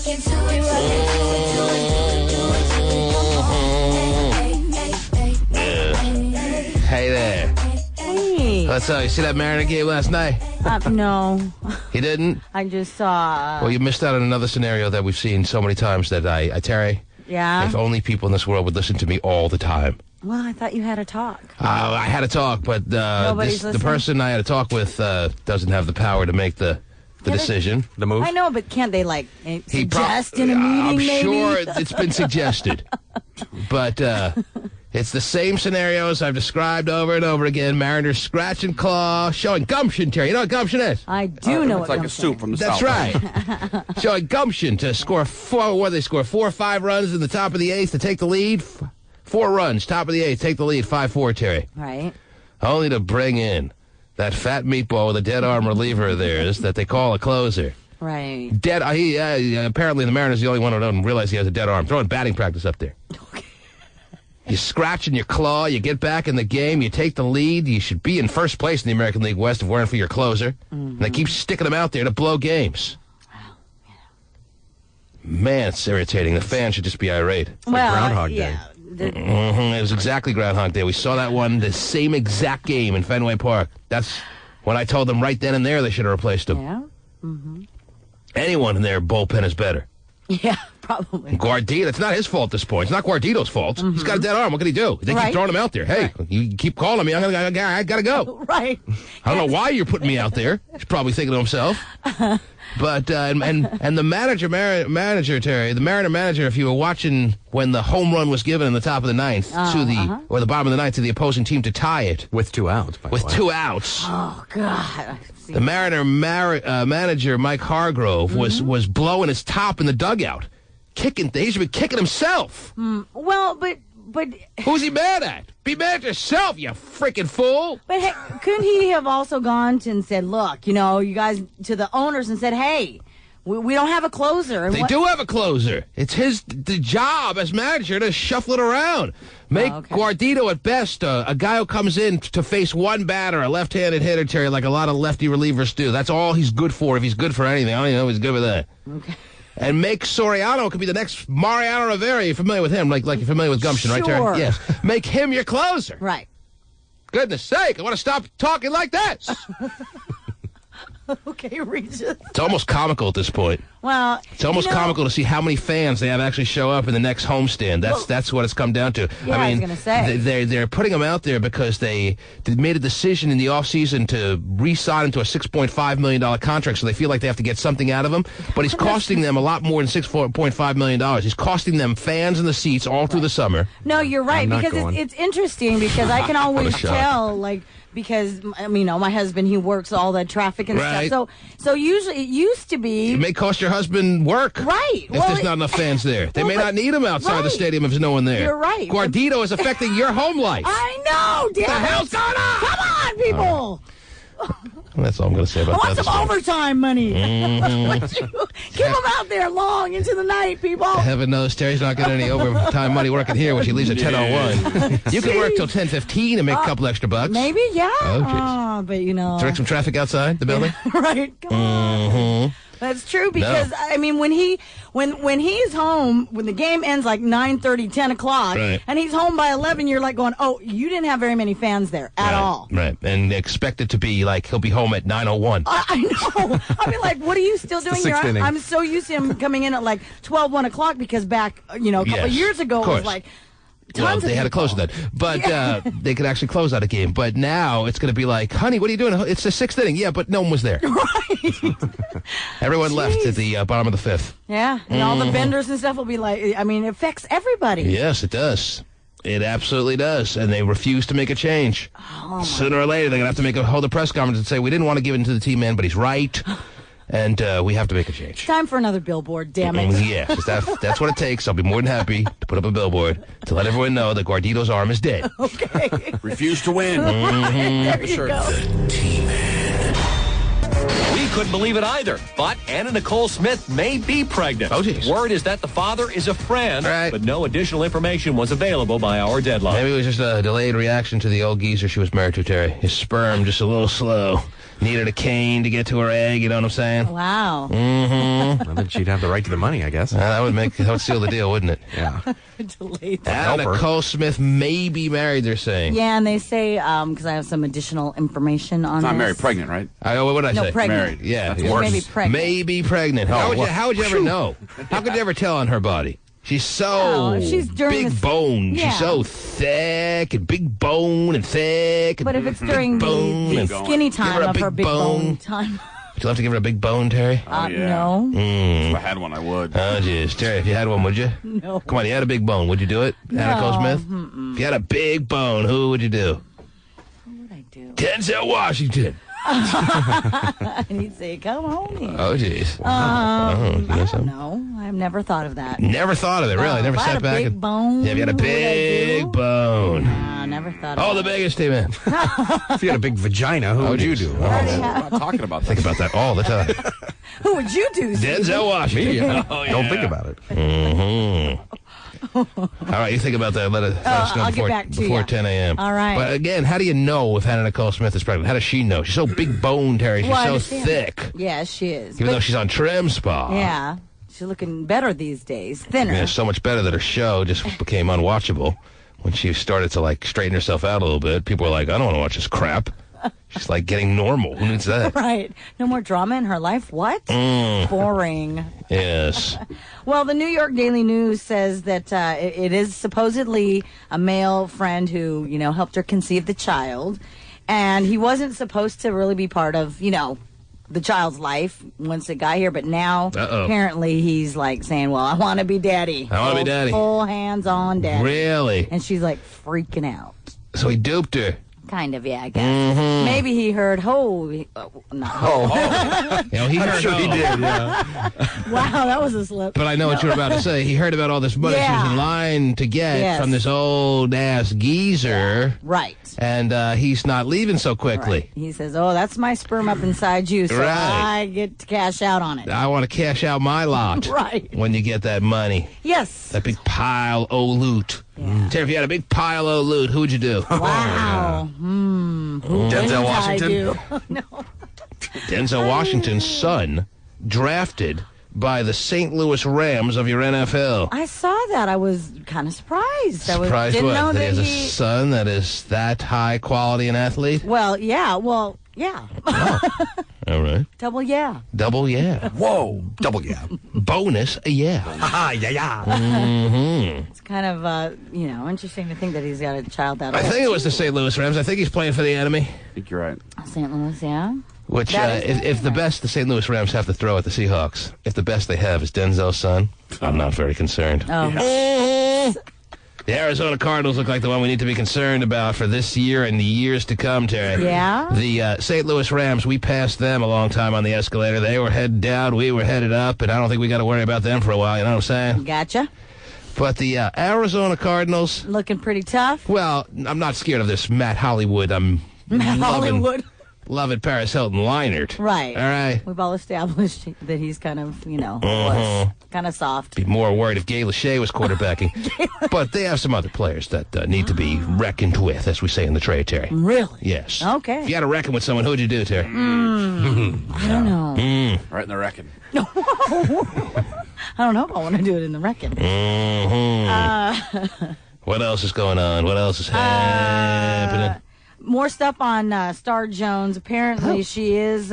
Hey there. Hey. What's up? You see that Mariner game last night? No. You didn't? I just saw... Well, you missed out on another scenario that we've seen so many times that Terry, Yeah? if only people in this world would listen to me all the time. Well, I thought you had a talk. I had a talk, but the person I had a talk with doesn't have the power to make the decision, the move. I know, but can't they, suggest in a meeting, I'm maybe? sure it's been suggested. But it's the same scenarios I've described over and over again. Mariners scratch and claw, showing gumption, Terry. You know what gumption is? I do know it's what like a soup from the That's South. right. Showing gumption to score 4 or 5 runs in the top of the 8th to take the lead. 4 runs, top of the 8th, take the lead, 5-4, Terry. Right. Only to bring in that fat meatball with a dead arm reliever of theirs that they call a closer. Right. Apparently the Mariners are the only one who doesn't realize he has a dead arm. Throwing batting practice up there. Okay. You scratch and you claw, you get back in the game, you take the lead, you should be in first place in the American League West if it weren't for your closer. And they keep sticking them out there to blow games. Man, it's irritating. The fans should just be irate. It's like Groundhog Day. It was exactly Groundhog Day. We saw that one, the same exact game in Fenway Park. That's when I told them right then and there they should have replaced him. Yeah. Mm-hmm. Anyone in their bullpen is better. Yeah, probably. Guardito, it's not his fault at this point. It's not Guardito's fault. He's got a dead arm. What can he do? They keep throwing him out there. Hey, you keep calling me. I gotta go. Right. I don't know why you're putting me out there. He's probably thinking to himself. But and the manager Terry, the Mariner manager, if you were watching when the home run was given in the top of the 9th to the or the bottom of the 9th to the opposing team to tie it with 2 outs. With 2 outs. Oh God. The Mariner manager Mike Hargrove was blowing his top in the dugout, kicking. He should be kicking himself. Well, but who's he mad at? Be mad at yourself, you freaking fool. But hey, couldn't he have also gone and said, look, you guys, to the owners and said, hey, we don't have a closer. And they do have a closer. It's the job as manager to shuffle it around. Make Guardito at best a guy who comes in to face one batter, a left-handed hitter, Terry, like a lot of lefty relievers do. That's all he's good for, if he's good for anything. I don't even know if he's good with that. Okay. And make Soriano could be the next Mariano Rivera. You're familiar with him, like you're familiar with Gumption, right, Terry? Yes. Make him your closer. Right. Goodness sake, I want to stop talking like this. Okay, Regis. It's almost comical at this point. Well, it's almost comical to see how many fans they have actually show up in the next homestand. That's what it's come down to. Yeah, I mean, was going to say. They're putting him out there because they made a decision in the offseason to re-sign him to a $6.5 million contract, so they feel like they have to get something out of him. But he's costing them a lot more than $6.5 million. He's costing them fans in the seats all through the summer. No, you're right, because it's interesting because I can always tell, because, my husband, he works all the traffic and stuff. So usually it used to be... It may cost your husband work. Right. If there's not enough fans there. They may not need him outside the stadium if there's no one there. You're right. Guardito is affecting your home life. I know, damn. What the hell's going on? Come on, people. That's all I'm going to say about that. I want some overtime money. Keep them out there long into the night, people. Heaven knows Terry's not getting any overtime money working here when she leaves at 10:01. You can work till 10:15 and make a couple extra bucks. Maybe, yeah. Oh, jeez. But, direct some traffic outside the building? Right. Come on. That's true because, when he's home, when the game ends like 9:30, 10 o'clock, and he's home by 11, you're like going, oh, you didn't have very many fans there at all. Right, and expect it to be like he'll be home at 9:01. I know. I mean, like, what are you still doing here? I'm so used to him coming in at like 12, 1 o'clock because back, a couple of years ago, it was like, they had to close that, but they could actually close out a game. But now it's going to be like, honey, what are you doing? It's the 6th inning. Yeah, but no one was there. Right. Everyone left at the bottom of the 5th. Yeah, and all the vendors and stuff will be like, it affects everybody. Yes, it does. It absolutely does. And they refuse to make a change. Sooner or later, they're going to have to hold a press conference and say, we didn't want to give it to the team man, but he's right. And we have to make a change. Time for another billboard, damn it. Yes, that's what it takes. I'll be more than happy to put up a billboard to let everyone know that Guardito's arm is dead. Okay. Refuse to win. There you go. The T-Man. We couldn't believe it either, but Anna Nicole Smith may be pregnant. Oh, geez. Word is that the father is a friend, but no additional information was available by our deadline. Maybe it was just a delayed reaction to the old geezer she was married to, Terry. His sperm just a little slow. Needed a cane to get to her egg, you know what I'm saying? Wow. Mm-hmm. Well, then she'd have the right to the money, I guess. That would seal the deal, wouldn't it? Yeah. Delayed. Anna Nicole Smith may be married, they're saying. Yeah, and they say, because I have some additional information on Not this. married, pregnant, right? What did I say? No, pregnant. Married. Yeah. That's worse. Maybe pregnant. Maybe pregnant. How would you ever know? How could you ever tell on her body? She's so she's big bone. Yeah. She's so thick and big bone and thick. But if it's during the skinny time of her big bone time. Would you love to give her a big bone, Terry? No. If I had one, I would. Oh, jeez. Terry, if you had one, would you? No. Come on, you had a big bone. Would you do it? No. Anna Nicole Smith? If you had a big bone, who would you do? Who would I do? Denzel Washington. And he'd say, come on in. Oh, jeez. I don't know. I've never thought of that. Never thought of it, really. Never sat back. Big bone. Yeah, if you had a big bone. Never thought of the biggest, man. If you had a big vagina, who would you do? I'm not talking about that. Think about that all the time. Who would you do, Steve? Denzel Washington. Yeah. Oh, yeah. Don't think about it. Mm-hmm. All right, you think about that. Let us know before 10 a.m. All right. But again, how do you know if Anna Nicole Smith is pregnant? How does she know? She's so big boned, Terry. She's so thick. Yeah, she is. Even though she's on Trim Spa. Yeah. She's looking better these days. Thinner. Yeah, so much better that her show just became unwatchable. When she started to, straighten herself out a little bit, people were like, I don't want to watch this crap. She's, getting normal. Who needs that? Right. No more drama in her life? What? Boring. Yes. Well, the New York Daily News says that it is supposedly a male friend who, helped her conceive the child. And he wasn't supposed to really be part of, the child's life once it got here. But now, apparently, he's, saying, well, I want to be daddy. I want to be daddy. Full hands-on daddy. Really? And she's, freaking out. So he duped her. Kind of, yeah, I guess. Mm-hmm. Maybe he heard he heard I'm sure he did, yeah. Wow, that was a slip. But I know what you were about to say. He heard about all this money she was in line to get from this old-ass geezer. Right. And he's not leaving so quickly. Right. He says, that's my sperm up inside you, so I get to cash out on it. I want to cash out my lot. Right. When you get that money. Yes. That big pile of loot. Yeah. Terry, if you had a big pile of loot, who would you do? Wow. Denzel Washington? No. Denzel Washington's son, drafted by the St. Louis Rams of your NFL. I saw that. I was kind of surprised. Surprised didn't what? know that that he has a son that is that high quality an athlete? Well, yeah. Oh. All right. Double yeah. Double yeah. Whoa. Double yeah. Bonus yeah. Ha yeah. Mm-hmm. It's kind of, interesting to think that he's got a child that old. I think it was the St. Louis Rams. I think he's playing for the enemy. I think you're right. St. Louis, yeah. Which, if the best the St. Louis Rams have to throw at the Seahawks, if the best they have is Denzel's son, I'm not very concerned. Oh. Yeah. The Arizona Cardinals look like the one we need to be concerned about for this year and the years to come, Terry. Yeah? The St. Louis Rams, we passed them a long time on the escalator. They were headed down, we were headed up, and I don't think we got to worry about them for a while, you know what I'm saying? Gotcha. But the Arizona Cardinals... Looking pretty tough. Well, I'm not scared of this Matt Hollywood. Love it, Paris Hilton Leinart. Right. All right. We've all established that he's kind of, kind of soft. Be more worried if Gay Lachey was quarterbacking. But they have some other players that need to be reckoned with, as we say in the trade, Terry. Really? Yes. Okay. If you had to reckon with someone, who'd you do, Terry? I don't know. Right in the wrecking. I don't know if I want to do it in the wrecking. What else is going on? What else is happening? More stuff on Star Jones. Apparently, she is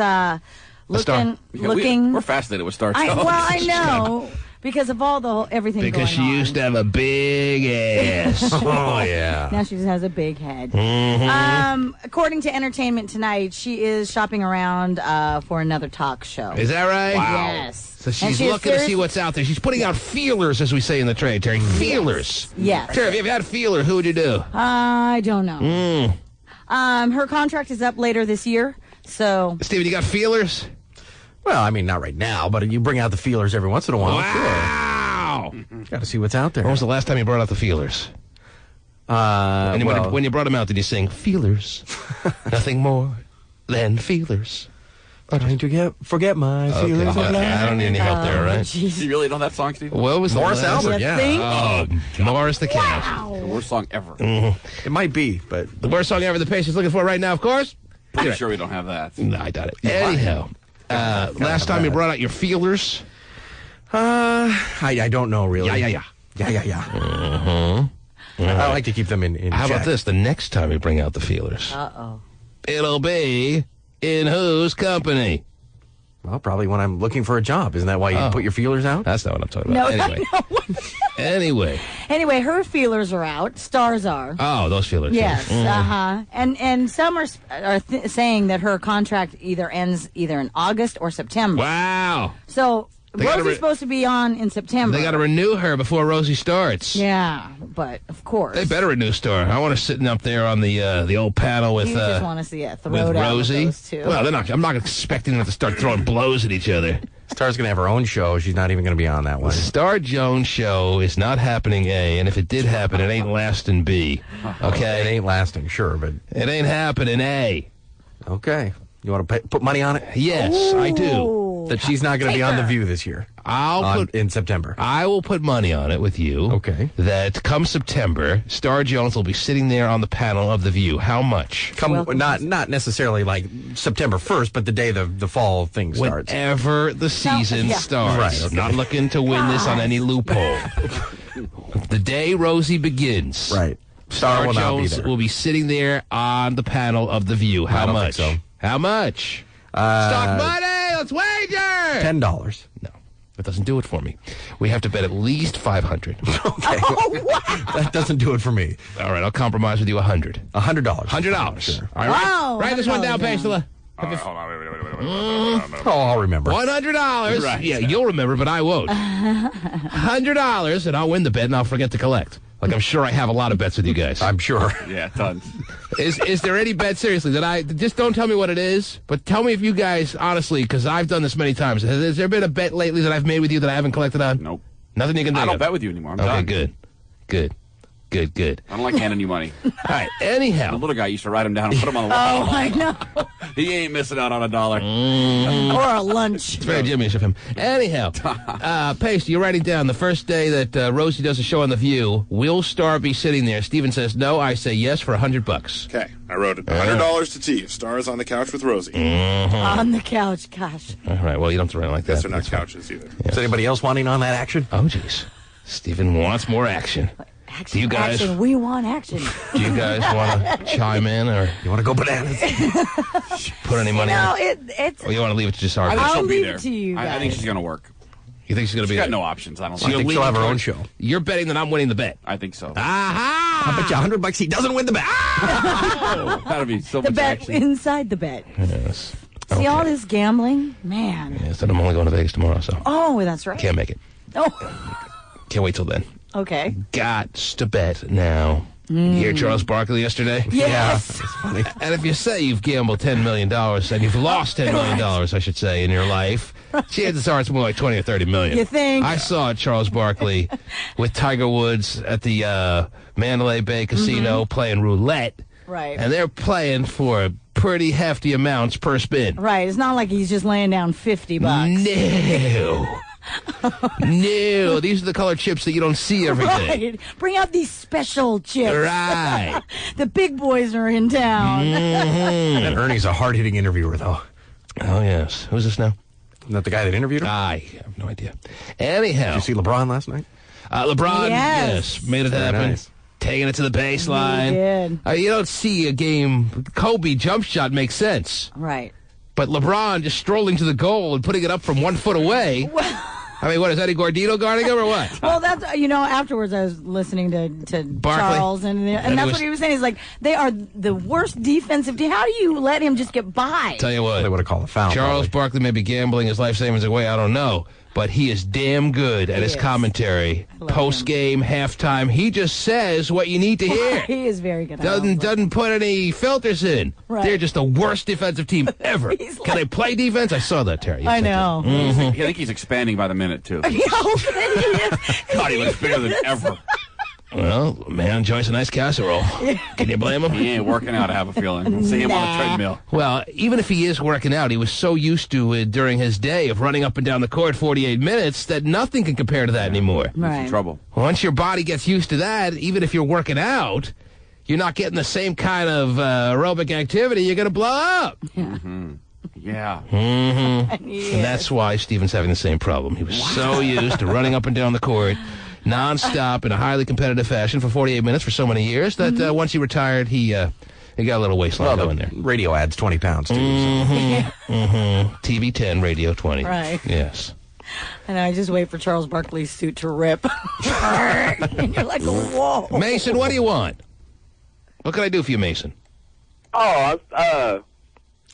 looking. We're fascinated with Star Jones. I know. Because of everything going on. Because she used to have a big ass. Oh, yeah. Now she just has a big head. According to Entertainment Tonight, she is shopping around for another talk show. Is that right? Wow. Yes. So she's looking to see what's out there. She's putting out feelers, as we say in the trade, Terry. Feelers. Yes. Terry, if you had a feeler, who would you do? I don't know. Her contract is up later this year, so... Steven, you got feelers? Well, I mean, not right now, but you bring out the feelers every once in a while. Wow! Sure. Got to see what's out there. When was the last time you brought out the feelers? When you brought them out, did you sing feelers? Nothing more than feelers. Trying to forget my feelings. I don't need any help there, right? Geez. You really know that song, Steve? What was Morris Albert? Yeah. Morris the Cat. Wow. The worst song ever. It might be, but the worst song ever. The patient's looking for right now, of course. Pretty sure we don't have that. No, I doubt it. Anyhow, last time you brought out your feelers. I don't know really. Yeah. I like to keep them in How check. about this? The next time you bring out the feelers, it'll be in whose company? Well, probably when I'm looking for a job. Isn't that why you put your feelers out? That's not what I'm talking about. Anyway, her feelers are out. Stars are. Oh, those feelers. Yes. And some are saying that her contract either ends in August or September. Wow. So Rosie's supposed to be on in September. They got to renew her before Rosie starts. Yeah, but of course they better renew her. I want her sitting up there on the old panel with. You just want to see it throw with Rosie. With those two. Well, I'm not expecting them to start throwing blows at each other. Star's going to have her own show. She's not even going to be on that one. The Star Jones show is not happening, A, and if it did happen, it ain't lasting, B. Okay? It ain't lasting, sure, but... It ain't happening, A. Okay. You want to put money on it? Yes, I do. That she's not going to be on The View this year. In September. I will put money on it with you. Okay. That come September, Star Jones will be sitting there on the panel of The View. How much? Not necessarily like September 1st, but the day the fall thing starts. Whenever the season starts. Right. Okay. Not looking to win this on any loophole. The day Rosie begins. Right. Star will Jones will be sitting there on the panel of The View. How much? Think so. How much? Stock money! Let's wager! $10. No. That doesn't do it for me. We have to bet at least $500. Okay. That doesn't do it for me. All right, I'll compromise with you $100. $100. $100. Sure. All right, wow, write this one down, Pastela. I'll remember. $100. Right. Yeah, you'll remember, but I won't. $100, and I'll win the bet, and I'll forget to collect. Like, I'm sure I have a lot of bets with you guys. I'm sure. Yeah, tons. Is there any bet, seriously, just don't tell me what it is, but tell me if you guys, honestly, because I've done this many times, has there been a bet lately that I've made with you that I haven't collected on? Nope. Nothing you can do. I don't bet with you anymore. I'm done. Good. I don't like handing you money. All right, anyhow. The little guy used to write him down and put him on the wall. Oh, I know. He ain't missing out on $1. Or a lunch. It's very Jimmy-ish of him. Anyhow, Pace, you're writing down the first day that Rosie does a show on The View, will Star be sitting there? Steven says no. I say yes for $100. Okay, I wrote it. $100 to Thieves. Star's on the couch with Rosie. On the couch, gosh. All right, well, you don't have to write it like that. They're not couches either. Yes. Is anybody else wanting on that action? Oh, jeez. Steven wants more action. Action, do you guys, action. We want action. Do you guys want to chime in, or you want to go bananas? Put any money on it? Or you want to leave it to just our? I'll leave it to you guys. I think she's going to work. You think she's going to be there? She's got no options. I don't I think she'll have her own show. You're betting that I'm winning the bet. I think so. Aha! I bet you $100 he doesn't win the bet. Oh, that'll be so the much bet action. Inside the bet. Yes. See all this gambling? Man. Yes, and I'm only going to Vegas tomorrow, so. Oh, that's right. Can't make it. Oh. Can't wait till then. Okay. Gots to bet now. You hear Charles Barkley yesterday? Yes. Yeah, it's funny. And if you say you've gambled $10 million, and you've lost $10 million, I should say, in your life, chances are it's more like 20 or 30 million. You think? I saw Charles Barkley with Tiger Woods at the Mandalay Bay Casino playing roulette. Right. And they're playing for pretty hefty amounts per spin. Right. It's not like he's just laying down $50. No. No, these are the colored chips that you don't see every day. Right. Bring out these special chips. Right. The big boys are in town. And Ernie's a hard-hitting interviewer, though. Oh, yes. Who's this now? Isn't that the guy that interviewed him? I have no idea. Anyhow. Did you see LeBron last night? LeBron, yes. made it happen. Nice. Taking it to the baseline. He did. You don't see a game. Kobe jump shot makes sense. Right. But LeBron just strolling to the goal and putting it up from 1 foot away. I mean, what, is Eddie Gordito guarding him or what? Well, that's, afterwards I was listening to Barkley. Charles, and that's what he was saying. He's like, they are the worst defensive team. How do you let him just get by? Tell you what. They would have called a foul. Charles probably. Barkley may be gambling his life savings away, I don't know. But he is damn good at his commentary. Post-game, halftime. He just says what you need to hear. He is very good. Doesn't put any filters in. Right. They're just the worst defensive team ever. Can they play defense? I saw that, Terry. I know. I think he's expanding by the minute, too. God, God, he looks bigger than ever. Well, man enjoys a nice casserole. Can you blame him? He ain't working out, I have a feeling. We'll see him on a treadmill. Well, even if he is working out, he was so used to it during his day of running up and down the court 48 minutes that nothing can compare to that anymore. Right. He's in trouble. Once your body gets used to that, even if you're working out, you're not getting the same kind of aerobic activity, you're going to blow up. Yeah. And that's why Steven's having the same problem. He was so used to running up and down the court nonstop in a highly competitive fashion for 48 minutes for so many years that once he retired, he got a little waistline going there. Radio adds 20 pounds, too. TV 10, radio 20. Right. Yes. And I just wait for Charles Barkley's suit to rip. And you're like, whoa. Mason, what do you want? What can I do for you, Mason? Oh, I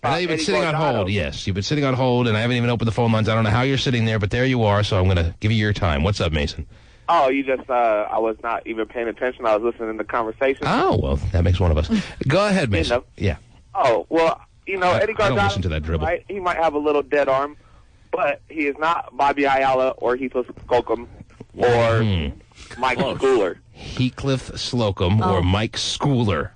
know you've been sitting on hold. Yes, you've been sitting on hold, and I haven't even opened the phone lines. I don't know how you're sitting there, but there you are, so I'm going to give you your time. What's up, Mason? Oh, you just, I was not even paying attention. I was listening to the conversation. Oh, well, that makes one of us. Go ahead, Mason. Yeah. Oh, well, Eddie Gargano, I don't listen to that dribble. Right? He might have a little dead arm, but he is not Bobby Ayala or Heathcliff Slocum or Mike Schooler. Heathcliff Slocum or Mike Schooler.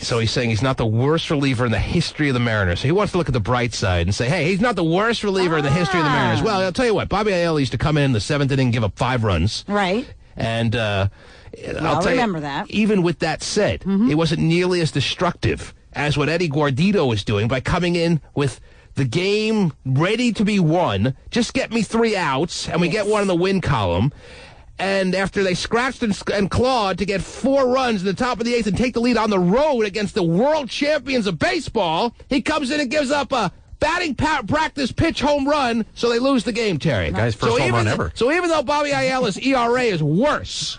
So he's saying he's not the worst reliever in the history of the Mariners. So he wants to look at the bright side and say, hey, he's not the worst reliever in the history of the Mariners. Well, I'll tell you what. Bobby Ayala used to come in the seventh inning and give up 5 runs. Right. And I'll tell remember you, that. Even with that said, it wasn't nearly as destructive as what Eddie Guardito was doing by coming in with the game ready to be won. Just get me 3 outs, and we get one in the win column. And after they scratched and clawed to get 4 runs in the top of the 8th and take the lead on the road against the world champions of baseball, he comes in and gives up a batting practice pitch home run, so they lose the game, Terry. Guy's first home run ever. So even though Bobby Ayala's ERA is worse,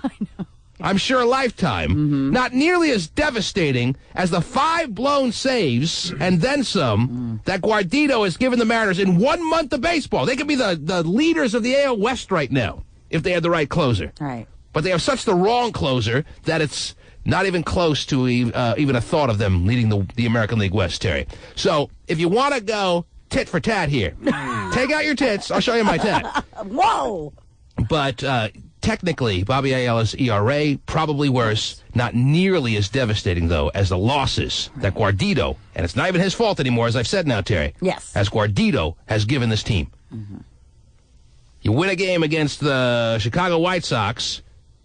I'm sure a lifetime, not nearly as devastating as the 5 blown saves and then some that Guardito has given the Mariners in 1 month of baseball. They could be the leaders of the AL West right now if they had the right closer. Right. But they have such the wrong closer that it's not even close to even a thought of them leading the American League West, Terry. So if you want to go tit for tat here, take out your tits. I'll show you my tat. Whoa! But technically, Bobby Ayala's ERA, probably worse. Not nearly as devastating, though, as the losses that Guardito, and it's not even his fault anymore, as I've said now, Terry. Yes. As Guardito has given this team. You win a game against the Chicago White Sox,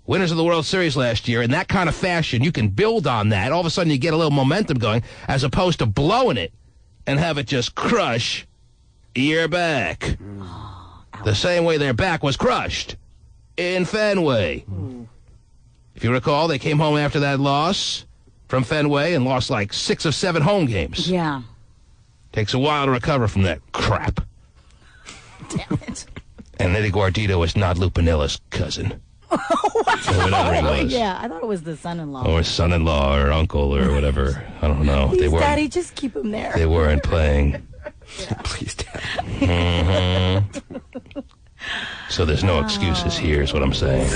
winners of the World Series last year, in that kind of fashion, you can build on that. All of a sudden, you get a little momentum going, as opposed to blowing it and have it just crush your back. The same way their back was crushed in Fenway. If you recall, they came home after that loss from Fenway and lost like 6 of 7 home games. Yeah. Takes a while to recover from that crap. Damn it. And Eddie Guardito is not Lou Pinilla's cousin. Or whatever he was. Yeah, I thought it was the son-in-law. Or son-in-law or uncle or whatever. I don't know. Please, Daddy, just keep him there. They weren't playing. Please, Daddy. So there's no excuses here is what I'm saying.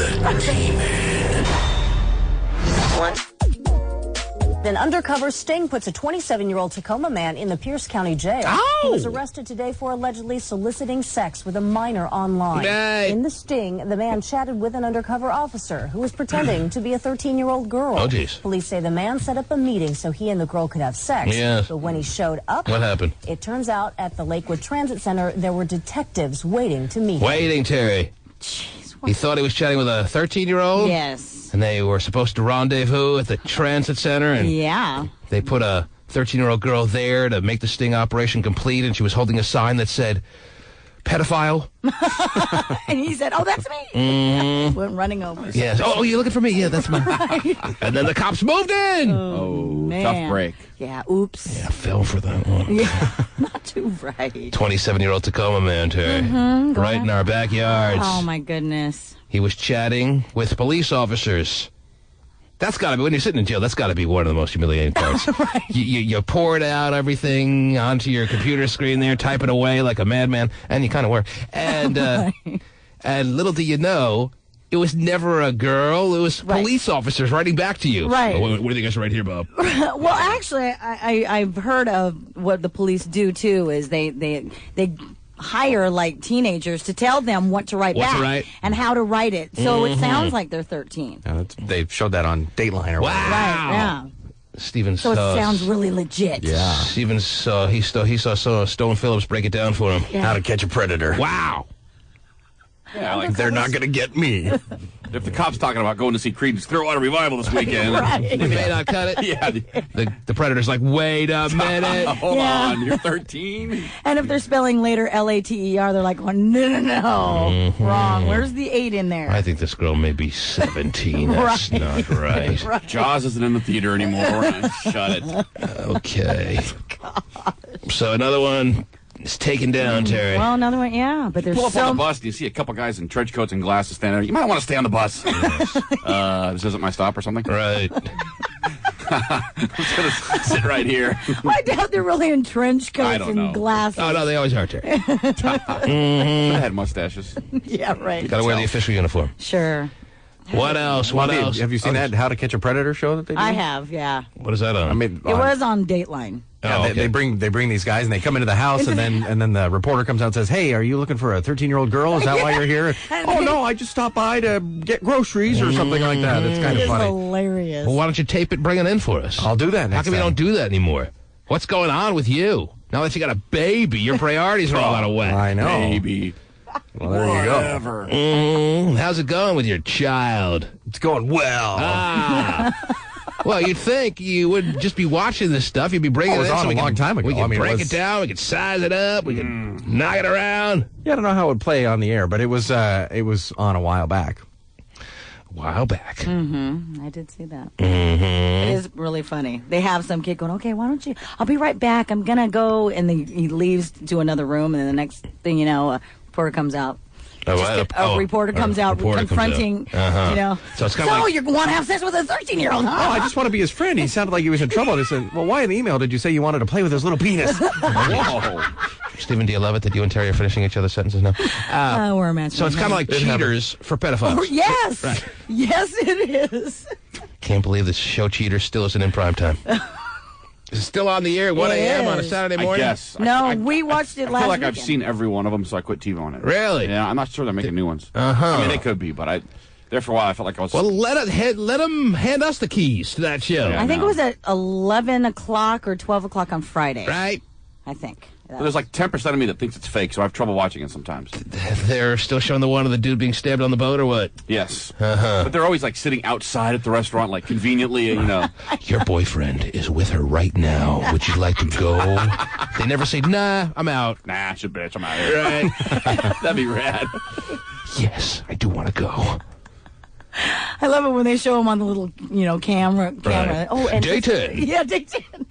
An undercover sting puts a 27-year-old Tacoma man in the Pierce County Jail. Oh! He was arrested today for allegedly soliciting sex with a minor online. Hey. In the sting, the man chatted with an undercover officer who was pretending to be a 13-year-old girl. Oh, jeez. Police say the man set up a meeting so he and the girl could have sex. Yes. But when he showed up, What happened? It turns out at the Lakewood Transit Center, there were detectives waiting to meet him. Waiting, Terry. Jeez, He thought he was chatting with a 13-year-old? Yes. And they were supposed to rendezvous at the transit center, and Yeah. they put a 13-year-old girl there to make the sting operation complete, and she was holding a sign that said, pedophile. And he said, oh, that's me. Went running over. Yes. Oh, you're looking for me? Yeah, that's me. And then the cops moved in. Oh, man. tough break. Yeah, oops. Yeah, I fell for that one. Yeah, not too right. 27-year-old Tacoma man, Terry. Right in our backyards. Oh, my goodness. He was chatting with police officers. That's got to be, when you're sitting in jail, that's got to be one of the most humiliating parts. Right. You poured out everything onto your computer screen there, typing away like a madman, and you kind of were. And and little do you know, it was never a girl. It was police officers writing back to you. Right. Oh, what do you think I should write here, Bob? Well, actually, I've heard of what the police do, too, is they hire like teenagers to tell them what to write back and how to write it. So it sounds like they're 13. They showed that on Dateline or whatever. Right, yeah. Steven so it sounds really legit. Yeah. Steven saw he saw Stone Phillips break it down for him. Yeah. How to Catch a Predator. Wow. Yeah, like they're not going to get me. If the cop's talking about going to see Creedence Clearwater Revival this weekend, they may not cut it. Yeah. The Predator's like, wait a minute. Hold on, you're 13. And if they're spelling later Later, they're like, no, wrong. Where's the 8 in there? I think this girl may be 17. That's not right. Jaws isn't in the theater anymore. We're gonna shut it. Okay. So another one. It's taken down, Terry. Well, another one, yeah. But there's pull up on the bus and you see a couple guys in trench coats and glasses standing there. You might want to stay on the bus. This isn't my stop or something? Right. I'm just going to sit right here. I doubt they're really in trench coats and glasses. Oh, no, they always are, Terry. I had mustaches. Yeah, right. Got to wear the official uniform. Sure. What else? What else? Have you seen that How to Catch a Predator show that they do? I have, yeah. What is that on? I mean, it was on Dateline. Yeah, they bring these guys and they come into the house and then the reporter comes out and says, "Hey, are you looking for a 13-year-old girl? Is that why you're here?" Oh no, I just stopped by to get groceries or something like that. It's kind of funny. Hilarious. Well, why don't you tape it, bring it in for us? I'll do that. How come you don't do that anymore? What's going on with you? Now that you got a baby, your priorities are all out of whack. I know. Baby. Well, there Whatever. you go. How's it going with your child? It's going well. Well, you'd think you would just be watching this stuff. You'd be bringing it in. It was on a long time ago. We can break it down. We can size it up. We can knock it around. Yeah, I don't know how it would play on the air, but it was on a while back. I did see that. It is really funny. They have some kid going, okay, why don't you, I'll be right back. I'm going to go. And then he leaves to another room. And then the next thing you know, a reporter comes out. A reporter comes out confronting, you know. So it's kind of like, you want to have sex with a 13-year-old, huh? Oh, I just want to be his friend. He sounded like he was in trouble. And I said, well, why in the email did you say you wanted to play with his little penis? Whoa. Stephen, do you love it that you and Terry are finishing each other's sentences now? We're imagining. So it's kind of like Cheaters for pedophiles. Oh, yes. Right. Yes, it is. Can't believe this show Cheaters still isn't in prime time. Is it still on the air at 1 a.m. on a Saturday morning? I guess. No, we watched it last I feel like weekend. I've seen every one of them, so I quit TV on it. Really? Yeah, I'm not sure they're making new ones. I mean, they could be, but there for a while I felt like I was... Well, let them hand us the keys to that show. I think it was at 11 o'clock or 12 o'clock on Friday. Right. I think. But there's like 10% of me that thinks it's fake, so I have trouble watching it sometimes. They're still showing the one of the dude being stabbed on the boat, or what? Yes. But they're always like sitting outside at the restaurant, like conveniently, you know. Your boyfriend is with her right now. Would you like to go? They never say, nah, I'm out. Nah, she's a bitch, I'm out of here. Right. That'd be rad. Yes, I do want to go. I love it when they show him on the little, camera. Right. Oh, and day 10. Yeah, day 10.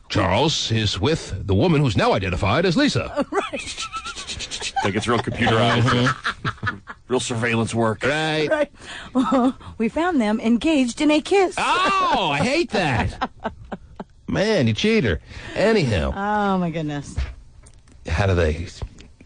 Charles is with the woman who's now identified as Lisa. Right. Like it's real computerized. Real surveillance work. Right. Well, we found them engaged in a kiss. Oh, I hate that. Man, you cheater. Anyhow. Oh, my goodness. How do they...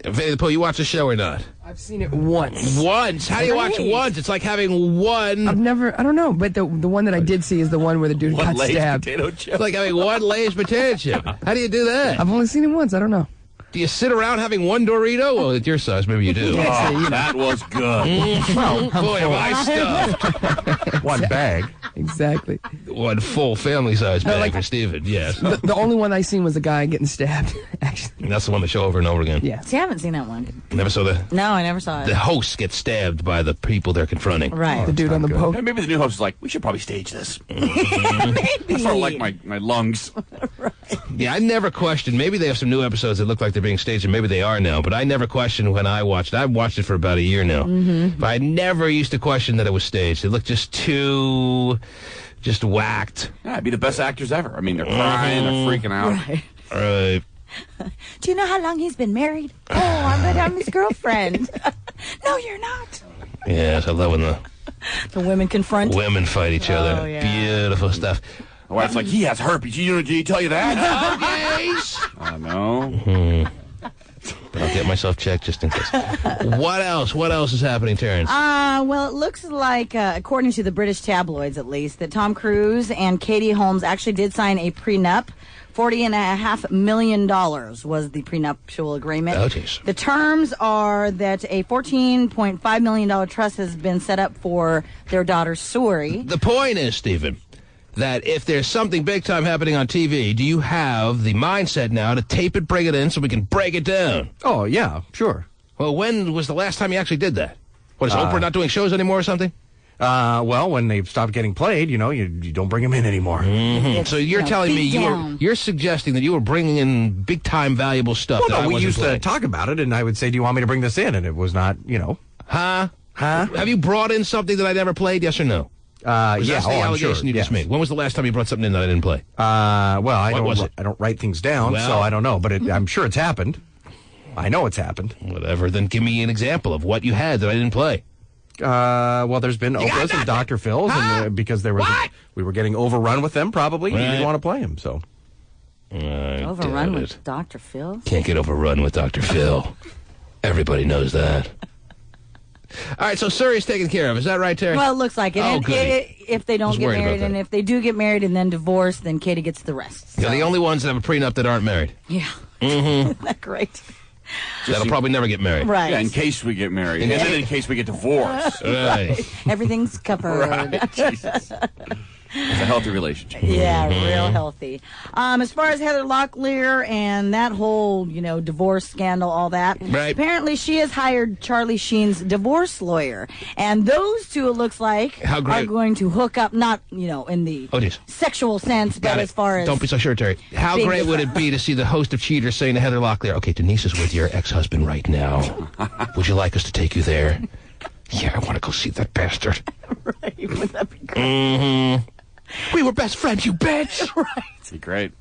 Vanity the Pool, you watch the show or not? I've seen it once. Once? How do you watch once? It's like having one... I don't know, but the one that I did see is the one where the dude got stabbed. Potato chip. It's like having one Lay's potato chip. How do you do that? I've only seen it once. I don't know. Do you sit around having one Dorito? Well, at your size, maybe you do. That was good. Well, boy, am I stuffed. One bag. Exactly. One full family-size bag for Steven, yes. The only one I seen was a guy getting stabbed, actually. And that's the one they show over and over again. Yeah. See, I haven't seen that one. Never saw No, I never saw it. The host gets stabbed by the people they're confronting. Right. The dude on the boat. And maybe the new host is like, we should probably stage this. Maybe. I sort of like my lungs. Right. Yeah, I never questioned. Maybe they have some new episodes that look like they're being staged, and maybe they are now. But I never questioned when I watched it. I've watched it for about a year now. But I never used to question that it was staged. It looked just too... just whacked. Yeah, it'd be the best actors ever. I mean, they're crying, they're freaking out. Right. Do you know how long he's been married? Oh, I'm his girlfriend. No, you're not. Yes, I love when the women confront. Women fight each other. Yeah. Beautiful stuff. The wife's like, he has herpes. Did he tell you that? Yes. I know. But I'll get myself checked just in case. What else? What else is happening, Terrence? Well, it looks like, according to the British tabloids at least, that Tom Cruise and Katie Holmes actually did sign a prenup. $40.5 million was the prenuptial agreement. Oh, geez. The terms are that a $14.5 million trust has been set up for their daughter, Suri. The point is, Stephen, that if there's something big time happening on TV, do you have the mindset now to tape it, bring it in, so we can break it down? Oh, yeah, sure. Well, when was the last time you actually did that? What, is Oprah not doing shows anymore or something? Well, when they've stopped getting played, you don't bring them in anymore. Mm-hmm. So you're telling me you're suggesting that you were bringing in big time valuable stuff. Well, no, we used to talk about it, and I would say, "Do you want me to bring this in?" And it was not, Huh? Have you brought in something that I never played? Yes or no? Yeah. That's the allegation you just made. When was the last time you brought something in that I didn't play? Well, I don't write things down, so I don't know, but I'm sure it's happened. I know it's happened. Whatever. Then give me an example of what you had that I didn't play. Well, there's been Oprah's and Dr. Phil's, and because we were getting overrun with them, probably. Right. You didn't want to play them, so. Overrun with Dr. Phil? Can't get overrun with Dr. Phil. Everybody knows that. All right, so Suri's taken care of. Is that right, Terry? Well, it looks like it. Oh, if they don't get married, and if they do get married and then divorce, then Katie gets the rest. So. They're the only ones that have a prenup that aren't married. Yeah. Mm-hmm. Isn't that great? That'll probably never get married. Right. Yeah, in case we get married. And then in case we get divorced. Right. Everything's covered. Right. Jesus. It's a healthy relationship. Yeah, real healthy. As far as Heather Locklear and that whole, divorce scandal, all that. Right. Apparently she has hired Charlie Sheen's divorce lawyer. And those two, it looks like, are going to hook up, not, in the sexual sense, but as far as... Don't be so sure, Terry. How great would it be to see the host of Cheaters saying to Heather Locklear, okay, Denise is with your ex-husband right now. Would you like us to take you there? Yeah, I want to go see that bastard. Right. Would that be great? Mm-hmm. We were best friends, you bitch. Right. Be great.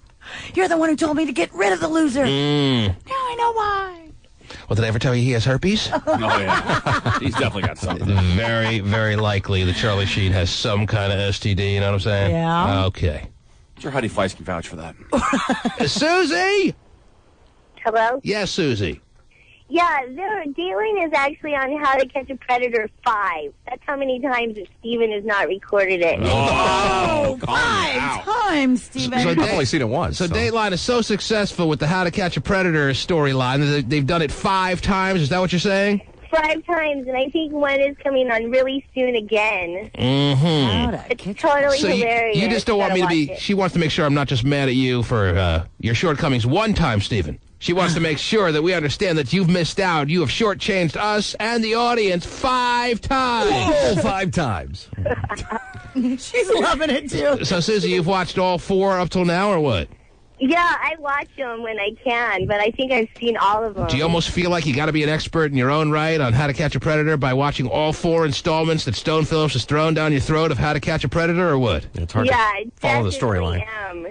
You're the one who told me to get rid of the loser. Now I know why. Well, did I ever tell you he has herpes? Oh, yeah. He's definitely got something. Very, very likely that Charlie Sheen has some kind of STD, you know what I'm saying? Yeah. Okay. I'm sure Heidi Fleiss can vouch for that. Susie? Hello? Yes, Susie. Yeah, their dealing is actually on How to Catch a Predator 5. That's how many times that Steven has not recorded it. Oh, 5 times, Steven. I've only seen it once. So Dateline is so successful with the How to Catch a Predator storyline that they've done it 5 times. Is that what you're saying? 5 times, and I think one is coming on really soon again. Mm-hmm. It's totally hilarious. You just don't want me to be... She wants to make sure I'm not just mad at you for your shortcomings one time, Steven. She wants to make sure that we understand that you've missed out. You have shortchanged us and the audience 5 times. Whoa, 5 times. She's loving it, too. So, Susie, you've watched all 4 up till now, or what? Yeah, I watch them when I can, but I think I've seen all of them. Do you almost feel like you got to be an expert in your own right on How to Catch a Predator by watching all 4 installments that Stone Phillips has thrown down your throat of How to Catch a Predator, or what? It's hard to follow the storyline.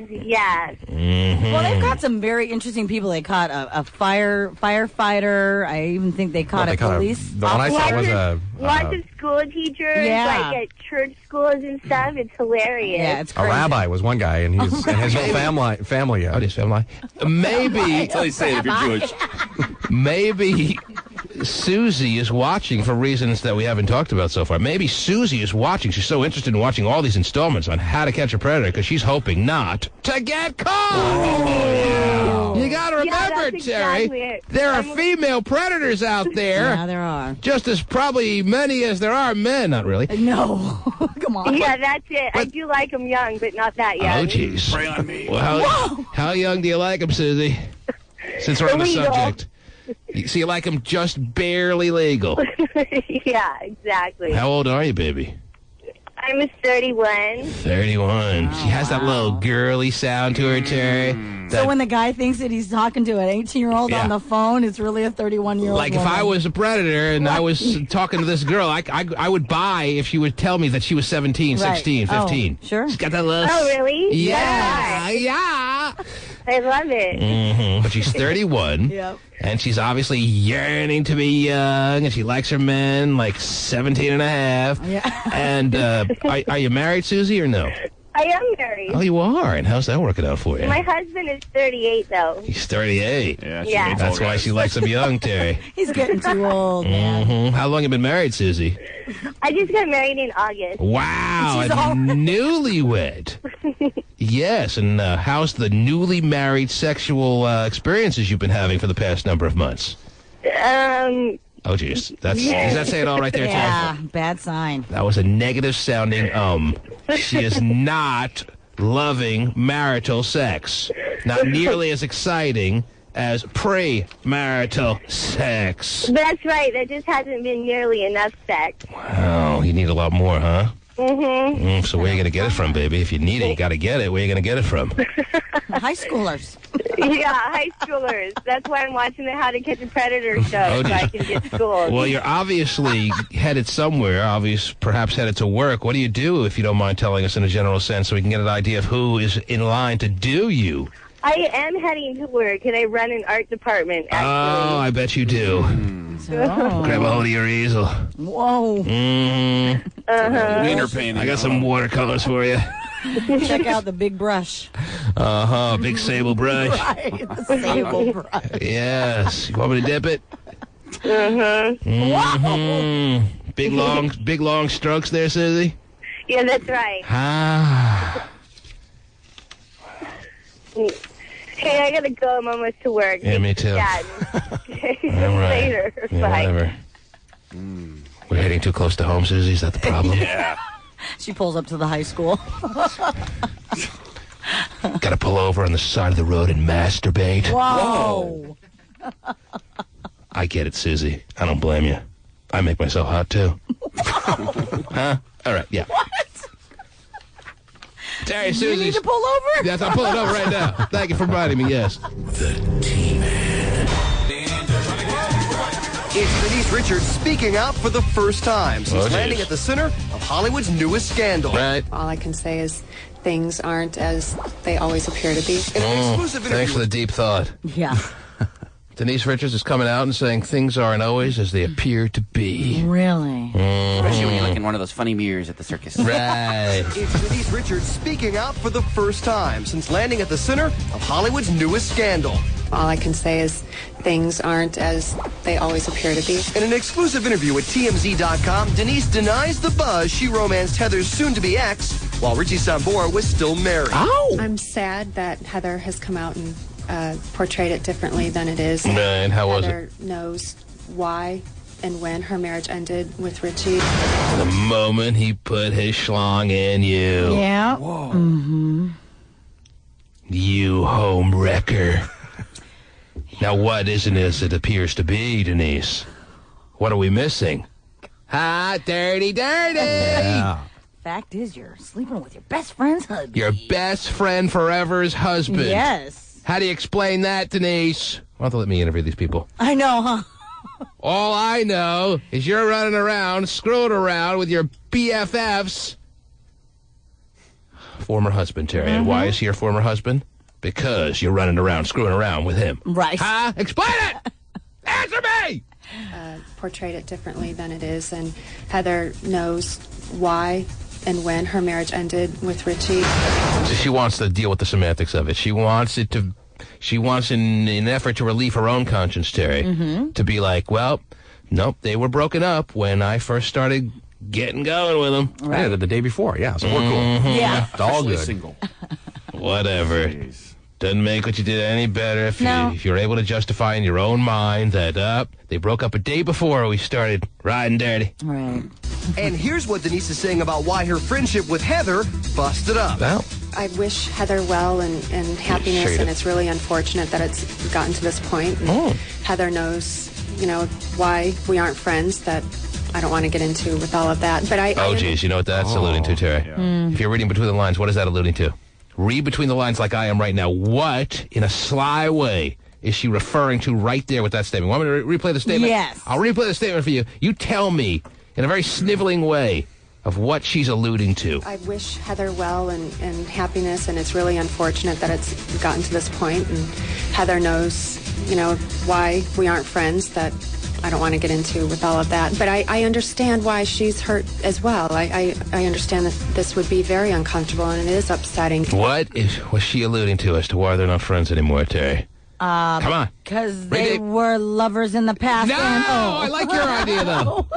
Yeah. Mm-hmm. Well, they've got some very interesting people. They caught a firefighter. I even think they caught a police. The one I saw was lots of school teachers, like at church schools and stuff. It's hilarious. Yeah, it's crazy. A rabbi was one guy, and his whole family. Oh, his family. Maybe. That's how you say it if you're Jewish. Maybe Susie is watching for reasons that we haven't talked about so far. Maybe Susie is watching. She's so interested in watching all these installments on How to Catch a Predator because she's hoping not to get caught. Oh, yeah. You got to remember, Terry, there are female predators out there. Yeah, there are. Just as probably many as there are men. Not really. No. Come on. Yeah, that's it. I do like them young, but not that young. Oh, jeez. Pray on me. Well, how young do you like them, Susie? Since we're on the subject. So you like them just barely legal? Yeah, exactly. How old are you, baby? I'm 31. 31. She has that little girly sound to her, Terry. So when the guy thinks that he's talking to an 18-year-old on the phone, it's really a 31-year-old Like woman. if I was a predator and I was talking to this girl, I would buy if she would tell me that she was 17, 16, 15. Oh, sure. She's got that little... Oh, really? Yeah, yeah. I love it. Mm-hmm. But she's 31. Yep. And she's obviously yearning to be young, and she likes her men like 17 and a half. Yeah. And are you married, Susie, or no? I am married. Oh, you are? And how's that working out for you? My husband is 38, though. He's 38. Yeah. That's why she likes him young, Terry. He's getting too old, man. How long have you been married, Susie? I just got married in August. Wow, newlywed. Yes, and how's the newly married sexual experiences you've been having for the past number of months? Oh, geez. Does that say it all right there, Terry? Yeah, bad sign. That was a negative sounding She is not loving marital sex. Not nearly as exciting as pre-marital sex. That's right. There just hasn't been nearly enough sex. Wow, you need a lot more, huh? Mm-hmm. So where are you going to get it from, baby? If you need it, you got to get it. Where are you going to get it from? High schoolers. Yeah, high schoolers. That's why I'm watching the How to Catch a Predator show, so I can get schooled. Well, you're obviously headed somewhere, perhaps headed to work. What do you do, if you don't mind telling us in a general sense, so we can get an idea of who is in line to do you? I am heading to work, and I run an art department, actually. Oh, I bet you do. Grab a hold of your easel. Whoa. Wiener painting. I got some watercolors for you. Check out the big brush. Big sable brush. Right, the sable brush. Yes. You want me to dip it? Wow. Big long strokes there, Susie? Yeah, that's right. Hey, I gotta go. I'm almost to work. Yeah, me too. Yeah. Later. Yeah, bye. Whatever. We're heading too close to home, Susie. Is that the problem? Yeah. She pulls up to the high school. Got to pull over on the side of the road and masturbate. Whoa. I get it, Susie. I don't blame you. I make myself hot, too. Huh? All right, yeah. What? Terry, Susie. You need to pull over? Yes, I'm pulling over right now. Thank you for reminding me, yes. The T-Man. It's Denise Richards speaking out for the first time since landing at the center of Hollywood's newest scandal. Right. All I can say is things aren't as they always appear to be. In an exclusive interview. Thanks for the deep thought. Yeah. Denise Richards is coming out and saying things aren't always as they appear to be. Really? Especially when you look in one of those funny mirrors at the circus. Right. It's Denise Richards speaking out for the first time since landing at the center of Hollywood's newest scandal. All I can say is things aren't as they always appear to be. In an exclusive interview with TMZ.com, Denise denies the buzz she romanced Heather's soon-to-be ex while Richie Sambora was still married. Oh! I'm sad that Heather has come out and portrayed it differently than it is. And how was it? Heather knows why and when her marriage ended with Richie. The moment he put his schlong in you. Yeah. Whoa. Mm-hmm. You home wrecker. Now what isn't as it appears to be, Denise? What are we missing? Hot, dirty. Yeah. Fact is, you're sleeping with your best friend's husband. Your best friend forever's husband. Yes. How do you explain that, Denise? Why don't they let me interview these people? I know, huh? All I know is you're running around, screwing around with your BFFs. Former husband, Terry. And why is he your former husband? Because you're running around, screwing around with him. Right. Huh? Explain it! Answer me! Portrayed it differently than it is, and Heather knows why and when her marriage ended with Richie. So she wants to deal with the semantics of it. She wants in an effort to relieve her own conscience, Terry, to be like, well, nope, they were broken up when I first started getting going with them. Right. Yeah, the day before, yeah, so we're cool. Yeah. It's all good. Single. Whatever. Jeez. Doesn't make what you did any better if you're able to justify in your own mind that they broke up a day before we started riding dirty. Right. And here's what Denise is saying about why her friendship with Heather busted up. Well, I wish Heather well and happiness, Sure and it's really unfortunate that it's gotten to this point. And Heather knows, why we aren't friends, that I don't want to get into with all of that. But geez, you know what that's alluding to, Terry? Yeah. If you're reading between the lines, what is that alluding to? Read between the lines like I am right now. What, in a sly way, is she referring to right there with that statement? Want me to replay the statement? Yes. I'll replay the statement for you. You tell me, in a very sniveling way, of what she's alluding to. I wish Heather well and happiness, and it's really unfortunate that it's gotten to this point. And Heather knows, why we aren't friends, that I don't want to get into with all of that. But I understand why she's hurt as well. I understand that this would be very uncomfortable, and it is upsetting. What was she alluding to as to why they're not friends anymore, Terry? Come on. Because they were lovers in the past. No! I like your idea, though.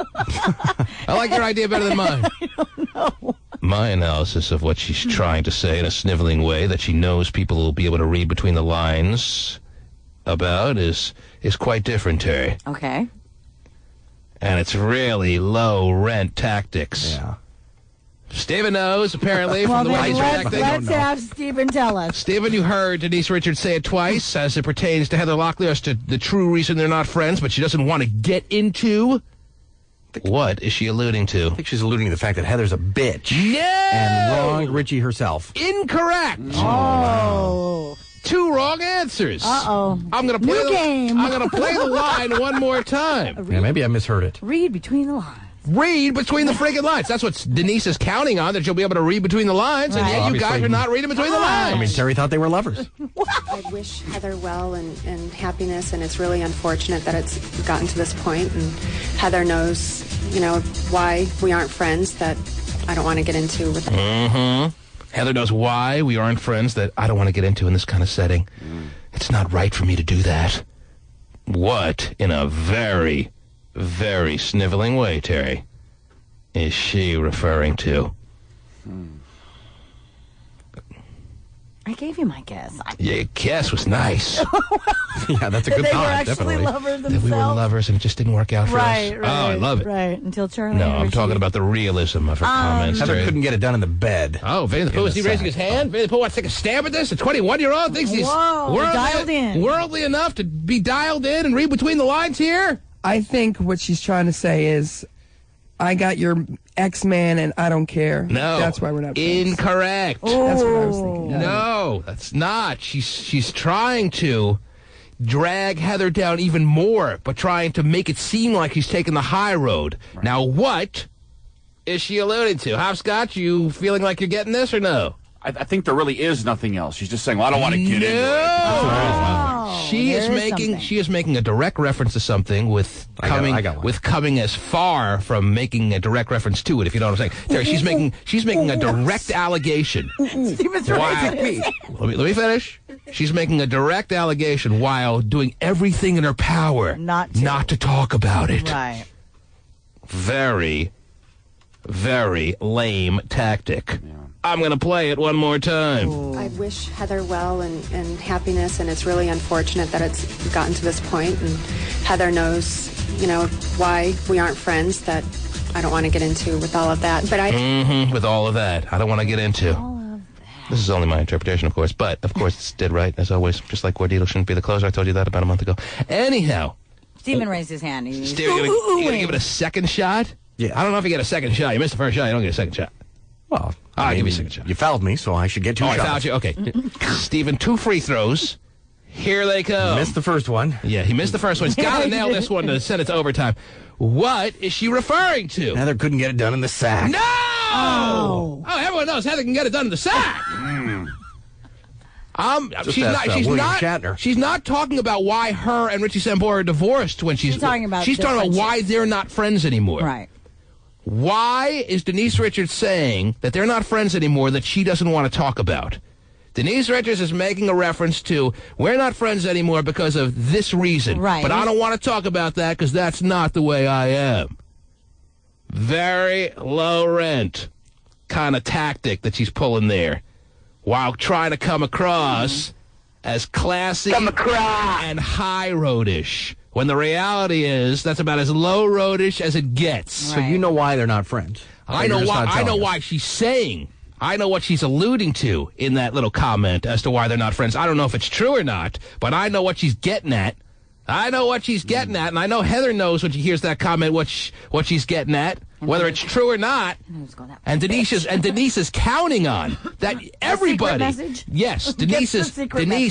I like your idea better than mine. I don't know. My analysis of what she's trying to say in a sniveling way that she knows people will be able to read between the lines about is quite different, Terry. Okay. And it's really low-rent tactics. Yeah. Stephen knows, apparently, from the way he's reacting. Let's have Stephen tell us. Stephen, you heard Denise Richards say it twice as it pertains to Heather Locklear as to the true reason they're not friends, but she doesn't want to get into. What is she alluding to? I think she's alluding to the fact that Heather's a bitch. No! And wronged Richie herself. Incorrect. Oh. Two wrong answers. Uh-oh. I'm going to play game. I'm going to play the line one more time. Yeah, maybe I misheard it. Read between the lines. Read between the friggin' lines. That's what Denise is counting on, that you'll be able to read between the lines, and yet you guys are not reading between the lines. I mean, Terry thought they were lovers. I wish Heather well and happiness, and it's really unfortunate that it's gotten to this point. And Heather knows, why we aren't friends, that I don't want to get into with Heather knows why we aren't friends, that I don't want to get into in this kind of setting. It's not right for me to do that. What, in a very, very sniveling way, Terry, is she referring to? I gave you my guess. Your guess was nice. Yeah, that's a good thought. They were definitely. actually lovers themselves. That we were lovers and it just didn't work out for us. Right. Oh, I love it. Right, until Charlie. No, I'm talking about the realism of her comments. Heather couldn't get it done in the bed. Oh, Vanny the Pooh, is he raising his hand? Vanny the Pooh wants to take a stab at this? A 21-year-old thinks he's dialed in. Worldly enough to be dialed in and read between the lines here? I think what she's trying to say is, I got your ex-man and I don't care. No. That's why we're not friends. Incorrect. That's what I was thinking. No, that's not. She's trying to drag Heather down even more, but trying to make it seem like he's taking the high road. Right. Now, what is she alluding to? Hopscotch, you feeling like you're getting this or no? I think there really is nothing else. She's just saying, well, I don't want to get into it. She is making a direct reference to something with coming as far from making a direct reference to it, if you know what I'm saying. Terry, she's making a direct allegation. Steven's me. Let me finish. She's making a direct allegation while doing everything in her power not to talk about it. Right. Very, very lame tactic. Yeah. I'm going to play it one more time. Ooh. I wish Heather well and happiness, and it's really unfortunate that it's gotten to this point. And Heather knows, why we aren't friends, that I don't want to get into with all of that. But with all of that, I don't want to get into. This is only my interpretation, of course, but of course it's dead right, as always. Just like Gordito shouldn't be the closer. I told you that about a month ago. Anyhow. Stephen raised his hand. Steven, you going to give it a second shot? Yeah. I don't know if you get a second shot. You missed the first shot. You don't get a second shot. Well, I'll give you a second shot. You fouled me, so I should get two shots. I fouled you? Okay. Stephen, 2 free throws. Here they come. Missed the first one. Yeah, he missed the first one. He's got to nail this one to send it to overtime. What is she referring to? Heather couldn't get it done in the sack. No! Oh, everyone knows Heather can get it done in the sack. She's not talking about why her and Richie Sambora are divorced when she's talking about why they're not friends anymore. Right. Why is Denise Richards saying that they're not friends anymore that she doesn't want to talk about? Denise Richards is making a reference to, we're not friends anymore because of this reason. Right. But I don't want to talk about that because that's not the way I am. Very low rent kind of tactic that she's pulling there, while trying to come across as classy and high roadish. When the reality is, that's about as low roadish as it gets. Right. So you know why they're not friends. I know why she's saying. I know what she's alluding to in that little comment as to why they're not friends. I don't know if it's true or not, but I know what she's getting at. And I know Heather knows when she hears that comment what she's getting at, whether it's true or not. And Denise is counting on that. Everybody, yes, Denise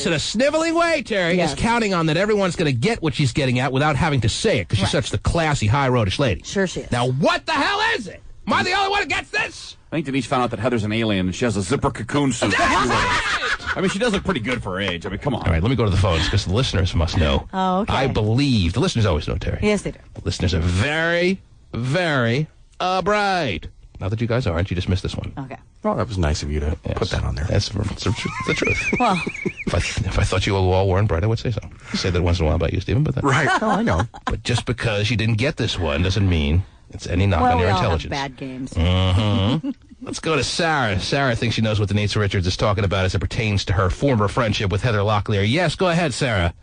in a sniveling way, Terry, is counting on that everyone's going to get what she's getting at without having to say it, because she's such the classy, high roadish lady. Sure she is. Now, what the hell is it? Am I the only one who gets this? I think Denise found out that Heather's an alien and she has a zipper cocoon suit. I mean, she does look pretty good for her age. I mean, come on. All right, let me go to the phones because the listeners must know. Oh, okay. I believe the listeners always know, Terry. Yes, they do. The listeners are very, very bright. Not that you guys aren't. You just missed this one. Okay. Oh, that was nice of you to put that on there. That's the truth. Well, if I thought you all weren't bright, I would say so. I say that once in a while about you, Stephen. But right. Oh, I know. But just because you didn't get this one doesn't mean it's any knock on your intelligence. We all have bad games. Mm-hmm. Let's go to Sarah. Sarah thinks she knows what Denise Richards is talking about as it pertains to her former friendship with Heather Locklear. Yes, go ahead, Sarah.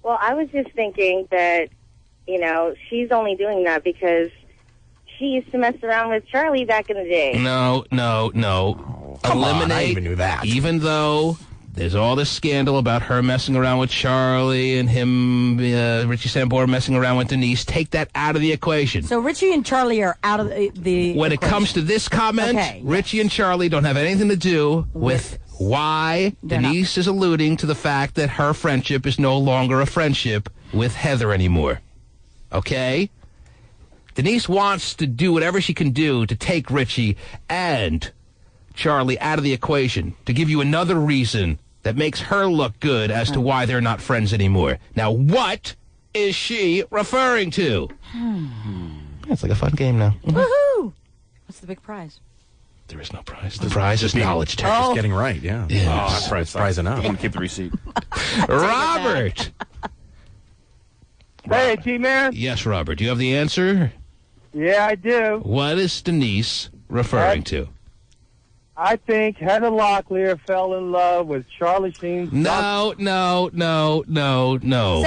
Well, I was just thinking that, she's only doing that because she used to mess around with Charlie back in the day. No. Eliminate. I even knew that. Even though there's all this scandal about her messing around with Charlie and him, Richie Sambora messing around with Denise, take that out of the equation. So Richie and Charlie are out of the When equation. it comes to this comment, Richie and Charlie don't have anything to do with why Denise is alluding to the fact that her friendship is no longer a friendship with Heather anymore. Okay? Denise wants to do whatever she can do to take Richie and Charlie out of the equation, to give you another reason that makes her look good as to why they're not friends anymore. Now, what is she referring to? It's like a fun game now. Woohoo! What's the big prize? There is no prize. The prize is knowledge. Just getting right, yeah. Yes. Prize enough. I'm going to keep the receipt. Robert! Hey, T-Man. Yes, Robert. Do you have the answer? Yeah, I do. What is Denise referring to? I think Heather Locklear fell in love with Charlie Sheen's... No. Say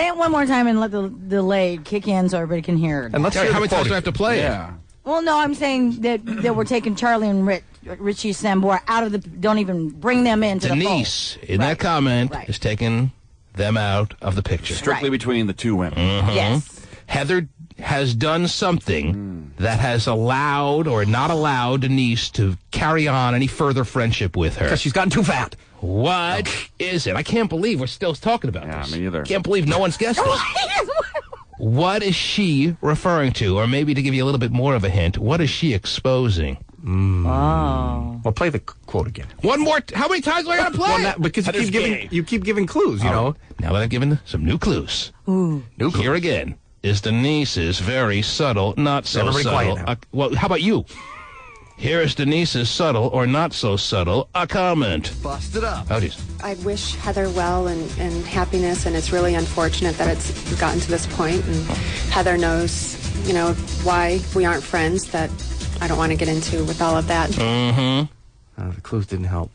it one more time and let the delay kick in so everybody can hear it. And let's hear how many times do I have to play it? Well, no, I'm saying that we're taking Charlie and Richie Sambora out of the... Don't even bring them into Denise, the fold. in that comment, is taking them out of the picture. Strictly between the two women. Mm-hmm. Yes. Heather has done something that has allowed or not allowed Denise to carry on any further friendship with her. Because she's gotten too fat. What is it? I can't believe we're still talking about this. Me either. Can't believe no one's guessed this. What is she referring to? Or maybe to give you a little bit more of a hint, what is she exposing? Oh. Well, play the quote again. One more. How many times do I got to play? Well, because you keep giving clues, you know. Now that I've given some new clues. Ooh. Here again is Denise's very subtle, not so Everybody subtle. quiet now. Well, how about you? Here is Denise's subtle or not so subtle a comment. Bust it up. Oh, geez. I wish Heather well and happiness, and it's really unfortunate that it's gotten to this point. And Heather knows, why we aren't friends, that I don't want to get into with all of that. Mm-hmm. The clues didn't help.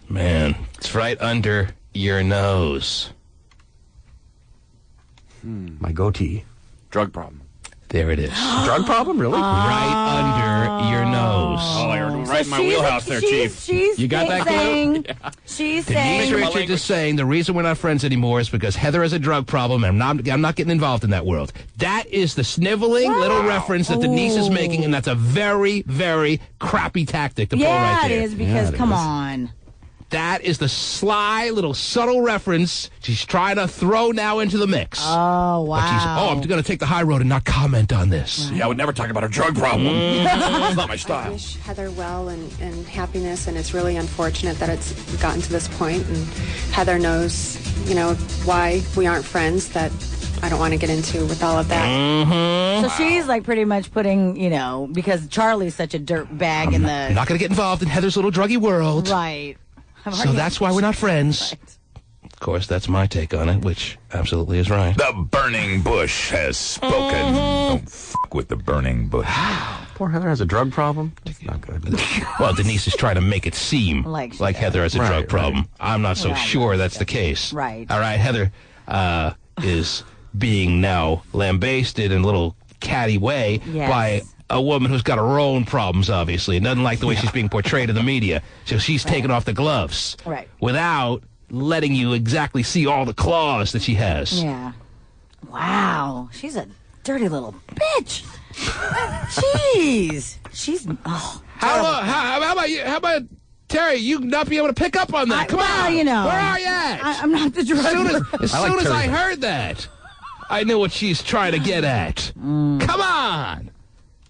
Man, it's right under your nose. My goatee. Drug problem. There it is. Drug problem, really? Right under your nose. Oh, you're right in my wheelhouse there, Chief. You got that clue? Yeah. She's Denise saying... Richards is saying the reason we're not friends anymore is because Heather has a drug problem, and I'm not getting involved in that world. That is the sniveling little reference that Denise is making, and that's a very, very crappy tactic to pull right there. Yeah, it is, because, come on. That is the sly, little subtle reference she's trying to throw now into the mix. Oh, wow. I'm going to take the high road and not comment on this. Yeah, I would never talk about her drug problem. It's not my I style. wish Heather well and happiness, and it's really unfortunate that it's gotten to this point. And Heather knows, why we aren't friends, that I don't want to get into with all of that. Mm-hmm. So she's like pretty much putting, because Charlie's such a dirt bag in the... I'm not going to get involved in Heather's little druggy world. Right. So that's why we're not friends. Right. Of course, that's my take on it, which absolutely is right. The burning bush has spoken. Don't fuck with the burning bush. Poor Heather has a drug problem. It's not good. Well, Denise is trying to make it seem like Heather has a drug problem. Right. I'm not so sure that's the case. Right. All right, Heather is being now lambasted in a little catty way by a woman who's got her own problems, obviously, and doesn't like the way she's being portrayed in the media. So she's taking off the gloves without letting you exactly see all the claws that she has. Yeah. Wow. She's a dirty little bitch. Jeez. She's... Oh, how about you? How about... Terry, you not be able to pick up on that. Come on. Where are you at? I'm not the drug. As soon as I heard that, I knew what she's trying to get at. Come on.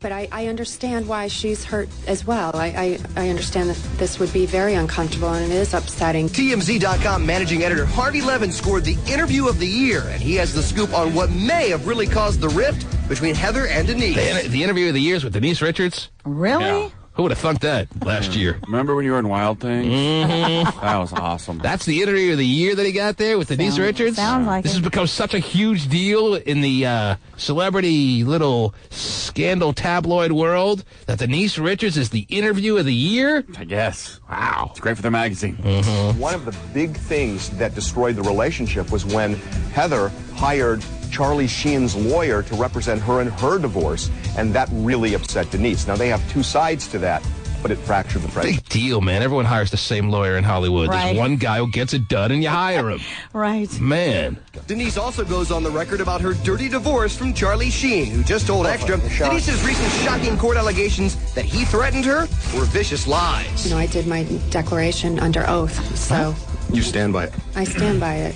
But I understand why she's hurt as well. I understand that this would be very uncomfortable, and it is upsetting. TMZ.com managing editor Harvey Levin scored the interview of the year, and he has the scoop on what may have really caused the rift between Heather and Denise. The interview of the year is with Denise Richards? Really? Yeah. Who would have thunk that last year? Remember when you were in Wild Things? Mm-hmm. That was awesome. That's the interview of the year that he got there with Denise Richards? Sounds like This has become such a huge deal in the celebrity little scandal tabloid world that Denise Richards is the interview of the year? I guess. Wow. It's great for their magazine. Mm-hmm. One of the big things that destroyed the relationship was when Heather hired Charlie Sheen's lawyer to represent her in her divorce, and that really upset Denise. Now, they have two sides to that, but it fractured the friendship. Big deal, man. Everyone hires the same lawyer in Hollywood. Right. There's one guy who gets it done, and you hire him. Right. Man. Denise also goes on the record about her dirty divorce from Charlie Sheen, who just told Extra Denise's recent shocking court allegations that he threatened her were vicious lies. You know, I did my declaration under oath, so You stand by it. I stand by it.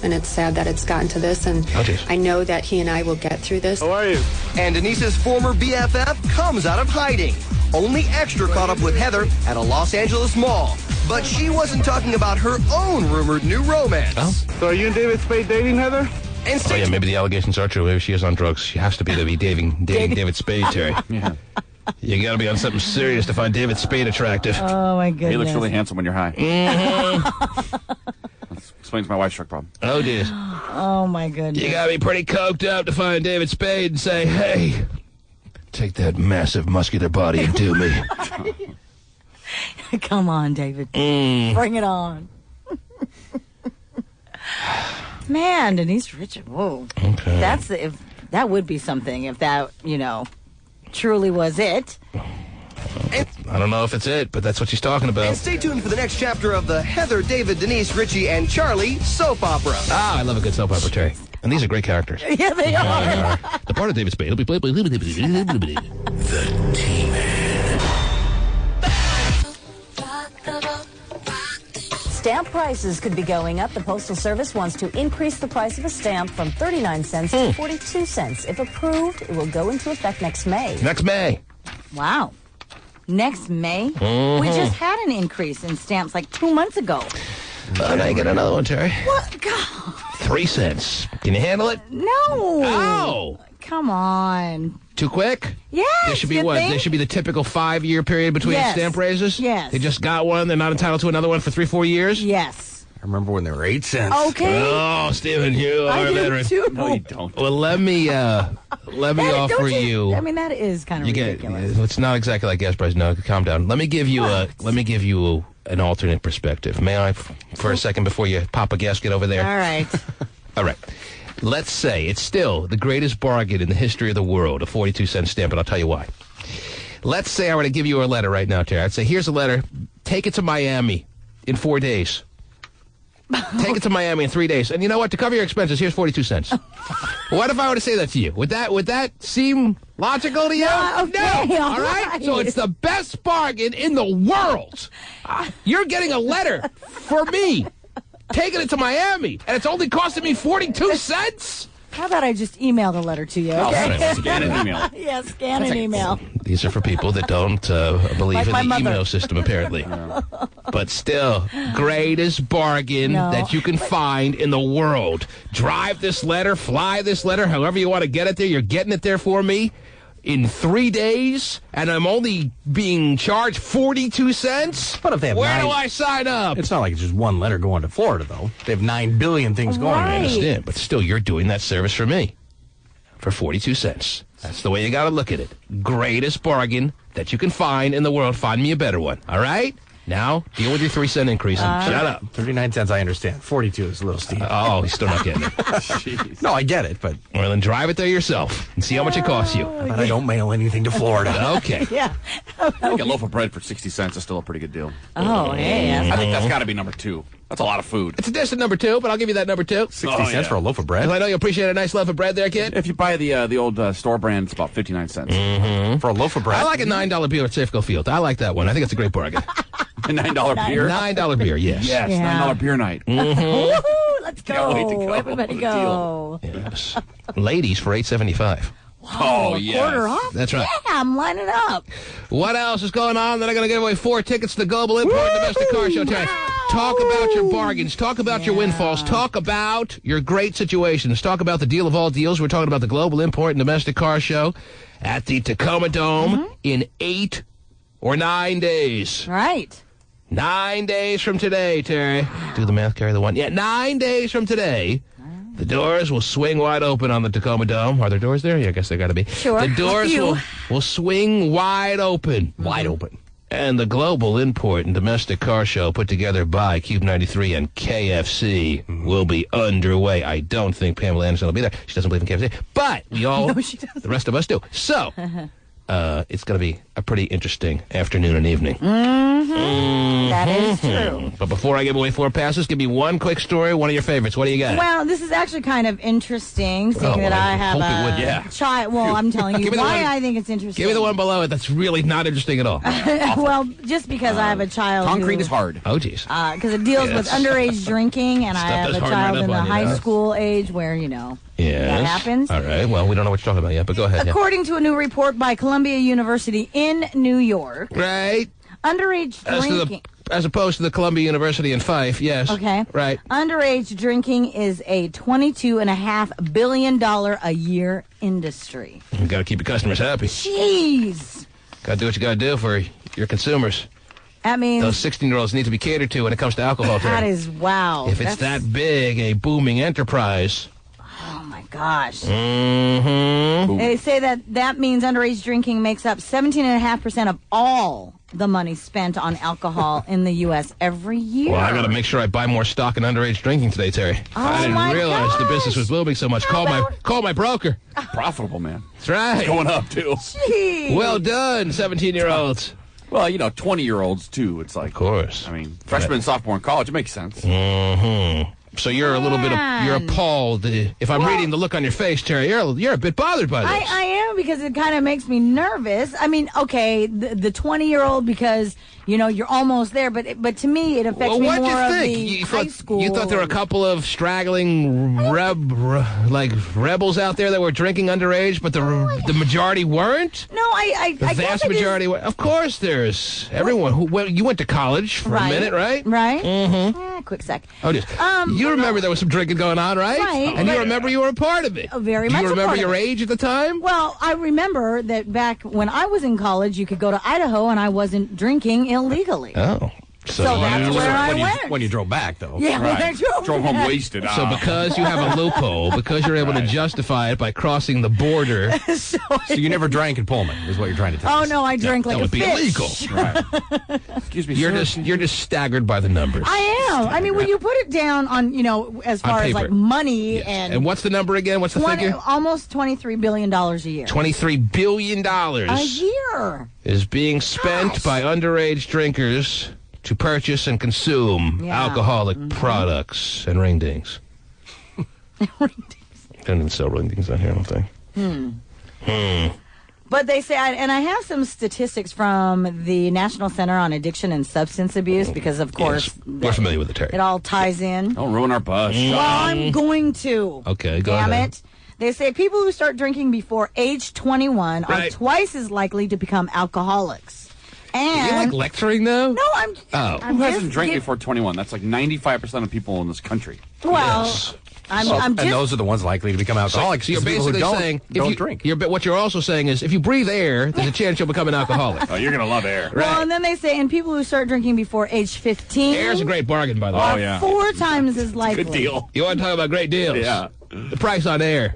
And it's sad that it's gotten to this, and I know that he and I will get through this. How are you? And Denise's former BFF comes out of hiding. Only Extra caught up with Heather at a Los Angeles mall. But she wasn't talking about her own rumored new romance. Oh. So are you and David Spade dating, Heather? And yeah, maybe the allegations are true. Maybe she is on drugs. She has to be dating David Spade, Terry. Yeah. You got to be on something serious to find David Spade attractive. Oh, my goodness. He looks really handsome when you're high. Mm-hmm. Explains my wife's truck problem. Oh, dear. Oh, my goodness. You got to be pretty coked up to find David Spade and say, hey, take that massive muscular body and do me. Come on, David. Bring it on. Man, Denise Richards. Whoa. Okay. That would be something if that, truly was it. I don't know if it's it, but that's what she's talking about. And stay tuned for the next chapter of the Heather, David, Denise, Richie, and Charlie soap opera. Ah, I love a good soap opera, Terry. And these are great characters. Yeah, they are. The part of David Spade will be played by the T-Man. Stamp prices could be going up. The Postal Service wants to increase the price of a stamp from 39 cents to 42 cents. If approved, it will go into effect next May. Next May. Wow. Next May? We just had an increase in stamps like 2 months ago. Now you get another one, Terry. What? God. 3 cents. Can you handle it? No. Oh. Come on. Too quick? Yes. There should be what? There should be the typical 5-year period between stamp raises? Yes. They just got one. They're not entitled to another one for 3-4 years? Yes. I remember when they were 8 cents. Okay. Oh, Stephen, you are a veteran. Too. No, you don't. Well, let me offer you. I mean, that is kind of ridiculous. It's not exactly like gas price. No, calm down. Let me give you an alternate perspective. May I, for a second, before you pop a gasket over there? All right. All right. Let's say it's still the greatest bargain in the history of the world, a 42-cent stamp, and I'll tell you why. Let's say I were to give you a letter right now, Terry. I'd say, here's a letter. Take it to Miami in 4 days. Take it to Miami in 3 days. And you know what? To cover your expenses, here's 42 cents. What if I were to say that to you? Would that seem logical to you? Okay, no. All right? So it's the best bargain in the world. You're getting a letter for me, taking it to Miami, and it's only costing me 42 cents? How about I just email the letter to you? Okay? Scan an email. Yeah, scan an email. These are for people that don't believe in the email system, apparently. But still, greatest bargain that you can find in the world. Drive this letter, fly this letter, however you want to get it there. You're getting it there for me in 3 days, and I'm only being charged 42 cents? But if they have Where do I sign up? It's not like it's just one letter going to Florida, though. They have 9 billion things going. I understand, but still, you're doing that service for me for 42 cents. That's the way you got to look at it. Greatest bargain that you can find in the world. Find me a better one, all right? Now, deal with your 3-cent increase and shut up. 39 cents, I understand. 42 is a little steep. Oh, he's still not getting it. No, I get it, but... Well, then drive it there yourself and see how much it costs you. But I don't mail anything to Florida. Okay. Yeah. I think a loaf of bread for 60 cents is still a pretty good deal. Oh, hey. I think that's got to be number 2. That's a lot of food. It's a distant number 2, but I'll give you that number 2. 60 cents for a loaf of bread? I know you appreciate a nice loaf of bread there, kid. If you buy the old store brand, it's about 59 cents. Mm-hmm. For a loaf of bread? I like a $9 beer at Safeco Field. I like that one. I think it's a great bargain. A $9 beer? $9 beer, yes. Yes, $9 beer night. Mm-hmm. Woohoo! Let's go. Can't wait to go. Everybody What a go. Yes. Ladies for $8.75. Oh, yeah. Quarter off? That's right. Yeah, I'm lining up. What else is going on? Then I'm going to give away 4 tickets to the Global Import and Domestic Car Show, Terry. Talk about your bargains. Talk about your windfalls. Talk about your great situations. Talk about the deal of all deals. We're talking about the Global Import and Domestic Car Show at the Tacoma Dome in 8 or 9 days. Right. 9 days from today, Terry. Do the math, carry the one. Yeah, 9 days from today. The doors will swing wide open on the Tacoma Dome. Are there doors there? Yeah, I guess they got to be. Sure. The doors will swing wide open. Wide open. And the Global Import and Domestic Car Show, put together by Cube 93 and KFC, will be underway. I don't think Pamela Anderson will be there. She doesn't believe in KFC. But we all, No, she doesn't. the rest of us do. So, it's going to be a pretty interesting afternoon and evening. That is true. But before I give away 4 passes, give me one quick story, one of your favorites. What do you got? Well, this is actually kind of interesting, seeing that I have a child. Well, I'm telling you why I think it's interesting. Give me the one below it that's really not interesting at all. Well, just because I have a child. Concrete is hard. Oh, geez. Because it deals with underage drinking, and I have a child in the high you, school age where, that happens. All right. Well, we don't know what you're talking about yet, but go ahead. According to a new report by Columbia University in New York. Right. Underage drinking. As opposed to the Columbia University in Fife, yes. Okay. Right. Underage drinking is a $22.5 billion a year industry. You got to keep your customers happy. Jeez. Got to do what you got to do for your consumers. I mean, those 16-year-olds need to be catered to when it comes to alcohol. That is wow. If it's that big, a booming enterprise. Oh my gosh. Mm-hmm. They say that means underage drinking makes up 17.5% of all the money spent on alcohol in the U.S. every year. Well, I got to make sure I buy more stock in underage drinking today, Terry. I didn't realize the business was booming so much. Call my broker. Profitable, man. That's right. It's going up, too. Jeez. Well done, 17-year-olds. Well, 20-year-olds, too. It's like, of course. I mean, freshman, sophomore in college, it makes sense. Mm-hmm. So you're a little bit, you're appalled. If I'm reading the look on your face, Terry, you're a bit bothered by this. I am, because it kind of makes me nervous. I mean, okay, the 20-year-old, because, you're almost there, but to me, it affects me more of the high school. You thought there were a couple of straggling rebels out there that were drinking underage, but the majority weren't? No, I The vast majority were. Of course there's everyone. You went to college for a minute, right? Right. Mm-hmm. Quick sec. Oh, just. You remember there was some drinking going on, right? Right. And you remember you were a part of it. Very much. Do you remember your age at the time? Well, I remember that back when I was in college, you could go to Idaho and I wasn't drinking illegally. Oh. So that's where I went. When you drove back, though. Yeah, when I drove home wasted. So because you have a loophole, because you're able to justify it by crossing the border. So you never drank in Pullman, is what you're trying to tell us. Oh, no, I drank like a fish. That would be illegal. Right. Excuse me, You're just staggered by the numbers. I am. I mean, when you put it down on, as far as like money And what's the number again? What's the figure? Almost $23 billion a year. $23 billion a year is being spent by underage drinkers to purchase and consume alcoholic products and ring-dings. Don't even sell ring-dings out here, I don't think. But they say, and I have some statistics from the National Center on Addiction and Substance Abuse, because, of course, we're familiar with the term. It all ties in. Don't ruin our buzz. Well, I'm going to. Okay, go ahead. Damn it. They say people who start drinking before age 21 are twice as likely to become alcoholics. And you like lecturing, though? No, I'm Who hasn't drank before 21? That's like 95% of people in this country. Well, yes. I'm just... And those are the ones likely to become alcoholics. So you're basically saying, don't drink. What you're also saying is, if you breathe air, there's a chance you'll become an alcoholic. Oh, you're going to love air. Well, and then they say, and people who start drinking before age 15... Air's a great bargain, by the way. Oh, yeah. 4 times as likely. Good deal. You want to talk about great deals? Yeah. The price on air.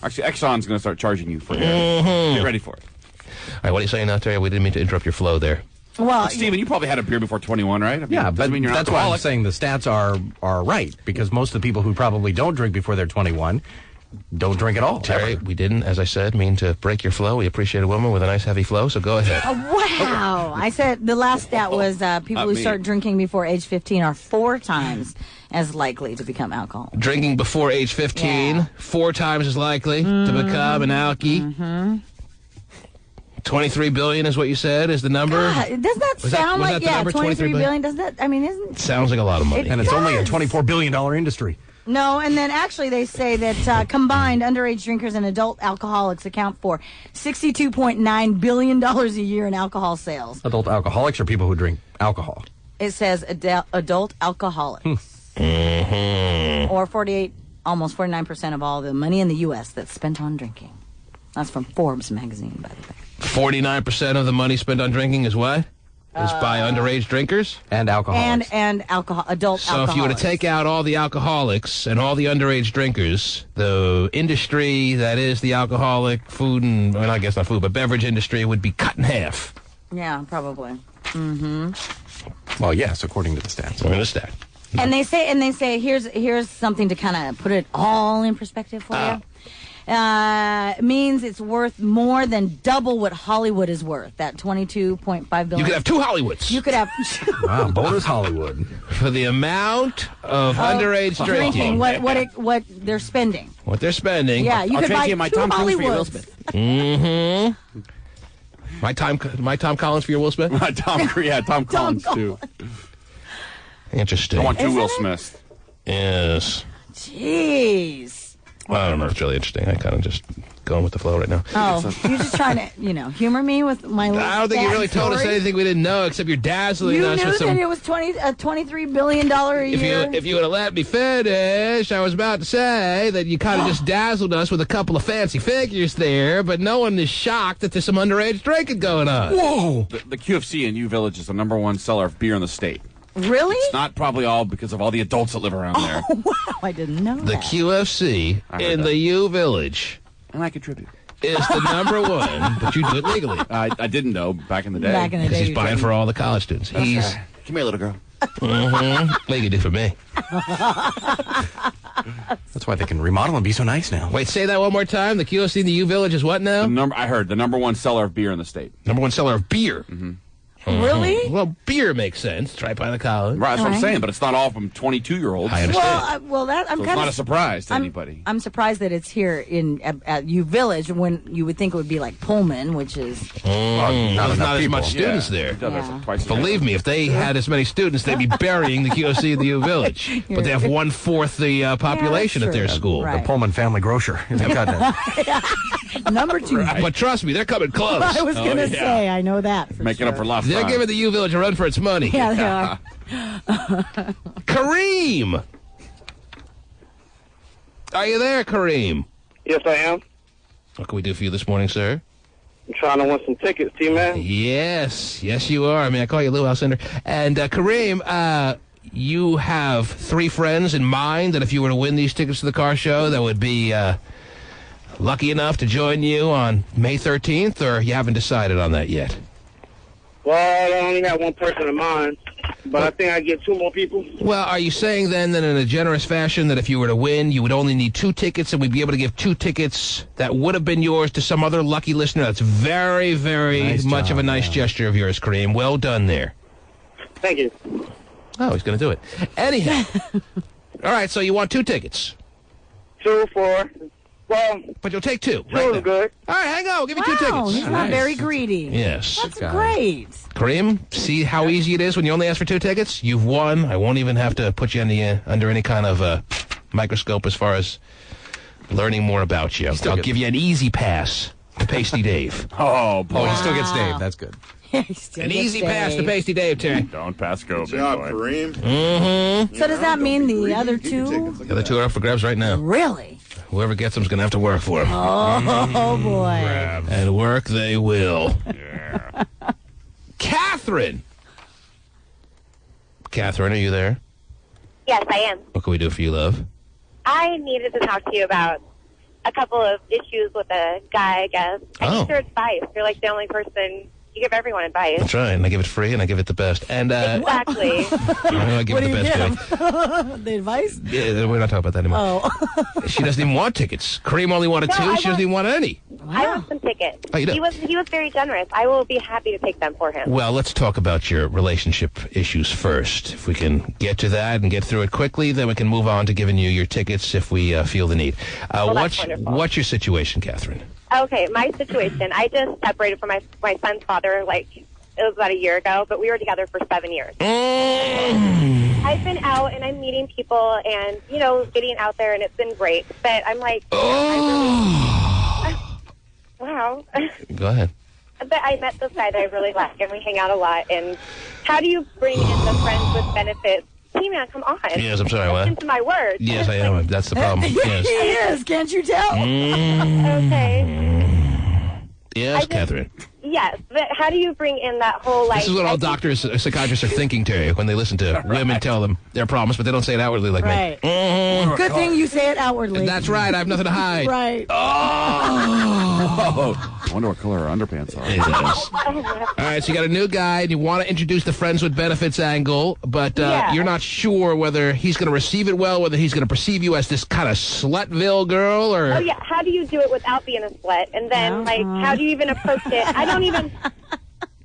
Actually, Exxon's going to start charging you for air. Get ready for it. All right, what are you saying now, Terry? We didn't mean to interrupt your flow there. Well, Steven, you probably had a beer before 21, right? I mean, yeah, but mean you're that's why I'm saying the stats are right, because most of the people who probably don't drink before they're 21 don't drink at all. Terry, we didn't, as I said, mean to break your flow. We appreciate a woman with a nice heavy flow, so go ahead. Wow. I said the last stat was people who start drinking before age 15 are 4 times as likely to become alcoholic. Drinking before age 15, 4 times as likely to become an alkie. Mm-hmm. 23 billion is what you said is the number. God, does that sound like 23 billion? Does that? I mean, isn't sounds like a lot of money, and it's only a $24 billion industry. No, and then actually they say that combined underage drinkers and adult alcoholics account for $62.9 billion a year in alcohol sales. Adult alcoholics are people who drink alcohol. It says adult alcoholics. Or almost 49% of all the money in the U.S. that's spent on drinking. That's from Forbes magazine, by the way. 49% of the money spent on drinking is what? Is by underage drinkers? And alcoholics. And adult alcoholics. So if you were to take out all the alcoholics and all the underage drinkers, the industry that is the alcoholic food and, well, I guess not food, but beverage industry would be cut in half. Yeah, probably. Well, yes, according to the stats. According to the stat. And they say here's something to kind of put it all in perspective for you. It means it's worth more than double what Hollywood is worth. That $22.5 billion. You could have two Hollywoods. You could have. Wow, bonus Hollywood. For the amount of underage drinking. What they're spending. What they're spending. Yeah, you could buy two Hollywoods. My Tom Collins for your Will Smith? Tom Collins too. Interesting. I want two Will Smiths. Yes. Jeez. Well, I don't know if it's really interesting. I kind of just going with the flow right now. Oh, you're just trying to, humor me with my little I don't think you really told us anything we didn't know, except you're dazzling us with some... You knew that it was $23 billion a year? If you would have let me finish, I was about to say that you kind of just dazzled us with a couple of fancy figures there, but no one is shocked that there's some underage drinking going on. Whoa! The QFC in U Village is the #1 seller of beer in the state. Really? It's not probably all because of all the adults that live around there. Oh, wow. I didn't know The QFC in the U Village. And I contribute. Is the #1, but you do it legally. I didn't know back in the day. Back in the day. Because he's buying for all the college students. Come here, little girl. What you can do for me. That's why they can remodel and be so nice now. Wait, say that one more time. The QFC in the U Village is what now? I heard the #1 seller of beer in the state. #1 seller of beer? Really? Well, beer makes sense. Right by the college. Right, that's what I'm saying, but it's not all from 22-year-olds. I understand. I'm it's not a surprise to anybody. I'm surprised that it's here at U Village when you would think it would be like Pullman, which is... There's not as much students there. Believe me, if they had as many students, they'd be burying the QFC in the U Village. But they have 1/4 the population at their school. The Pullman Family Grocer. #2. Right. But trust me, they're coming close. I was going to say, I know that for Making sure. up for lost They're time. giving the U Village a run for its money. Yeah, they are. Kareem! Are you there, Kareem? Yes, I am. What can we do for you this morning, sir? I'm trying to win some tickets, T-Man. Yes, you are. I mean, I call you Lou Alcindor. And Kareem, you have 3 friends in mind that if you were to win these tickets to the car show, that would be lucky enough to join you on May 13th, or you haven't decided on that yet? Well, I only have one person in mind, but I think I get 2 more people. Well, are you saying then that in a generous fashion that if you were to win, you would only need 2 tickets and we'd be able to give 2 tickets that would have been yours to some other lucky listener? That's very, very much of a nice gesture of yours, Kareem. Well done there. Thank you. Oh, he's going to do it. Anyhow. All right, so you want 2 tickets. 2 for... Well, but you'll take 2. 2 is good. All right, hang on. We'll give you 2 tickets. He's not very greedy. Yes. That's great. Kareem, see how easy it is when you only ask for 2 tickets? You've won. I won't even have to put you under any kind of microscope as far as learning more about you. I'll give you an easy pass to Pasty Dave. Oh, boy. He still gets Dave. That's good. An easy pass to Pasty Dave, Terry. Don't pass go, Good job, Kareem. Mm-hmm. So does that mean the other 2? The other 2 are up for grabs right now. Really? Whoever gets them's going to have to work for them. Oh, boy. And work they will. Yeah. Catherine! Catherine, are you there? Yes, I am. What can we do for you, love? I needed to talk to you about a couple of issues with a guy, I guess. I need your advice. You're like the only person... You give everyone advice. That's right, and I give it free, and I give it the best. And exactly. I give it the best way. The advice? Yeah, we're not talking about that anymore. Oh. She doesn't even want tickets. Kareem only wanted 2. She doesn't even want any. Wow. I want some tickets. Oh, you do? He was very generous. I will be happy to take them for him. Well, let's talk about your relationship issues first. If we can get to that and get through it quickly, then we can move on to giving you your tickets if we feel the need. What's your situation, Catherine? Okay, my situation. I just separated from my son's father, it was about a year ago, but we were together for 7 years. I've been out and I'm meeting people and, getting out there and it's been great. But I'm like, wow. Go ahead. But I met this guy that I really like and we hang out a lot. And how do you bring in the friends with benefits? T-Man, come on. Yes, I'm sorry, what? Listen to my words. Yes, I am. That's the problem. Yes. He is. Can't you tell? Okay. Yes, Catherine. Yes, but how do you bring in that whole, This is what all doctors, psychiatrists are thinking, Terry, when they listen to women tell them their problems, but they don't say it outwardly like me. Good thing you say it outwardly. That's right. I have nothing to hide. Right. Oh! I wonder what color her underpants are. All right, so you got a new guy, and you want to introduce the friends with benefits angle, but you're not sure whether he's going to receive it well, whether he's going to perceive you as this kind of slutville girl, or... Oh, yeah. How do you do it without being a slut? And then, how do you even approach it? I don't even...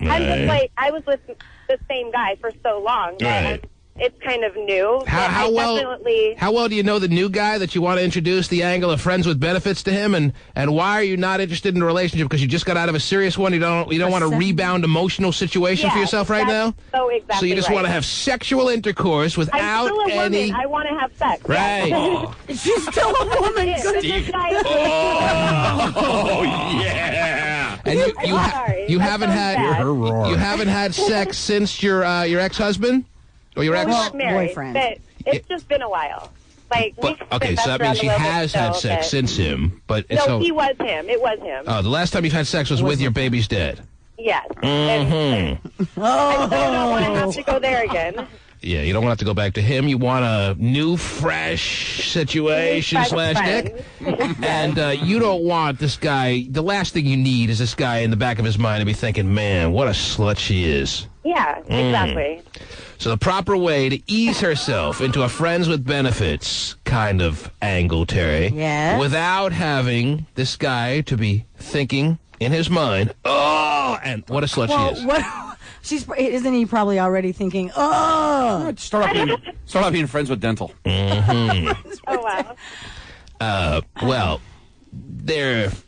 I'm just like, I was with the same guy for so long. Right. It's kind of new. How well do you know the new guy that you want to introduce the angle of friends with benefits to him, and why are you not interested in a relationship? Because you just got out of a serious one. You don't want a rebound emotional situation for yourself right now. So you just want to have sexual intercourse without I'm still a any. Woman. I want to have sex. Right. She's still a woman. This guy is yeah. And you haven't had sex since your ex-husband. Or your ex-boyfriend. But it's just been a while. Okay, so that means she has had sex since him. But he was him. It was him. Oh, the last time you've had sex was with your baby's dad. Yes. Mm-hmm. I still don't want to have to go there again. Yeah, you don't want to go back to him. You want a new, fresh situation / dick. And you don't want this guy. The last thing you need is this guy in the back of his mind to be thinking, man, what a slut she is. Yeah, exactly. So the proper way to ease herself into a friends with benefits kind of angle, Terry, without having this guy to be thinking in his mind, and what a slut she is. Isn't he probably already thinking, Start out being friends with dental. Mm-hmm. Oh, wow. Well, there's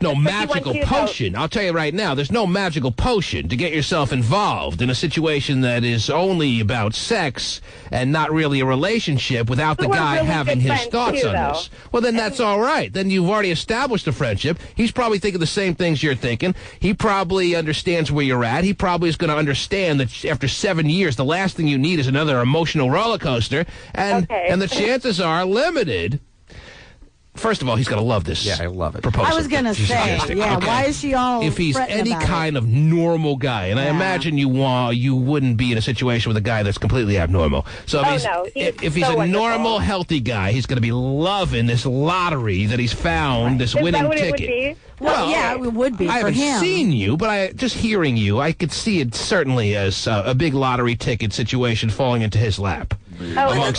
no magical potion. I'll tell you right now, there's no magical potion to get yourself involved in a situation that is only about sex and not really a relationship without the guy having his thoughts on this. Well, then that's all right. Then you've already established a friendship. He's probably thinking the same things you're thinking. He probably understands where you're at. He probably is going to understand that after 7 years, the last thing you need is another emotional roller coaster. And the chances are limited. First of all, he's going to love this. Yeah, I love it. Proposal. I was going to say, why is she all if he's any kind of normal guy, and I imagine you wouldn't be in a situation with a guy that's completely abnormal. So if he's a normal, healthy guy, he's going to be loving this lottery that he's found, this winning ticket. It would be? Well, yeah, it would be for him. I haven't seen you, but just hearing you, I could see it certainly as a big lottery ticket situation falling into his lap. But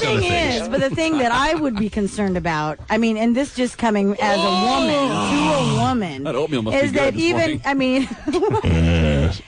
the thing that I would be concerned about, I mean, and this just coming as a woman to a woman, that oatmeal must is be that good even, I mean,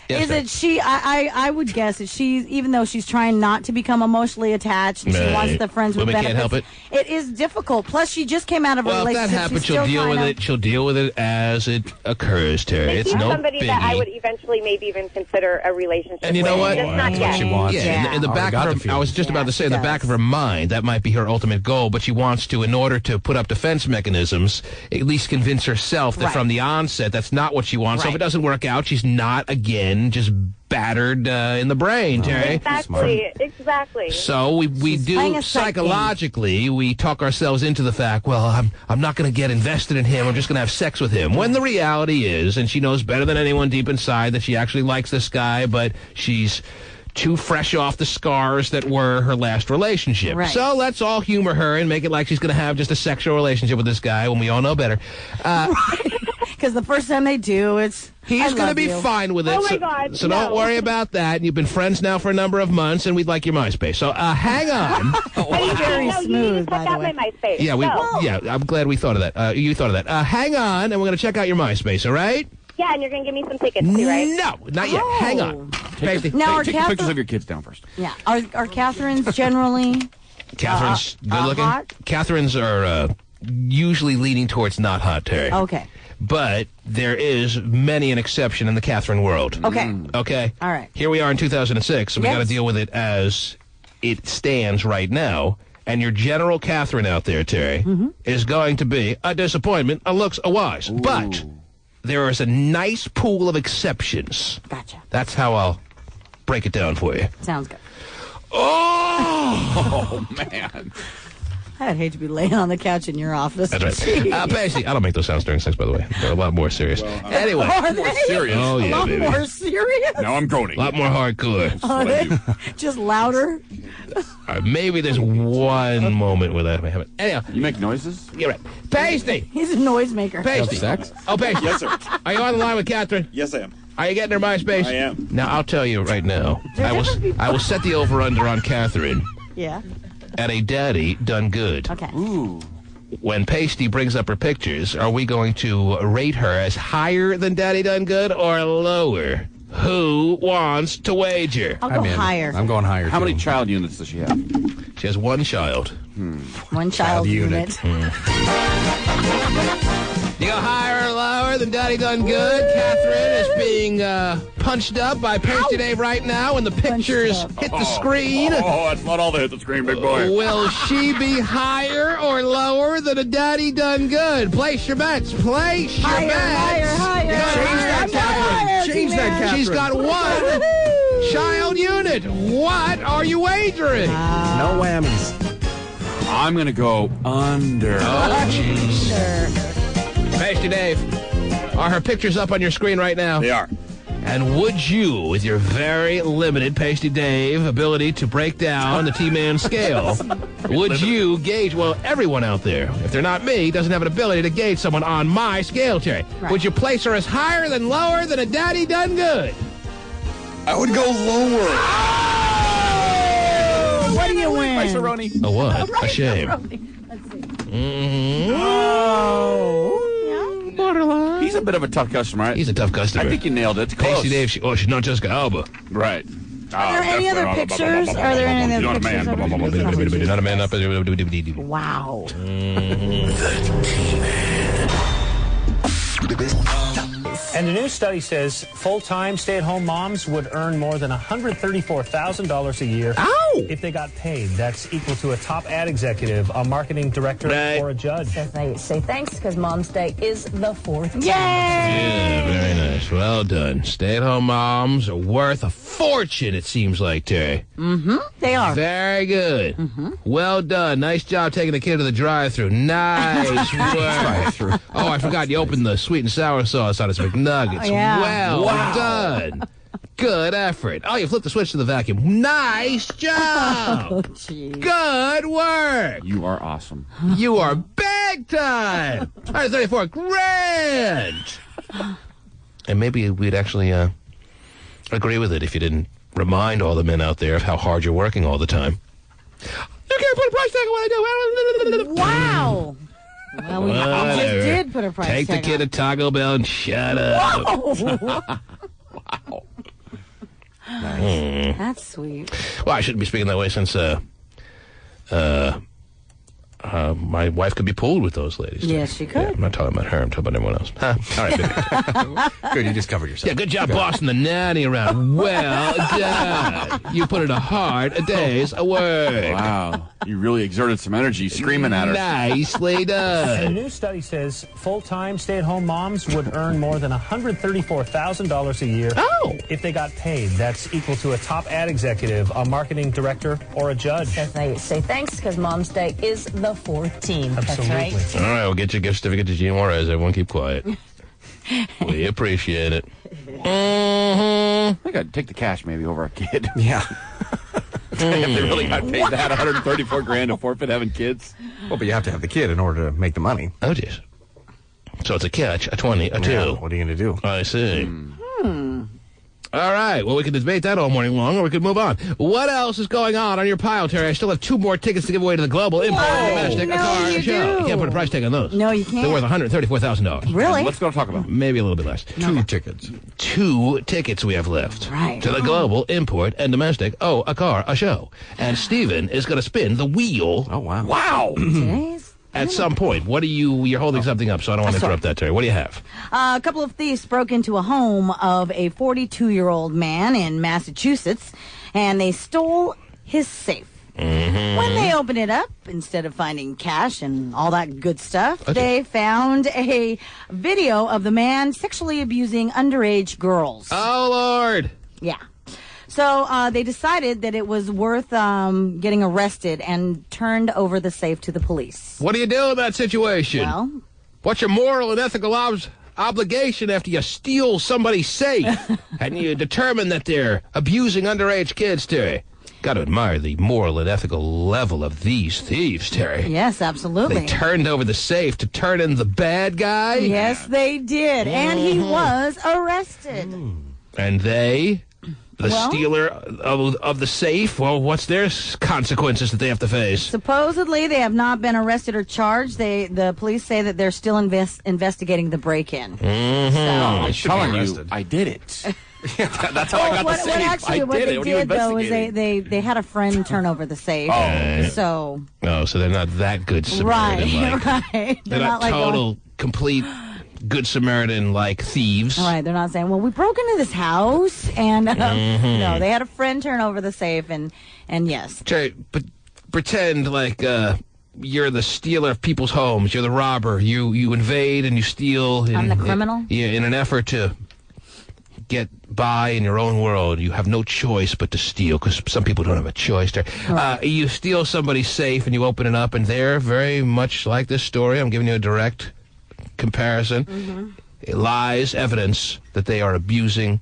is that she, I would guess that she's, even though she's trying not to become emotionally attached and she wants the friends with benefits, can't help it. It is difficult. Plus, she just came out of a relationship. If that happens, she'll deal with it. She'll deal with it as it occurs, Terry. It's no somebody biggie. that I would eventually maybe even consider a relationship and you know what? That's what she wants. Yeah, in the back of her, I was just about to say, in the back of her mind, that might be her ultimate goal, but she wants to, in order to put up defense mechanisms, at least convince herself that from the onset, that's not what she wants. So if it doesn't work out, she's not, again, just battered in the brain, Terry. Exactly. So we do, psychologically, we talk ourselves into the fact, well, I'm not going to get invested in him, I'm just going to have sex with him. When the reality is, and she knows better than anyone deep inside, that she actually likes this guy, but she's too fresh off the scars that were her last relationship. Right. So let's all humor her and make it like she's going to have just a sexual relationship with this guy when we all know better. Because the first time they do, he's going to be fine with it. Oh, my God. So don't worry about that. You've been friends now for a number of months, and we'd like your MySpace. So hang on. Very smooth, by the way. My MySpace. Yeah, I'm glad we thought of that. You thought of that. Hang on, and we're going to check out your MySpace, all right? Yeah, and you're going to give me some tickets too, right? No, not yet. Hang on. Take pictures of your kids down first. Yeah. Are Catherine's generally Catherine's good-looking? hot? Catherine's are usually leaning towards not hot, Terry. Okay. But there is many an exception in the Catherine world. Okay. Okay? All right. Here we are in 2006, so we got to deal with it as it stands right now, and your general Catherine out there, Terry, is going to be a disappointment, a looks, a wise. Ooh. But there is a nice pool of exceptions. Gotcha. That's how I'll break it down for you. Sounds good. Oh, man. I'd hate to be laying on the couch in your office. That's right. Pacey, I don't make those sounds during sex, by the way. They're a lot more serious. Well, anyway. Are they? More serious. Oh, yeah, a lot baby. more serious? Now I'm groaning. A lot more hardcore. Are they? Just louder? Maybe there's one moment where that may happen. Anyhow. You make noises? You're right. Pasty! He's a noisemaker. Pasty. Sex? Oh, Pasty. Yes, sir. Are you on the line with Catherine? Yes, I am. Are you getting her MySpace? I am. Now, I'll tell you right now. I will set the over-under on Catherine. Yeah. At a daddy done good. Okay. Ooh. When Pasty brings up her pictures, are we going to rate her as higher than daddy done good or lower? Who wants to wager? I'll go higher. I'm going higher. How many child units does she have? She has one child. One child unit. You go higher or lower than daddy done good? Catherine is being punched up by Pasty Dave right now, and the pictures hit the screen. Oh, that's not all that hit the screen, big boy. Will she be higher or lower than a daddy done good? Place your bets. Place your bets. Higher. Change that, Catherine. She's got one child unit. What are you wagering? No whammies. I'm going to go under. Oh, jeez. Pasty Dave, are her pictures up on your screen right now? They are. And would you, with your very limited Pasty Dave ability to break down the T-Man scale, would you gauge, well, everyone out there, if they're not me, doesn't have an ability to gauge someone on my scale, Terry. Right. Would you place her as higher than lower than a daddy done good? I would go lower. Oh, what do you win? A what? A shame. Let's see. Oh. Borderline. He's a bit of a tough customer, right? He's a tough customer. I think you nailed it. Close. Pasty Dave, she's not Jessica Alba. Right. Are there any other pictures? Are there any other pictures? Not a man up. Wow. And a new study says full-time stay-at-home moms would earn more than $134,000 a year if they got paid. That's equal to a top ad executive, a marketing director, or a judge. Say thanks because Mom's Day is the 4th. Yay! Yeah, very nice. Well done. Stay-at-home moms are worth a fortune, it seems like, Terry. Mm-hmm. They are. Very good. Mm-hmm. Well done. Nice job taking the kid to the drive-thru. Nice work. Oh, I forgot you opened the sweet and sour sauce on his McNuggets. Yeah. Well done. Good effort. Oh, you flipped the switch to the vacuum. Nice job. Oh, geez. Good work. You are awesome. You are big time. $134,000. And maybe we'd actually agree with it if you didn't remind all the men out there of how hard you're working all the time. You can't put a price tag on what I do. Wow. Well, we just did put a price tag on. Take the kid to Taco Bell and shut up. Wow. Nice. That's sweet. Well, I shouldn't be speaking that way since my wife could be pulled with those ladies. Yes, she could. Yeah, I'm not talking about her. I'm talking about everyone else. Huh? All right, good. You just covered yourself. Yeah, good job bossing the nanny around. Well done. You put in a day's work. Wow. You really exerted some energy screaming at her. Nicely done. A new study says full-time stay-at-home moms would earn more than $134,000 a year if they got paid. That's equal to a top ad executive, a marketing director, or a judge. Say thanks because Mom's Day is the 14th. Absolutely. That's right. All right, we'll get you a gift certificate to Gene Juarez. Everyone keep quiet. We appreciate it. I think I'd take the cash maybe over a kid. Yeah. If they really got paid that $134,000 to forfeit having kids. Well, but you have to have the kid in order to make the money. Oh, jeez. So it's a catch, a 20, a 2. Yeah, what are you going to do? I see. All right. Well, we could debate that all morning long, or we could move on. What else is going on your pile, Terry? I still have 2 more tickets to give away to the Global Import Domestic Car Show. You can't put a price tag on those. No, you can't. They're worth $134,000. Really? Let's go talk about maybe a little bit less. 2 tickets. 2 tickets we have left. Right. To the Global Import and Domestic a Car a Show. And Steven is going to spin the wheel. Oh, wow. Wow. Today's At some point. What are you're holding something up, so I don't want to interrupt that, Terry. What do you have? A couple of thieves broke into a home of a 42-year-old man in Massachusetts, and they stole his safe. When they open it up, instead of finding cash and all that good stuff, they found a video of the man sexually abusing underage girls. Oh, Lord. Yeah. So they decided that it was worth getting arrested and turned over the safe to the police. What do you do in that situation? Well, what's your moral and ethical obligation after you steal somebody's safe and you determine that they're abusing underage kids, Terry? Got to admire the moral and ethical level of these thieves, Terry. Yes, absolutely. They turned over the safe to turn in the bad guy? Yes, they did. And he was arrested. And they... The stealer of the safe, well, what's their consequences that they have to face? Supposedly, they have not been arrested or charged. The police say that they're still investigating the break-in. I'm telling you, I did it. That's how I got the safe. What they did, though, is they had a friend turn over the safe. So they're not that good Samaritan. Right. They're not like total, complete... Good Samaritan like thieves. All right, they're not saying, well, we broke into this house, and no, they had a friend turn over the safe, and yes. But pretend like you're the stealer of people's homes. You're the robber. You invade and you steal. I'm the criminal? In an effort to get by in your own world. You have no choice but to steal, because some people don't have a choice. Right. You steal somebody's safe and you open it up, and they're very much like this story. I'm giving you a direct comparison. It lies evidence that they are abusing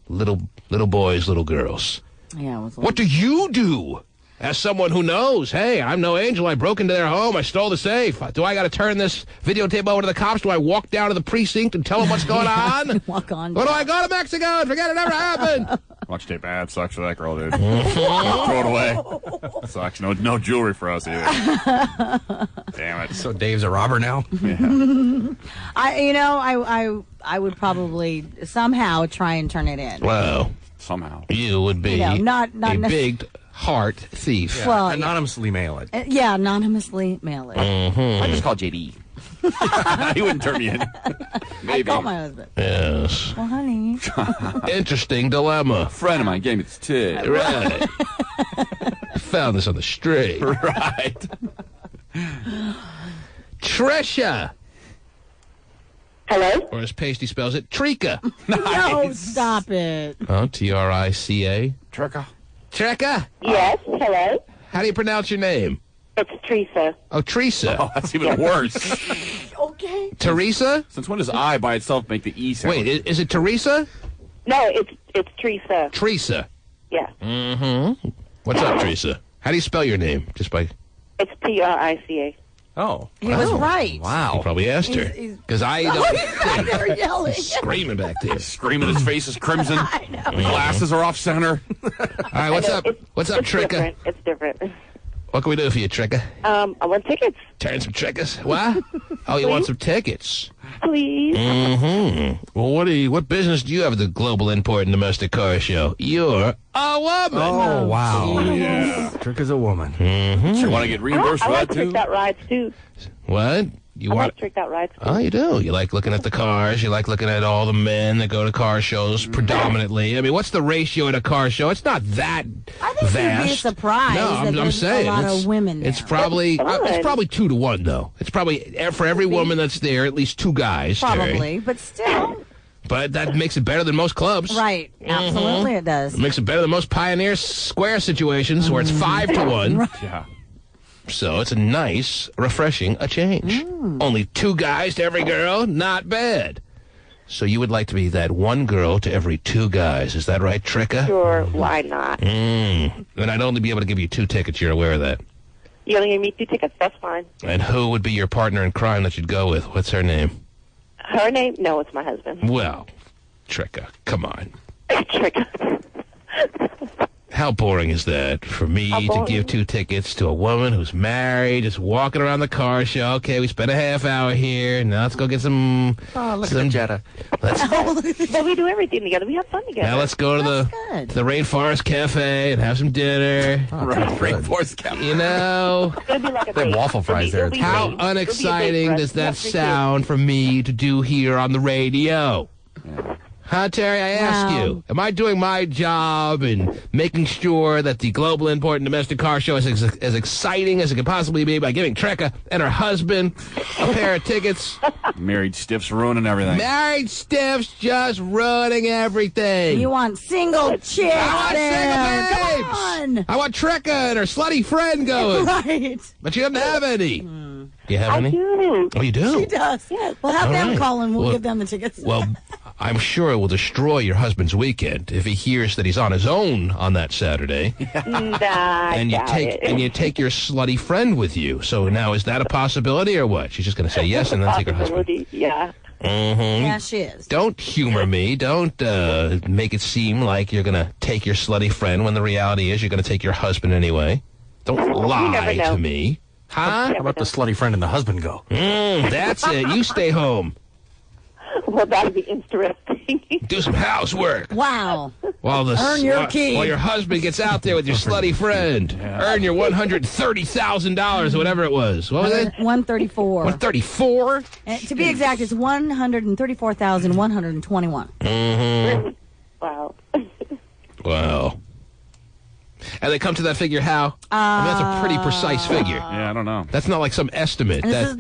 little boys, little girls. Yeah. What do you do as someone who knows? Hey, I'm no angel. I broke into their home. I stole the safe. Do I got to turn this videotape over to the cops? Do I walk down to the precinct and tell them what's going on? Walk on. Or do I go to Mexico and forget it ever happened? Watch tape bad. Sucks for that girl, dude. Throw it away. Sucks. No jewelry for us either. Damn it. So Dave's a robber now? Yeah. I would probably somehow try and turn it in. Well, somehow. You would be not a big heart thief. Yeah. Well, anonymously mail it. Anonymously mail it. I just call JD. He wouldn't turn me in. Maybe. I call my husband. Yes. Well, honey. Interesting dilemma. A friend of mine gave me this tip. Right. Found this on the street. Right. Trisha. Hello? Or as Pasty spells it, Trika. No, stop it. Oh, Trica. Trika? Yes, hello? How do you pronounce your name? It's Teresa. Oh, Teresa. Oh, that's even worse. Okay. Teresa? Since when does I by itself make the E sound? Wait, is it Teresa? No, it's Teresa. Teresa. Yeah. Mm-hmm. What's up, Teresa? How do you spell your name? Just by... It's Trica. Oh. He was right. Wow. You probably asked her. Because I don't... They're yelling. Screaming back there. Screaming, his face is crimson. I know. The glasses are off center. All right, what's up? What's up, Trika? It's different. What can we do for you, Trika? I want tickets. Turn some triggers. What? Oh, you want some tickets? Please. Mm-hmm. Well, what business do you have at the Global Import and Domestic Car Show? You're a woman. Oh, wow. Yeah. Trika's a woman. Mm-hmm. So you want to get reimbursed for that, too? I like tricked out rides, too. What? I like tricked out rides, too. Oh, you do? You like looking at the cars? You like looking at all the men that go to car shows predominantly? I mean, what's the ratio at a car show? It's not that I think vast. you'd be surprised that I'm saying a lot of women there. It's probably 2 to 1, though. It's probably for every woman that's there, at least 2 guys. Probably, Terry. but still. But that makes it better than most clubs. Right. Absolutely it does. It makes it better than most Pioneer Square situations where it's 5 to 1. Right. Yeah. So it's a nice, refreshing change. Only 2 guys to every girl, not bad. So you would like to be that 1 girl to every 2 guys. Is that right, Trika? Sure, why not? Then I'd only be able to give you 2 tickets. You're aware of that. You only give me 2 tickets? That's fine. And who would be your partner in crime that you'd go with? What's her name? Her name? No, it's my husband. Well, Trika, come on. Trika. How boring is that for me to give 2 tickets to a woman who's married, just walking around the car show? Okay, we spent a half hour here. Now let's go get some... Oh, look at the Jetta. Well, we do everything together. We have fun together. Now let's go to the Rainforest Cafe and have some dinner. Rainforest Cafe. You know... They have waffle fries there. How unexciting does that sound for me to do here on the radio? Huh, Terry? I ask you, am I doing my job in making sure that the global import and domestic car show is as exciting as it could possibly be by giving Trecca and her husband a pair of tickets? Married stiffs ruining everything. Married stiffs just ruining everything. You want single chicks? I want single babes. Come on. I want Trecca and her slutty friend going. Right. But she doesn't have any. Do you have any? do. Oh, you do? She does. Yes. We'll have All them right. call and we'll give them the tickets. Well, I'm sure it will destroy your husband's weekend if he hears that he's on his own on that Saturday. And you take your slutty friend with you. So now is that a possibility or what? She's just going to say yes and then take her husband. Yeah. Mm-hmm. Yeah, she is. Don't humor me. Don't make it seem like you're going to take your slutty friend when the reality is you're going to take your husband anyway. Don't lie to me. Huh? How about the slutty friend and the husband go? That's it. You stay home. Well, that'd be interesting. Do some housework. Wow. Earn your keep. While your husband gets out there with your slutty friend. Earn your $130,000 or whatever it was. What was it? 134. 134? To be exact, it's 134,121. Mm-hmm. Wow. Wow. And they come to that figure how? I mean, that's a pretty precise figure. Yeah, I don't know. That's not like some estimate. And That's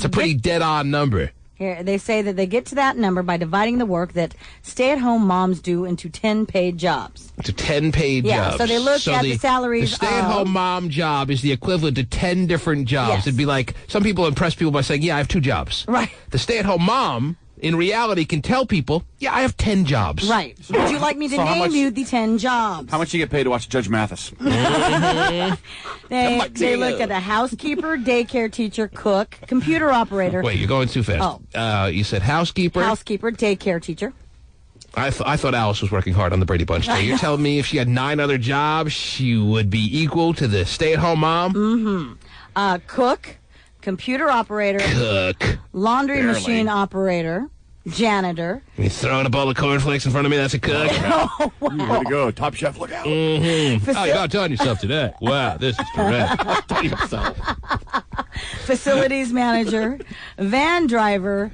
a pretty dead-on number. Here, they say that they get to that number by dividing the work that stay-at-home moms do into 10 paid jobs. To 10 paid jobs. Yeah, so they look at the salaries. The stay-at-home mom job is the equivalent to 10 different jobs. Yes. It'd be like, some people impress people by saying, yeah, I have 2 jobs. Right. The stay-at-home mom, in reality, can tell people, yeah, I have 10 jobs. Right. Would you like me to name you the 10 jobs? How much do you get paid to watch Judge Mathis? They look at a housekeeper, daycare teacher, cook, computer operator. Wait, you're going too fast. Oh. You said housekeeper? Housekeeper, daycare teacher. I thought Alice was working hard on the Brady Bunch today. You're telling me if she had 9 other jobs, she would be equal to the stay-at-home mom? Mm-hmm. Cook, computer operator. Cook. Laundry machine operator. Janitor. You throwing a bowl of cornflakes in front of me, that's a cook? Oh, wow. Way to go. Top Chef, look out. Mm-hmm. Oh, you're outdoing yourself today. Wow, this is terrific. Outdoing yourself. Facilities manager, van driver,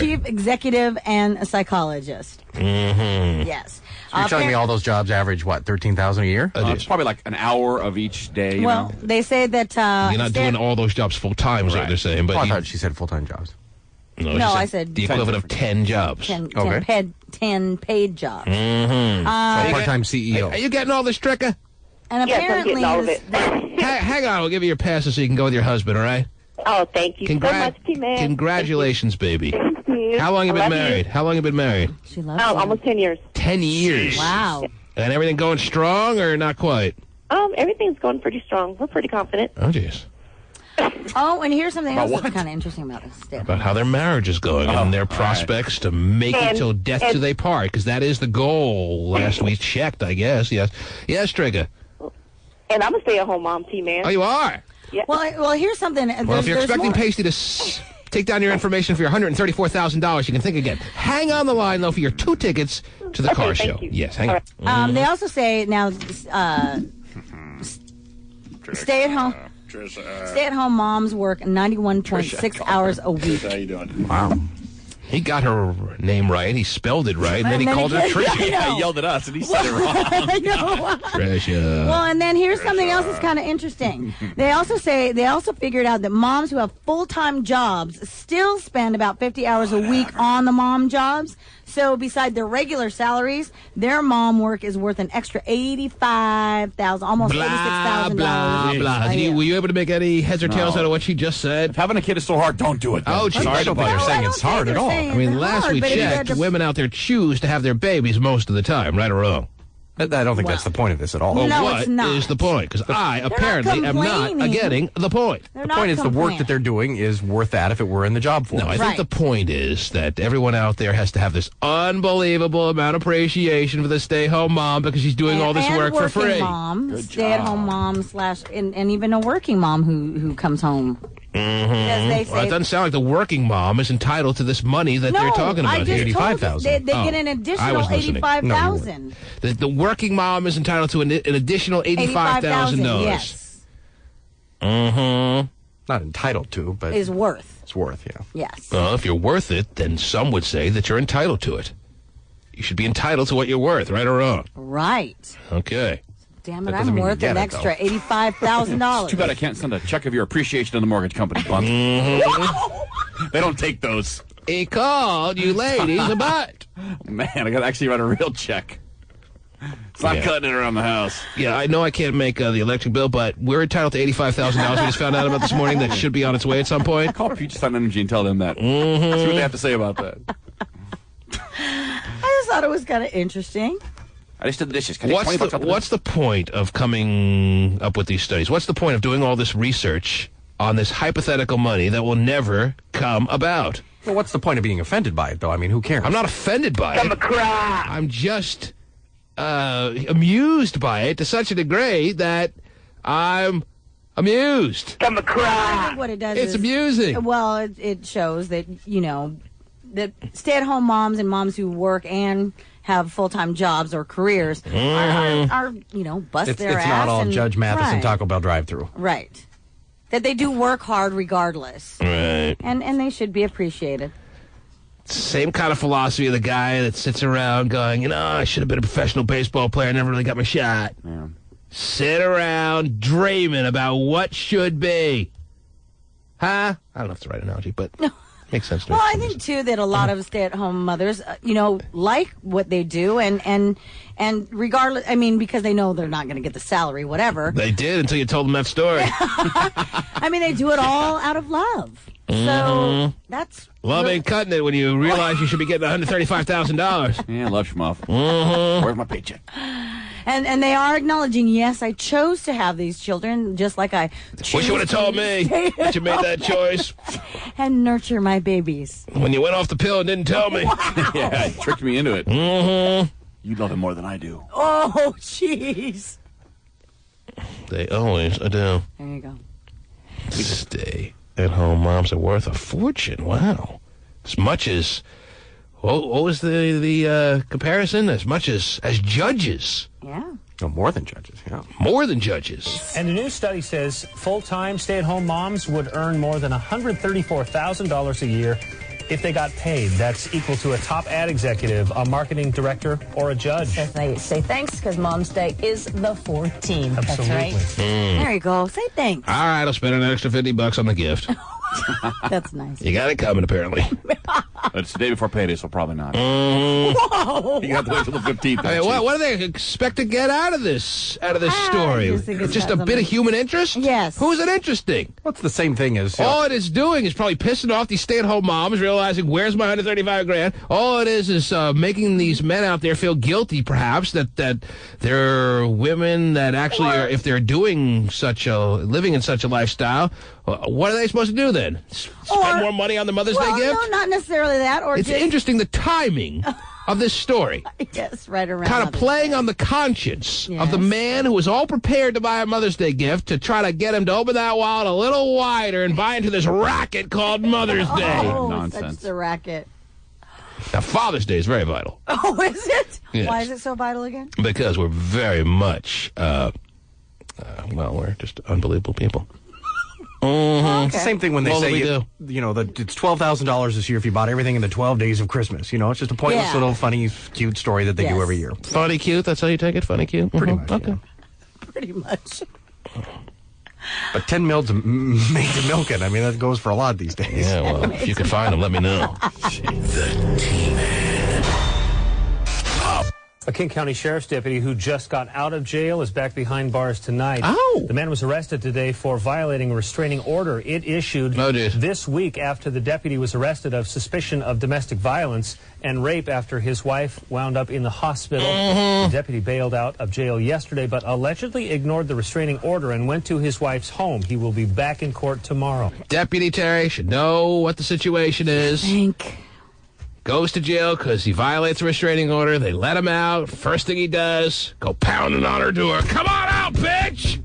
chief executive, and a psychologist. Mm-hmm. Yes. So you're telling me all those jobs average, what, $13,000 a year? It's probably like an hour of each day, you know? They say that... you're not doing all those jobs full-time, is what they're saying. But I thought she said full-time jobs. No, I said the equivalent of 10 jobs. 10 paid jobs. Mm-hmm. Part-time CEO. Are you getting all this, Trecca? And apparently... all of it. Hang on, I'll give you your passes so you can go with your husband, all right? Oh, thank you so much, T-Man. Congratulations, baby. Thank you. How long have you been married? How long have you been married? She loves almost 10 years. 10 years. Wow. And everything going strong or not quite? Everything's going pretty strong. We're pretty confident. Oh, jeez. Oh, and here's something else that's kind of interesting about this. About how their marriage is going and their prospects to make it till death do they part, because that is the goal. Last we checked, I guess. Yes. Yes, Trecca. And I'm a stay-at-home mom, T-Man. Oh, you are? Yeah. Well, here's something. Well, if you're expecting Pasty to take down your information for your $134,000, you can think again. Hang on the line, though, for your 2 tickets to the car show. You. Yes, hang on. They also say now stay-at-home moms work 91.6 hours a week. How you doing? Wow. He got her name right. He spelled it right, and then he called her Tricia. He yelled at us, and he said it wrong. I know. Tricia. Well, and then here's something else that's kind of interesting. They also figured out that moms who have full-time jobs still spend about 50 hours a week on the mom jobs. So beside their regular salaries, their mom work is worth an extra $85,000, almost $86,000. Blah, blah. Were you able to make any heads or tails out of what she just said? If having a kid is so hard, don't do it. Oh, sorry, I don't think you're saying it's hard at all. I mean, last we checked, women out there choose to have their babies most of the time, right or wrong? I don't think that's the point of this at all. Well, No, what it's not. is the point? Because I apparently am not getting the point. They're The not point is the work complaining. that they're doing is worth that if it were in the job force. No, I think the point is that everyone out there has to have this unbelievable amount of appreciation for the stay-home mom because she's doing all this work for free. Mom, stay-at-home mom / and even a working mom who comes home. Mm-hmm. They say, Well, it doesn't sound like the working mom is entitled to this money that they're talking about. $85,000. They get an additional $85,000. The working mom is entitled to an additional $85,000. Yes. Mm-hmm. Not entitled to, but is worth. It's worth, yeah. Yes. Well, if you're worth it, then some would say that you're entitled to it. You should be entitled to what you're worth, right or wrong? Right. Okay. Damn it, I'm worth an extra $85,000. Too bad I can't send a check of your appreciation to the mortgage company, Bunk. They don't take those. He called you ladies a butt. Man, I got to actually write a real check. It's not cutting it around the house. Yeah, I know I can't make the electric bill, but we're entitled to $85,000 we just found out about this morning that should be on its way at some point. Call Puget Sound Energy and tell them that. See what they have to say about that. I just thought it was kind of interesting. I just did the dishes. What's the point of coming up with these studies? What's the point of doing all this research on this hypothetical money that will never come about? Well, what's the point of being offended by it, though? I mean, who cares? I'm not offended by it. I'm just amused by it to such a degree that I'm amused. I think what it does it's amusing. Well, it shows that, that stay-at-home moms and moms who work and have full-time jobs or careers are bust their ass. It's not all Judge Matheson right. Taco Bell drive-thru. Right. That they do work hard regardless. Right. And they should be appreciated. Same kind of philosophy of the guy that sits around going, I should have been a professional baseball player. I never really got my shot. Yeah. Sit around dreaming about what should be. Huh? I don't know if it's the right analogy, but makes sense to me. Well, I think, too, that a lot of stay-at-home mothers, like what they do, and regardless, because they know they're not going to get the salary, whatever. They did until you told them that story. They do it all out of love. So that's... Love ain't cutting it when you realize you should be getting $135,000. Yeah, love schmuff. Where's my paycheck? And they are acknowledging, yes, I chose to have these children, just like I wish you would have told me that you made that choice. And nurture my babies. When you went off the pill and didn't tell me. Wow. Yeah, it tricked me into it. You love him more than I do. Oh, jeez. They always do. There you go. Stay-at-home moms are worth a fortune. Wow. As much as... What was the comparison? As much as judges. Yeah. No, more than judges, yeah. More than judges. And a new study says full-time stay-at-home moms would earn more than $134,000 a year if they got paid. That's equal to a top ad executive, a marketing director, or a judge. They say thanks because Mom's Day is the 14th. Absolutely. That's right. There you go. Say thanks. All right, I'll spend an extra $50 on the gift. That's nice. You got it coming, apparently. But it's the day before payday, so probably not. Whoa! You got to wait till the 15th. What do they expect to get out of this story? Just a bit of human interest? Yes. Who's it interesting? What's the same thing as... All it is doing is probably pissing off these stay-at-home moms, realizing, where's my $135,000? All it is making these men out there feel guilty, perhaps, that they're women that actually are, if they're living in such a lifestyle, what are they supposed to do then? Spend more money on the Mother's Day gift? No, not necessarily that. Or it's interesting the timing of this story. Yes, right around. Kind of playing on the conscience of the man who was all prepared to buy a Mother's Day gift to try to get him to open that wallet a little wider and buy into this racket called Mother's Day. Oh, nonsense. Such the racket. Now, Father's Day is very vital. Oh, is it? Yes. Why is it so vital again? Because we're very much, we're just unbelievable people. Okay. Same thing when they say, it's $12,000 this year if you bought everything in the 12 days of Christmas. It's just a pointless little funny, cute story that they do every year. Funny, cute, that's how you take it? Funny, cute? Pretty much, okay. Yeah. Pretty much. But 10 mil to make the milk it. That goes for a lot these days. Yeah, well, if you can find them, let me know. The T-Man. A King County Sheriff's deputy who just got out of jail is back behind bars tonight. Oh! The man was arrested today for violating a restraining order. It issued this week after the deputy was arrested of suspicion of domestic violence and rape after his wife wound up in the hospital. The deputy bailed out of jail yesterday, but allegedly ignored the restraining order and went to his wife's home. He will be back in court tomorrow. Deputy Terry should know what the situation is. Goes to jail because he violates a restraining order. They let him out. First thing he does, go pounding on her door. Come on out, bitch!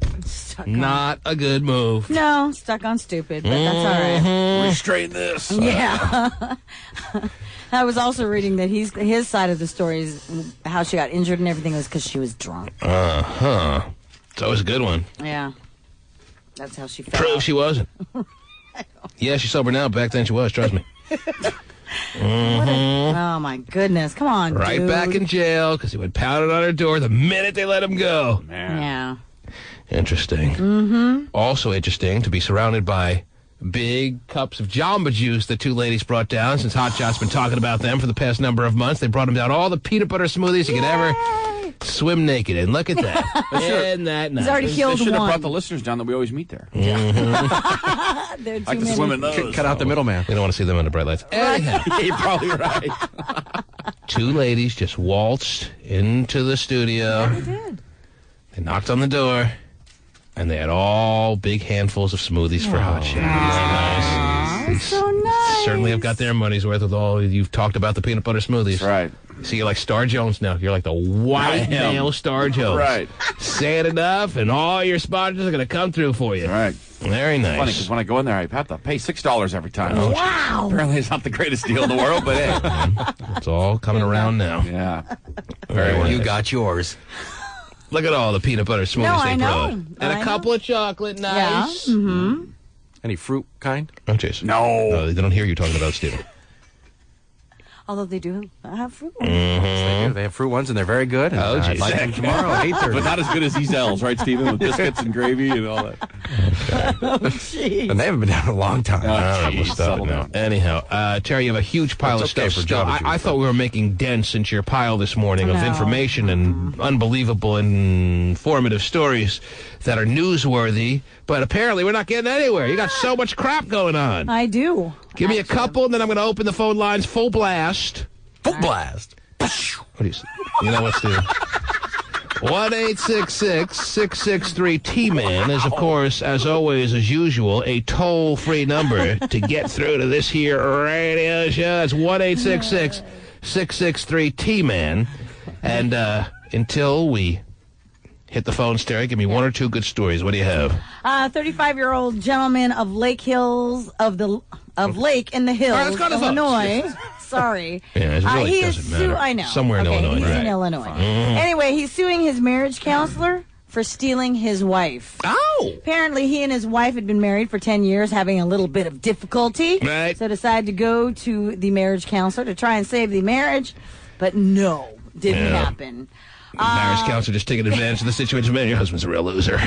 Not a good move. No, stuck on stupid, but that's all right. Restrain this. Yeah. I was also reading that his side of the story is how she got injured and everything was because she was drunk. It's always a good one. Yeah. That's how she felt. Prove she wasn't. Yeah, she's sober now. Back then she was, trust me. Oh, my goodness. Come on, Right dude. back in jail because he went pounding on her door the minute they let him go. Man. Yeah. Interesting. Also interesting to be surrounded by big cups of Jamba Juice that two ladies brought down. Since Hot Shot's been talking about them for the past number of months, they brought them down all the peanut butter smoothies you could ever swim naked in. Look at that. Isn't that nice? He's already killed They should have one. brought the listeners down that we always meet there. They're too I can many. swim in those. Cut out the middleman. We don't want to see them under bright lights. Anyhow, Yeah, you're probably right. two ladies just waltzed into the studio. They did. They knocked on the door, and they had all big handfuls of smoothies for Hot Shot. Nice. So nice. Certainly have got their money's worth with all you've talked about the peanut butter smoothies. That's right. See, you're like Star Jones now. You're like the white male Star Jones. Right. Say it enough, and all your sponsors are going to come through for you. Right. Very nice. Funny, because when I go in there, I have to pay $6 every time. Oh, wow. Apparently, it's not the greatest deal in the world, but hey. It's all coming around now. Yeah. Very Well, nice. you got yours. Look at all the peanut butter smoothies No, they I know. brought. And I a couple of chocolate. Nice. Yeah. Mm-hmm. Any fruit kind? Oh, Jason. No. They don't hear you talking about it, Stephen. Although they do have fruit. They do. They have fruit ones, and they're very good. And, Oh, I'd geez. like them tomorrow at 8:30. But not as good as these L's, right, Stephen? With biscuits and gravy and all that. And they haven't been down in a long time. All right, we'll Jeez, stop settle it now. down. Anyhow, Terry, you have a huge pile That's of okay stuff. for still. Jamba Juice, I thought we were making dents into your pile this morning of No. information and unbelievable and informative stories that are newsworthy, but apparently we're not getting anywhere. You got so much crap going on. I do. Give me a couple, and then I'm going to open the phone lines full blast. Full blast. What do you say? You know what, Steve? 1-866-663-T-MAN is, of course, as always, as usual, a toll-free number to get through to this here radio show. That's 1-866-663-T-MAN. And until we hit the phone, Terry, give me one or two good stories. What do you have? 35-year-old gentleman of Lake Hills Lake in the Hills, All right, let's go to the phones. Illinois. Sorry. Yeah, it really he doesn't is matter. I know. Somewhere in Okay, Illinois. He's Right. in Illinois. Anyway, he's suing his marriage counselor for stealing his wife. Oh! Apparently, he and his wife had been married for 10 years, having a little bit of difficulty. Right. So decided to go to the marriage counselor to try and save the marriage, but no, didn't happen. Marriage counselor just taking advantage of the situation. Man, your husband's a real loser.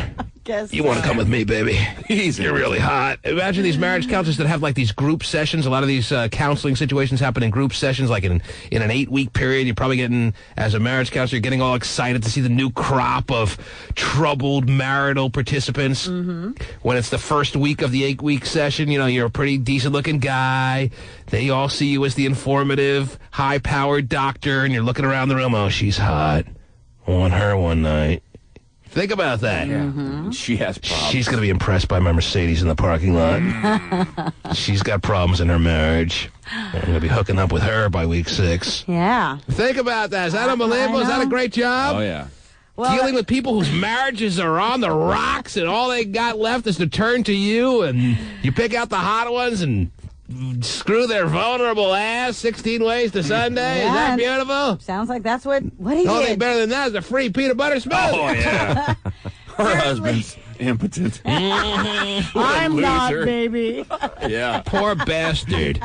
Guess You want to come with me, baby? Easy. You're really hot. Imagine these marriage counselors that have like these group sessions. A lot of these counseling situations happen in group sessions, like in an 8-week period. You're probably getting, as a marriage counselor, you're getting all excited to see the new crop of troubled marital participants. Mm-hmm. When it's the first week of the 8-week session, you know, you're a pretty decent-looking guy. They all see you as the informative, high-powered doctor, and you're looking around the room. Oh, she's hot. I want her one night. Think about that. Yeah. She has problems. She's going to be impressed by my Mercedes in the parking lot. She's got problems in her marriage. I'm going to be hooking up with her by week 6. Yeah. Think about that. Is that unbelievable? Is that a great job? Oh, yeah. Well, Dealing with people whose marriages are on the rocks and all they got left is to turn to you, and you pick out the hot ones and screw their vulnerable ass 16 ways to Sunday. Yeah, Is that beautiful? Sounds like that's what he The only thing did. better than that is a free peanut butter smoothie. Oh, yeah. Her husband's impotent. I'm not, Loser. baby. Yeah. Poor bastard.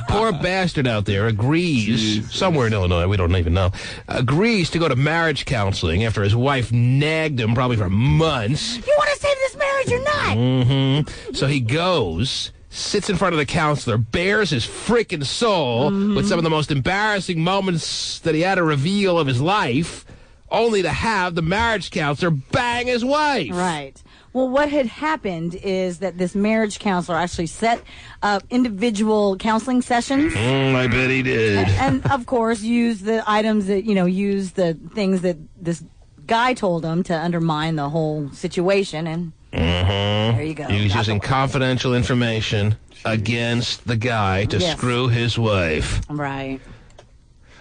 Poor bastard out there agrees, somewhere in Illinois, we don't even know, agrees to go to marriage counseling after his wife nagged him probably for months. You want to save this marriage or not? Mm-hmm. So he goes, sits in front of the counselor, bears his freaking soul with some of the most embarrassing moments that he had to reveal of his life, only to have the marriage counselor bang his wife. Right. Well, what had happened is that this marriage counselor actually set up individual counseling sessions. I bet he did. And, of course, used the items that, used the things that this guy told him to undermine the whole situation. And there you go. He was using confidential information against the guy to screw his wife. Right.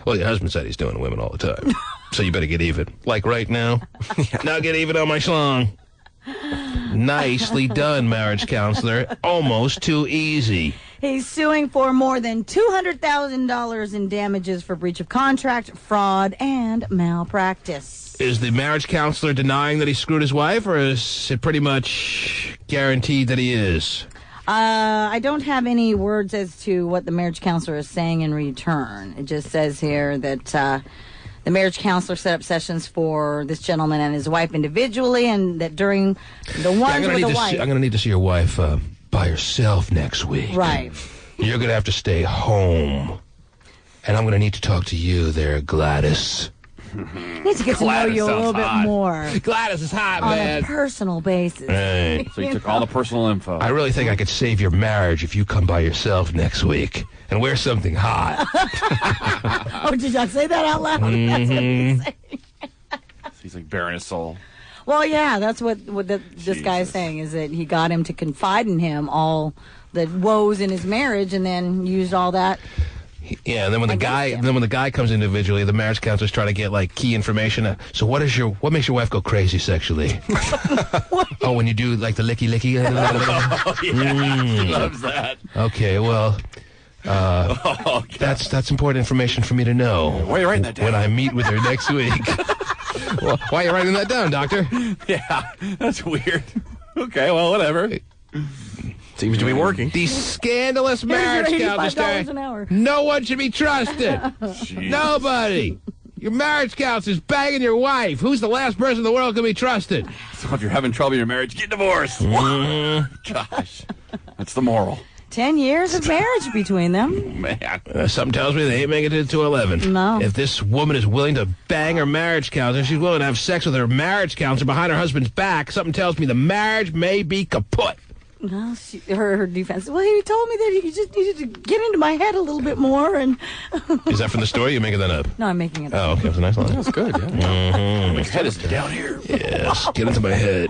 Well, your husband said he's doing to women all the time. So you better get even. Like right now. Now get even on my schlong. Nicely done, marriage counselor. Almost too easy. He's suing for more than $200,000 in damages for breach of contract, fraud, and malpractice. Is the marriage counselor denying that he screwed his wife, or is it pretty much guaranteed that he is? I don't have any words as to what the marriage counselor is saying in return. It just says here that the marriage counselor set up sessions for this gentleman and his wife individually, and that during the ones with the wife... I'm going to need to see your wife by herself next week. Right. You're going to have to stay home. And I'm going to need to talk to you there, Gladys. Need to get to know you a little bit more. Gladys is hot, man. On a personal basis. Right. So you took all the personal info. I really think I could save your marriage if you come by yourself next week and wear something hot. Oh, did y'all say that out loud? That's what he's saying. He's like bearing his soul. Well, yeah, that's what this guy is saying, is that he got him to confide in him all the woes in his marriage and then used all that. Yeah, and then when the guy comes individually, the marriage counselor's trying to get like key information. So what makes your wife go crazy sexually? Oh, when you do like the licky. Oh, yeah, she loves that. Okay, well, that's important information for me to know. Why are you writing that down? When I meet with her next week. Well, why are you writing that down, Doctor? Yeah, that's weird. Okay, well, whatever. Seems to be working. These scandalous marriage counselors. an hour. No one should be trusted. Nobody. Your marriage counselor's banging your wife. Who's the last person in the world can be trusted? So if you're having trouble in your marriage, get divorced. Gosh, that's the moral. 10 years of marriage between them. Man. Something tells me they ain't making it to 11. No. If this woman is willing to bang her marriage counselor, she's willing to have sex with her marriage counselor behind her husband's back, something tells me the marriage may be kaput. No, her defense. Well, he told me that he just needed to get into my head a little bit more. And is that from the story? You're making that up? No, I'm making it up. Oh, okay. That's a nice line. That's good, yeah. Mm-hmm. His head is down here. Yes, get into my head.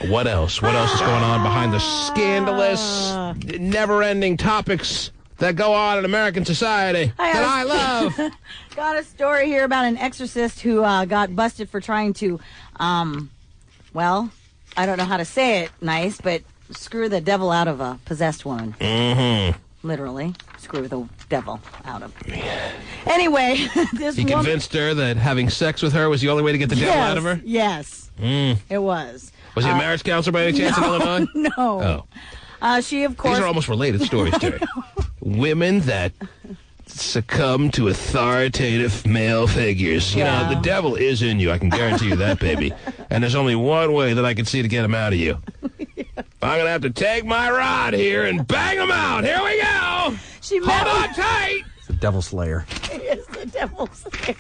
What else? What else is going on behind the scandalous, never-ending topics that go on in American society that I love? Got a story here about an exorcist who got busted for trying to, well, I don't know how to say it nice, but screw the devil out of a possessed woman. Mm-hmm. Literally, screw the devil out of her. Anyway, this woman... He convinced her that having sex with her was the only way to get the devil out of her? Yes, it was. Was he a marriage counselor by any chance in Illinois? No. Oh. She, of course... These are almost related stories, Terry. Women that succumb to authoritative male figures. You know, the devil is in you. I can guarantee you that, baby. And there's only one way that I can see to get him out of you. I'm going to have to take my rod here and bang him out. Here we go. Hold on tight. It's the devil slayer. He is the devil slayer.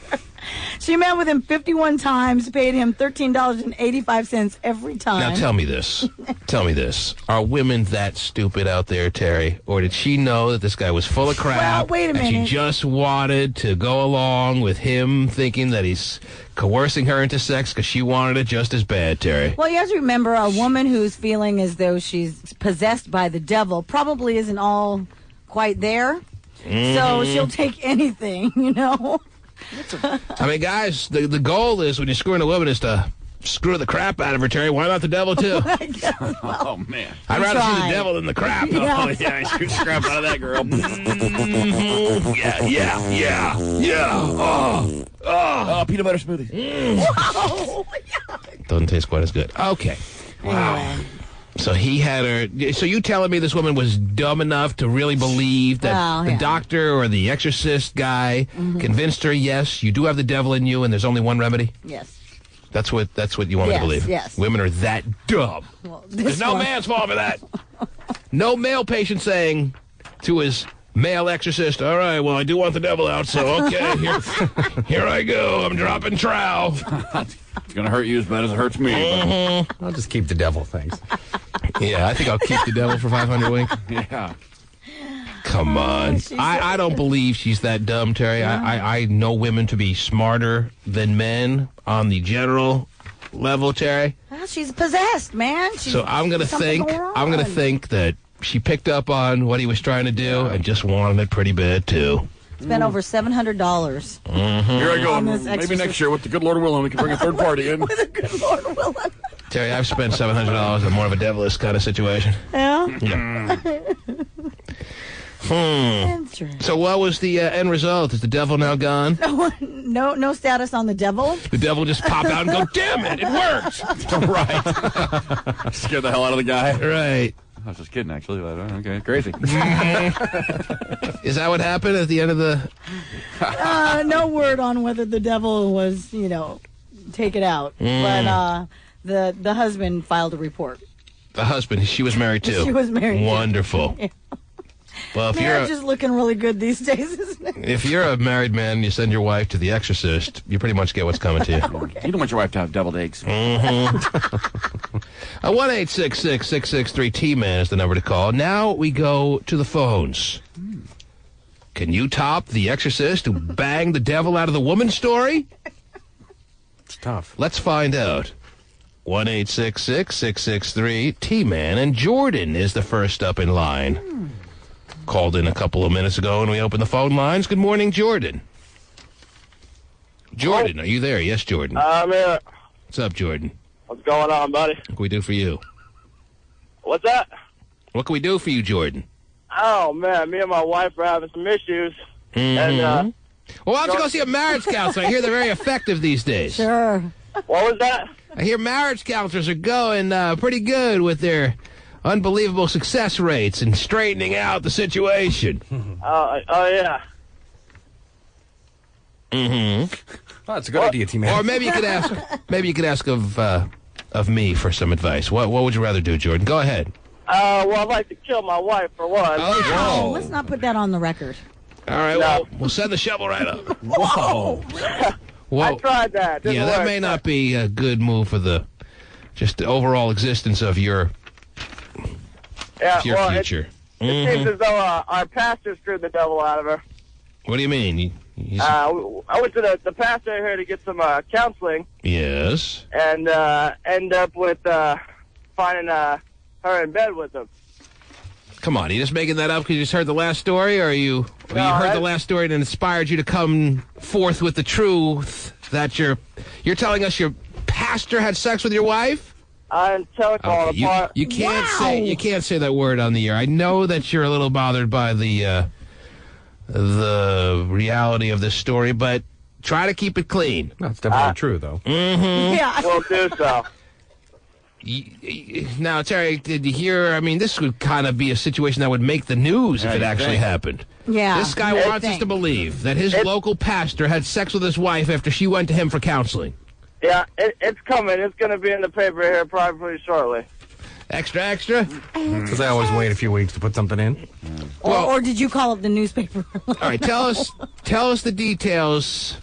She met with him 51 times, paid him $13.85 every time. Now tell me this. Tell me this. Are women that stupid out there, Terry? Or did she know that this guy was full of crap? Well, wait a minute. And she just wanted to go along with him thinking that he's coercing her into sex because she wanted it just as bad, Terry? Well, you have to remember, a woman who's feeling as though she's possessed by the devil probably isn't all quite there. Mm-hmm. So she'll take anything, you know? I mean, guys, the goal is when you're screwing a woman is to screw the crap out of her, Terry. Why not the devil, too? Oh, man. I'd rather see the devil than the crap. Yeah. Oh, yeah, he screwed the crap out of that girl. Yeah. Peanut butter smoothies. Whoa. Doesn't taste quite as good. Okay. Wow. Anyway. So he had her... So you telling me this woman was dumb enough to really believe that the doctor or the exorcist guy convinced her, yes, you do have the devil in you and there's only one remedy? Yes. That's what you want me to believe? Yes. Women are that dumb. Well, there's no man's fault for that. No male patient saying to his male exorcist, all right, well, I do want the devil out, so okay, here I go. I'm dropping trowel. It's going to hurt you as bad as it hurts me. I'll just keep the devil, thanks. Yeah, I think I'll keep the devil for 500 a week. Yeah. Come on. I don't believe she's that dumb, Terry. I know women to be smarter than men on the general level, Terry. Well, she's possessed, man. So I'm going to think that she picked up on what he was trying to do and just wanted it pretty bad, too. Spent over $700. Here I go. Maybe next year, with the good Lord willing, we can bring a third party in. With the good Lord willing. Terry, I've spent $700 on more of a devilish kind of situation. Yeah? So what was the end result? Is the devil now gone? no status on the devil. The devil just pop out and go, damn it, it worked. Right. Scared the hell out of the guy. Right. I was just kidding, actually. But, okay, crazy. Is that what happened at the end of the... No word on whether the devil was, taken out. But the husband filed a report. The husband, she was married too. She was married. Wonderful. Yeah. Well, if Marriage is looking really good these days, isn't it? If you're a married man and you send your wife to The Exorcist, you pretty much get what's coming to you. Okay. You don't want your wife to have deviled eggs. 1-866-663-T-Man is the number to call. Now we go to the phones. Can you top The Exorcist who banged the devil out of the woman story? It's tough. Let's find out. 1-866-663-T-Man. And Jordan is the first up in line. Called in a couple of minutes ago and we opened the phone lines. Good morning, Jordan. Jordan, are you there? Yes, Jordan. I'm here. What's up, Jordan? What's going on, buddy? What can we do for you? What's that? What can we do for you, Jordan? Oh, man, me and my wife are having some issues. And, well, why don't you go see a marriage counselor? I hear they're very effective these days. Sure. What was that? I hear marriage counselors are going pretty good with their unbelievable success rates and straightening out the situation. Oh, yeah. Mm-hmm. Oh, that's a good idea, T-Man. Or maybe you could ask. Maybe you could ask of me for some advice. What would you rather do, Jordan? Go ahead. Well, I'd like to kill my wife for one. Oh, let's not put that on the record. All right. Well, we'll send the shovel right up. Whoa. Well, I tried that. Didn't that work. may not be a good move for the overall existence of your future. It seems as though our pastor screwed the devil out of her. What do you mean? I went to the pastor here to get some counseling. Yes. And end up with finding her in bed with him. Come on, are you just making that up because you just heard the last story, or you heard the last story and it inspired you to come forth with the truth that you're telling us your pastor had sex with your wife? I'm telling you apart. You can't say that word on the air. I know that you're a little bothered by the reality of this story, but try to keep it clean. That's definitely true, though. Mm-hmm. Yeah, we'll do so. Now, Terry, did you hear? I mean, this would kind of be a situation that would make the news if it actually happened. Yeah. This guy wants us to believe that his local pastor had sex with his wife after she went to him for counseling. Yeah, it's coming. It's going to be in the paper here probably shortly. Extra? Because I always wait a few weeks to put something in. Or did you call up the newspaper? All right, tell us the details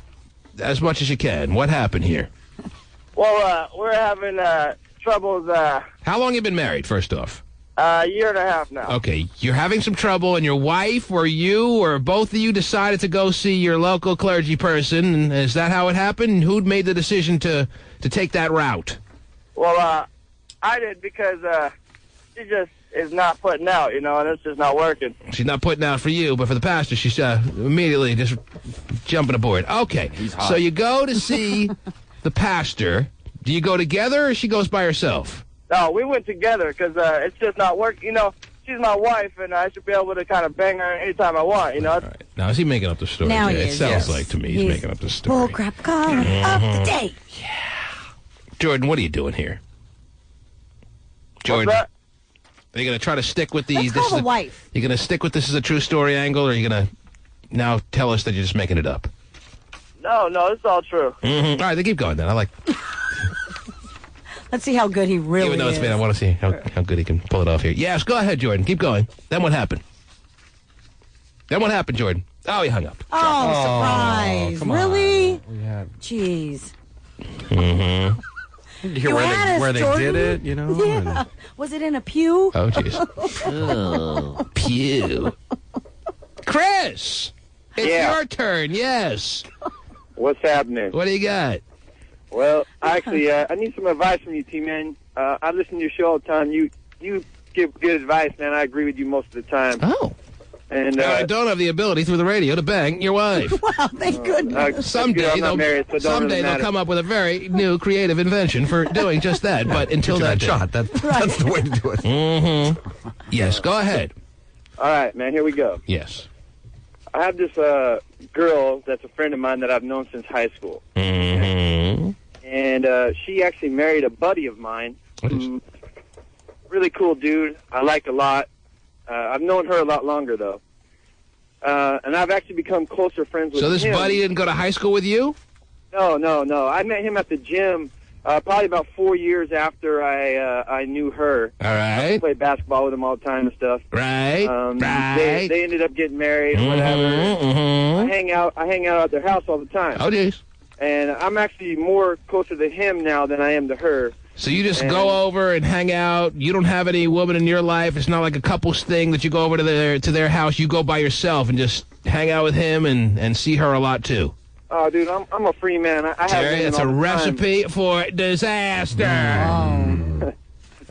as much as you can. What happened here? Well, we're having troubles. How long you been married, first off? A year and a half now. Okay, you're having some trouble, and your wife or you or both of you decided to go see your local clergy person. And is that how it happened? Who'd made the decision to take that route? Well, I did because she just is not putting out, and it's just not working. She's not putting out for you, but for the pastor, she's immediately just jumping aboard. Okay, so you go to see the pastor. Do you go together, or she goes by herself? No, we went together because it's just not working. She's my wife, and I should be able to kind of bang her anytime I want, Right. Now, is he making up the story? Now Jay? he It is, sounds yes. like to me he's making up the story. Bull crap caller of the day. Jordan, what are you doing here? Jordan, What's that? are you going to try to stick with the... Let's call the wife. You're going to stick with this as a true story angle, or are you going to now tell us that you're just making it up? No, it's all true. Mm-hmm. All right, then keep going then. I like... Let's see how good he really Even though it's is. I want to see how good he can pull it off here. Yes, go ahead, Jordan. Keep going. Then what happened? Jordan? Oh, he hung up. Oh, surprise. come on. Really? Yeah. Jeez. Mm-hmm. Did you hear where they did it, Yeah. And... Was it in a pew? Oh, jeez. Oh, pew. Chris! It's your turn, yes. What's happening? What do you got? Well, actually, I need some advice from you, T-Man. I listen to your show all the time. You give good advice, man. I agree with you most of the time. Oh. And I don't have the ability through the radio to bang your wife. Wow, thank goodness. Someday, they'll come up with a very new creative invention for doing just that. But until that shot, that's the way to do it. Mm-hmm. Yes, go ahead. All right, man. Here we go. Yes. I have this girl that's a friend of mine that I've known since high school. Mm-hmm. And she actually married a buddy of mine. Really cool dude. I like a lot. I've known her a lot longer, though. And I've actually become closer friends with him. So this buddy didn't go to high school with you? No. I met him at the gym probably about 4 years after I knew her. All right. I played basketball with him all the time and stuff. Right. They ended up getting married or whatever. I hang out at their house all the time. Oh, jeez. And I'm actually more closer to him now than I am to her. So you just go over and hang out. You don't have any woman in your life. It's not like a couples thing that you go over to their house. You go by yourself and just hang out with him and see her a lot too. Oh, dude, I'm a free man. I Terry, that's a recipe for disaster.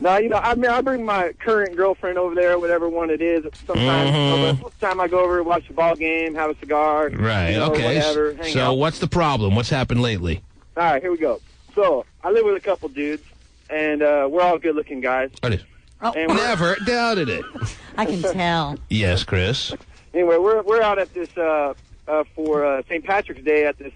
No, I mean, I bring my current girlfriend over there, whatever one it is. Sometimes, most of the time I go over, watch the ball game, have a cigar. Right. Okay. Whatever, hang out. What's the problem? What's happened lately? All right, here we go. So I live with a couple dudes, and we're all good-looking guys. What is? Never doubted it. I can tell. Yes, Chris. Anyway, we're out at this for St. Patrick's Day at this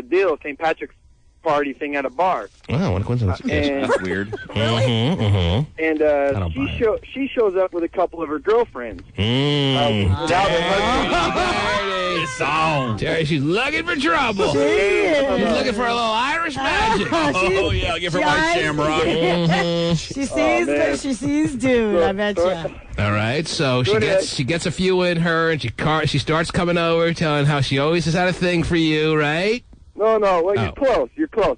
deal, St. Patrick's party thing at a bar. Wow, what a coincidence. That's weird. And she shows up with a couple of her girlfriends. Terry, she's looking for trouble. She's looking for a little Irish magic. Oh, yeah, I'll give her my shamrock. She sees dude, I bet you. All right, so she gets a few in her, and she starts coming over, telling how she always has had a thing for you, right? No, well, you're close.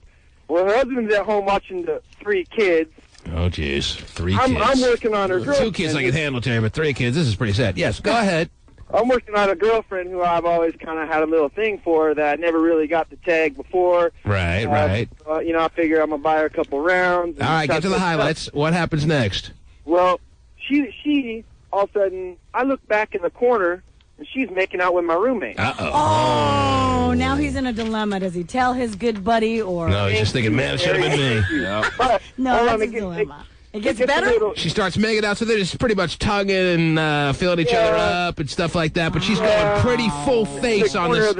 Well, her husband's at home watching the 3 kids. Oh, jeez. 3 kids. I'm working on her girlfriend. 2 kids I can handle, Terry, but 3 kids, this is pretty sad. Yes, go ahead. I'm working on a girlfriend who I've always kind of had a little thing for that I never really got to tag before. Right. I figure I'm going to buy her a couple rounds. All right, get to the highlights. What happens next? Well, she all of a sudden, I look back in the corner, and she's making out with my roommate. Uh-oh. Oh, now he's in a dilemma. Does he tell his good buddy or... No, he's just thinking, man, it should have been me. But, no, that's a dilemma. It gets better? She starts making out, so they're just pretty much tonguing and feeling each other up and stuff like that, but she's going pretty full face on this.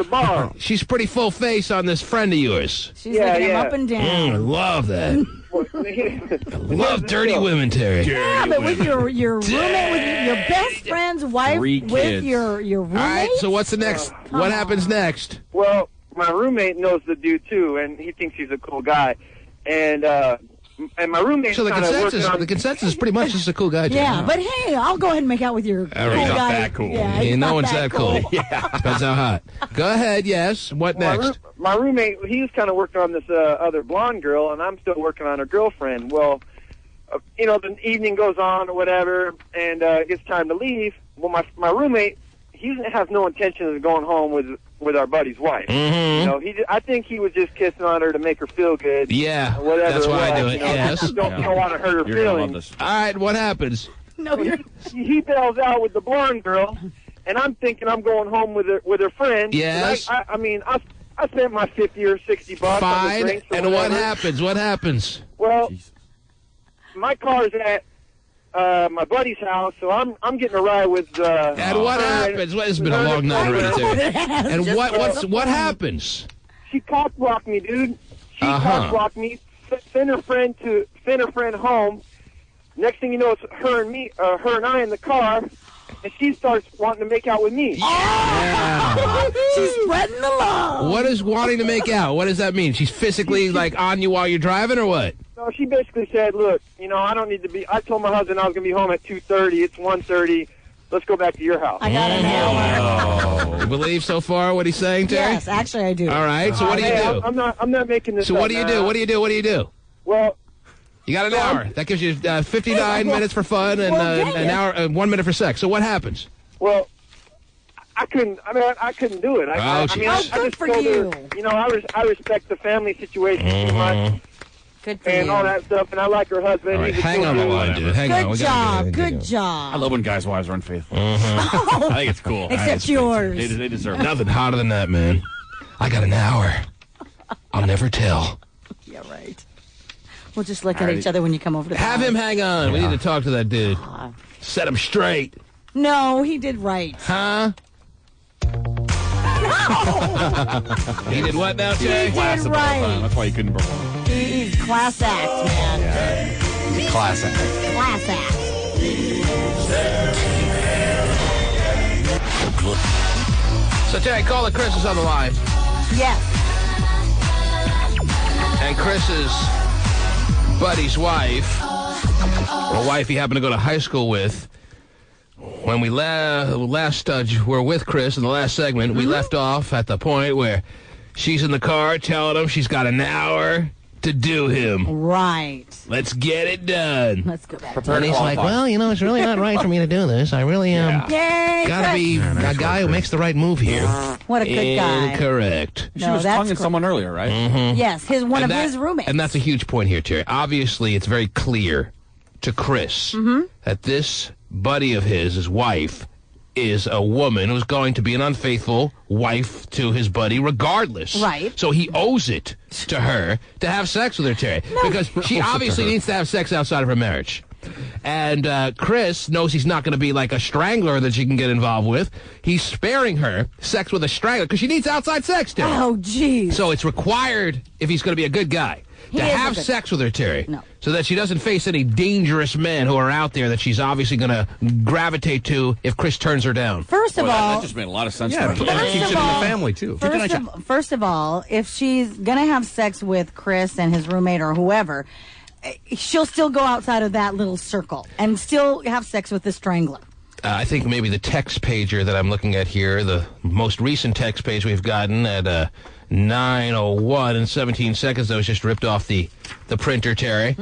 She's pretty full face on this friend of yours. She's looking him up and down. I love that. I love dirty women, Terry. Yeah, but with your roommate, with your best friend's wife, with your roommate? All right, so what's the next? What happens next? Well, my roommate knows the dude, too, and he thinks he's a cool guy. And my roommate's so the consensus is pretty much just a cool guy. Yeah, but hey, I'll go ahead and make out with your cool guy. Not that cool. Yeah, no one's that cool. Yeah, depends how hot. Go ahead. Yes. What next? My roommate, he's kind of working on this other blonde girl, and I'm still working on her girlfriend. Well, the evening goes on or whatever, and it's time to leave. Well, my roommate, he has no intention of going home with our buddy's wife. Mm-hmm. I think he was just kissing on her to make her feel good. Yeah, whatever that's why I do it. Yes. Don't want to hurt her feelings. All right, what happens? No, he bails out with the blonde girl, and I'm thinking I'm going home with her friend. Yes. I spent my $50 or $60 Fine. on the drinks. And what happens? What happens? Well, my car's at my buddy's house, so I'm getting a ride with. And what happens? It's been a long night already, Terry. And what happens? She cock blocked me, dude. She cock blocked me. Send her friend home. Next thing you know, it's her and I in the car. And she starts wanting to make out with me. Yeah. She's spreading the love. What is wanting to make out? What does that mean? She's physically on you while you're driving, or what? No, she basically said, "Look, I don't need to be." I told my husband I was going to be home at 2:30. It's 1:30. Let's go back to your house. I got an hour. You believe so far what he's saying, Terry? Yes, actually I do. All right. So what do you do? I'm not making this. So what do you do? What do you do? What do you do? Well. You got an hour. That gives you 59 minutes for fun and an hour, 1 minute for sex. So what happens? Well, I couldn't do it. I just for you. I respect the family situation too much. Good for and you. all that stuff, and I like her husband. All right, hang on the line, dude. Good job. Good job. I love when guys' wives are unfaithful. Mm-hmm. I think it's cool. Except yours. They deserve it. Nothing hotter than that, man. I got an hour. I'll never tell. Yeah, right. We'll just look at each other when you come over to the Have house. him hang on. We need to talk to that dude. Set him straight. No, he did right. Huh? He did what now, Jay? He did right. That's why he couldn't perform. He's class act, man. Yeah. Class act. Class act. So, Jay, call it. Chris is on the line. Yes. And Chris's buddy's wife, or wife he happened to go to high school with, when we last were with Chris in the last segment, we left off at the point where she's in the car telling him she's got an hour to do him. Right. Let's get it done. Let's go back. And he's like, well, you know, it's really not right for me to do this. I really am. Yay, Gotta be a guy who makes the right move here. What a good guy. Incorrect. She was tonguing someone earlier, right? Mm-hmm. Yes, one of his roommates. And that's a huge point here, Terry. Obviously, it's very clear to Chris that this buddy of his wife, is a woman who's going to be an unfaithful wife to his buddy regardless. Right. So he owes it to her to have sex with her, Terry. No. Because she obviously needs to have sex outside of her marriage. And Chris knows he's not going to be like a strangler that she can get involved with. He's sparing her sex with a strangler because she needs outside sex, Terry. Oh, jeez. So it's required, if he's going to be a good guy, to have sex with her, Terry. No. So that she doesn't face any dangerous men who are out there that she's obviously going to gravitate to if Chris turns her down. First of all... That just made a lot of sense to me. And it keeps it in the family, too. First of all, if she's going to have sex with Chris and his roommate or whoever, she'll still go outside of that little circle and still have sex with the strangler. I think maybe the text pager that I'm looking at here, the most recent text page we've gotten at 9:01 and 17 seconds, that was just ripped off the printer, Terry.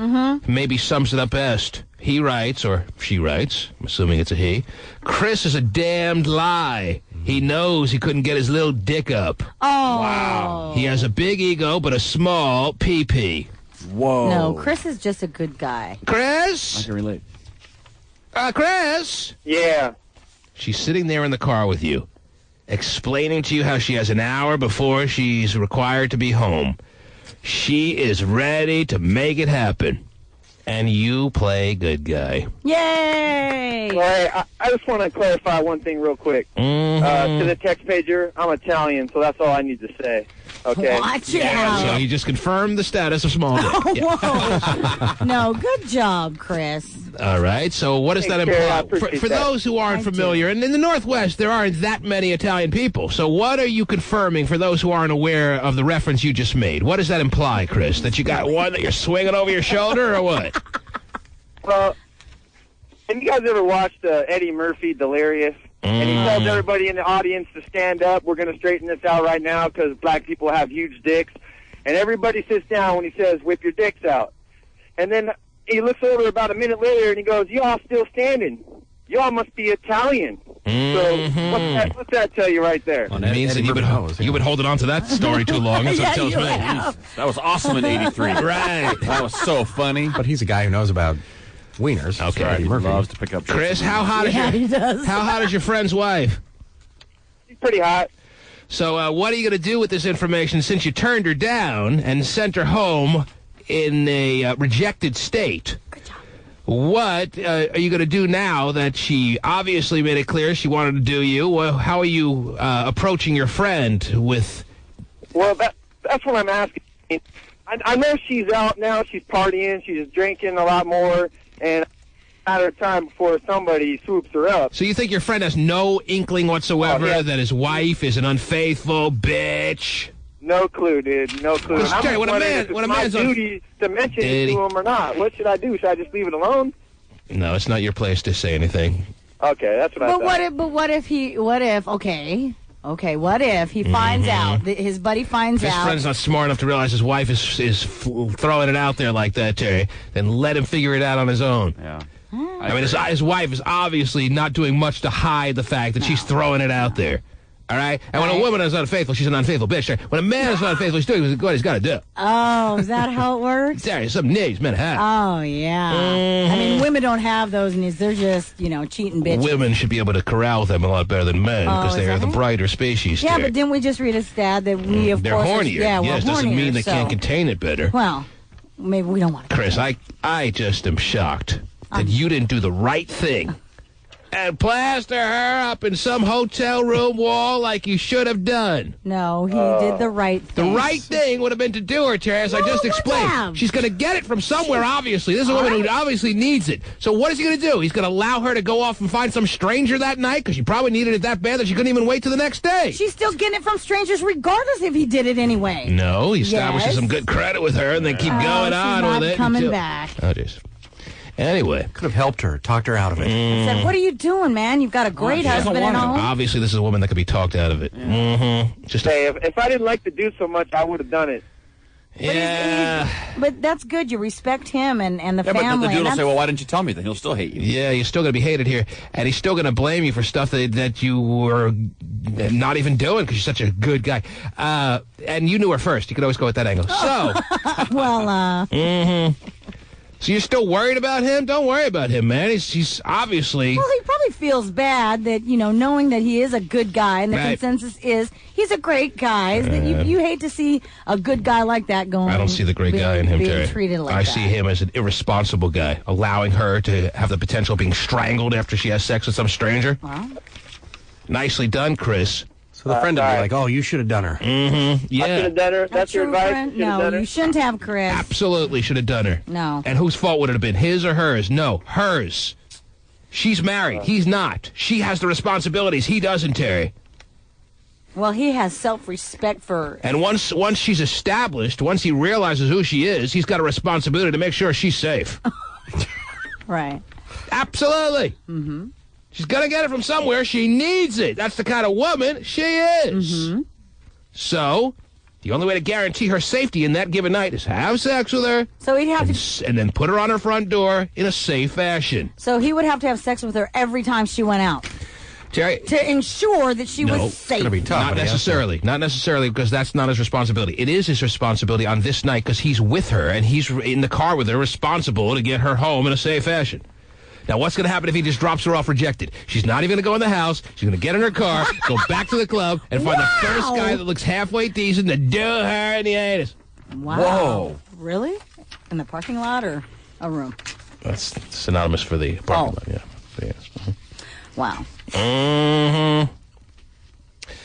Maybe sums it up best. He writes, or she writes, I'm assuming it's a he, Chris is a damned lie. He knows he couldn't get his little dick up. Oh. Wow. He has a big ego, but a small pee-pee. Whoa. No, Chris is just a good guy. Chris? I can relate. Chris? Yeah. She's sitting there in the car with you, explaining to you how she has an hour before she's required to be home. She is ready to make it happen. And you play good guy. Yay! All right, I just want to clarify one thing real quick. To the text pager, I'm Italian, so that's all I need to say. Okay? Watch it out. So you just confirmed the status of small dick. Whoa. No, good job, Chris. All right, so what does that imply? For those who aren't familiar, and in the Northwest, there aren't that many Italian people. So what are you confirming for those who aren't aware of the reference you just made? What does that imply, Chris? That you got one that you're swinging over your shoulder, or what? Well, have you guys ever watched Eddie Murphy, Delirious? And he tells everybody in the audience to stand up. We're going to straighten this out right now because black people have huge dicks. And everybody sits down when he says, whip your dicks out. And then he looks over about a minute later and he goes, y'all still standing. Y'all must be Italian. So what's that tell you right there? Well, it means that you've been holding on to that story too long. That's what it tells me. That was awesome in '83. Right. That was so funny. But he's a guy who knows about wieners. Okay. Right, he loves to pick up. Chris, how hot is your friend's wife? She's pretty hot. So what are you going to do with this information since you turned her down and sent her home in a rejected state? Good job. What are you going to do now that she obviously made it clear she wanted to do you? Well, how are you approaching your friend with... Well, that's what I'm asking. I know she's out now. She's partying. She's drinking a lot more. And at a time before somebody swoops her up. So you think your friend has no inkling whatsoever that his wife is an unfaithful bitch? No clue, dude. No clue. Well, Terry, when a man's on duty to mention it to him or not. What should I do? Should I just leave it alone? No, it's not your place to say anything. Okay, that's what I thought. But what if he finds out, his buddy finds out. His friend's not smart enough to realize his wife is throwing it out there like that, Terry. Then let him figure it out on his own. Yeah. I mean, his wife is obviously not doing much to hide the fact that she's throwing it out there. All right? And when a woman is unfaithful, she's an unfaithful bitch. When a man is unfaithful, he's doing what he's got to do. Oh, is that how it works? Terry, some needs men have. Oh, yeah. I mean, women don't have those needs. They're just, cheating bitches. Women should be able to corral them a lot better than men because they are the brighter species. Yeah, Terry. but didn't we just read a stat that we, of they're course... hornier. Yes, doesn't mean they can't contain it better. Well, maybe we don't want to... Chris, I just am shocked that you didn't do the right thing and plaster her up in some hotel room wall like you should have done. No, he did the right thing. The right thing would have been to do her, Terry, as I just explained. She's going to get it from somewhere, obviously. This is a woman who obviously needs it. So what is he going to do? He's going to allow her to go off and find some stranger that night because she probably needed it that bad that she couldn't even wait till the next day. She's still getting it from strangers regardless if he did it anyway. No, he establishes some good credit with her and then keep going on with it. Coming back. Oh, jeez. Anyway. Could have helped her, talked her out of it. Said, what are you doing, man? You've got a great husband at home. Obviously, this is a woman that could be talked out of it. Just if I didn't like the dude so much, I would have done it. Yeah. But that's good. You respect him and the family. But the dude will say, well, why didn't you tell me? Then he'll still hate you. Yeah, you're still going to be hated here. And he's still going to blame you for stuff that you were not even doing because you're such a good guy. And you knew her first. You could always go with that angle. So. Well, So you're still worried about him? Don't worry about him, man. He's obviously... Well, he probably feels bad that, knowing that he is a good guy, and the consensus is he's a great guy. That you hate to see a good guy like that going... I don't see the great guy in him, Terry. Treated like I see him as an irresponsible guy, allowing her to have the potential of being strangled after she has sex with some stranger. Well. Nicely done, Chris. So the friend would be like, oh, you should have done her. Yeah. I should have done her. That's your advice? No, you shouldn't have, Chris. Absolutely should have done her. No. And whose fault would it have been? His or hers? No, hers. She's married. He's not. She has the responsibilities. He doesn't, Terry. Well, he has self-respect for... And once she's established, once he realizes who she is, he's got a responsibility to make sure she's safe. Right. Absolutely. Mm-hmm. She's going to get it from somewhere. She needs it. That's the kind of woman she is. Mm-hmm. So, the only way to guarantee her safety in that given night is have sex with her. So he'd have to... And then put her on her front door in a safe fashion. So he would have to have sex with her every time she went out. Terry, to ensure that she was safe. It's gonna be tough. Not necessarily. Not necessarily, because that's not his responsibility. It is his responsibility on this night because he's with her and he's in the car with her, responsible to get her home in a safe fashion. Now, what's going to happen if he just drops her off rejected? She's not even going to go in the house. She's going to get in her car, go back to the club, and find the first guy that looks halfway decent to do her in the anus. Wow. Whoa. Really? In the parking lot or a room? That's synonymous for the parking lot, yeah. Yes. Wow.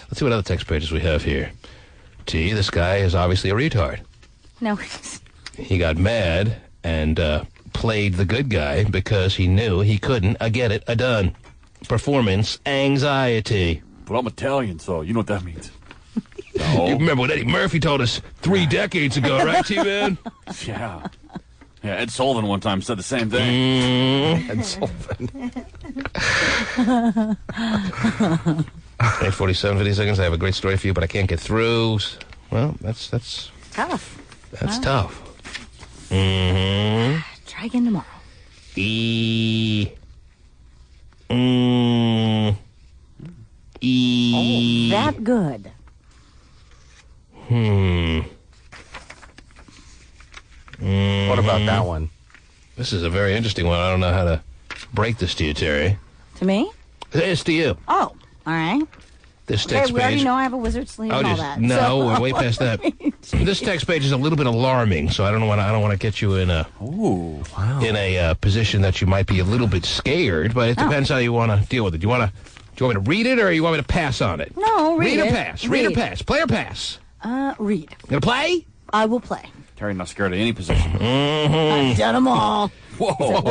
Let's see what other text pages we have here. T, this guy is obviously a retard. No. He got mad and played the good guy because he knew he couldn't get it done. Performance anxiety. But I'm Italian, so you know what that means. No. You remember what Eddie Murphy told us 3 decades ago, right, T-Man? Yeah. Yeah, Ed Sullivan one time said the same thing. Ed Sullivan. 47, 50 seconds. I have a great story for you, but I can't get through. Well, that's tough. That's tough. Mm-hmm. Try again tomorrow. Oh, that good. What about that one? This is a very interesting one. I don't know how to break this to you, Terry. To me? It's to you. Oh, all right. This text we already page. know I have a wizard sleeve and all that. No, we're way past that. This text page is a little bit alarming, so I don't want to get you in a position that you might be a little bit scared. But it depends how you want to deal with it. Do you want me to read it, or you want me to pass on it? No, read it. Read or pass. Read or pass. Play or pass. Read. You gonna play? I will play. Terry not scared of any position. I've done them all. Whoa.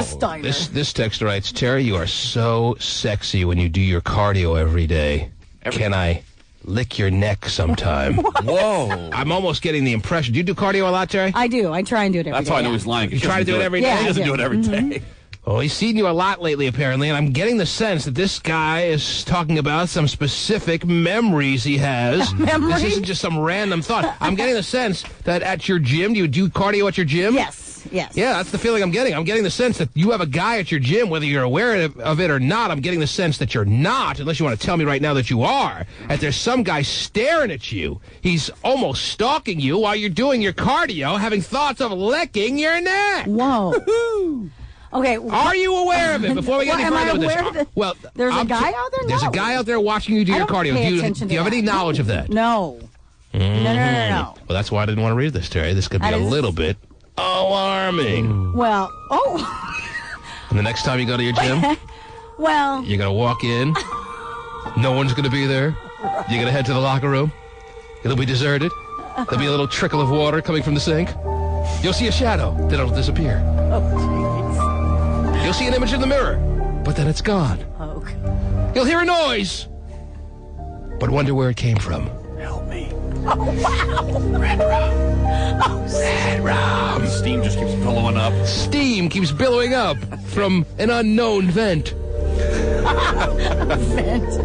This text writes, Terry, you are so sexy when you do your cardio every day. Can I lick your neck sometime? Whoa. I'm almost getting the impression. Do you do cardio a lot, Terry? I do. I try and do it every day. That's how I know he's lying. You try to do it every day? Yeah, he doesn't do it every day. Well, he's seen you a lot lately, apparently, and I'm getting the sense that this guy is talking about some specific memories he has. This isn't just some random thought. I'm getting the sense that at your gym, do you do cardio at your gym? Yes. Yeah, that's the feeling I'm getting. I'm getting the sense that you have a guy at your gym, whether you're aware of it or not. I'm getting the sense that you're not, unless you want to tell me right now that you are. That there's some guy staring at you. He's almost stalking you while you're doing your cardio, having thoughts of licking your neck. Whoa. Okay. Are you aware of it? Before we get any further with this, well, there's a guy out there. There's a guy out there watching you do your cardio. Do you have any knowledge of that? No. No. Well, that's why I didn't want to read this, Terry. This could be a little bit alarming. Well, And the next time you go to your gym, Well. You're going to walk in. No one's going to be there. You're going to head to the locker room. It'll be deserted. There'll be a little trickle of water coming from the sink. You'll see a shadow. Then it'll disappear. Oh, jeez. You'll see an image in the mirror. But then it's gone. Okay. You'll hear a noise. But wonder where it came from. Help me. Oh, wow. Red rum. Oh, Red rum. Steam just keeps billowing up. Steam keeps billowing up from an unknown vent. Vent.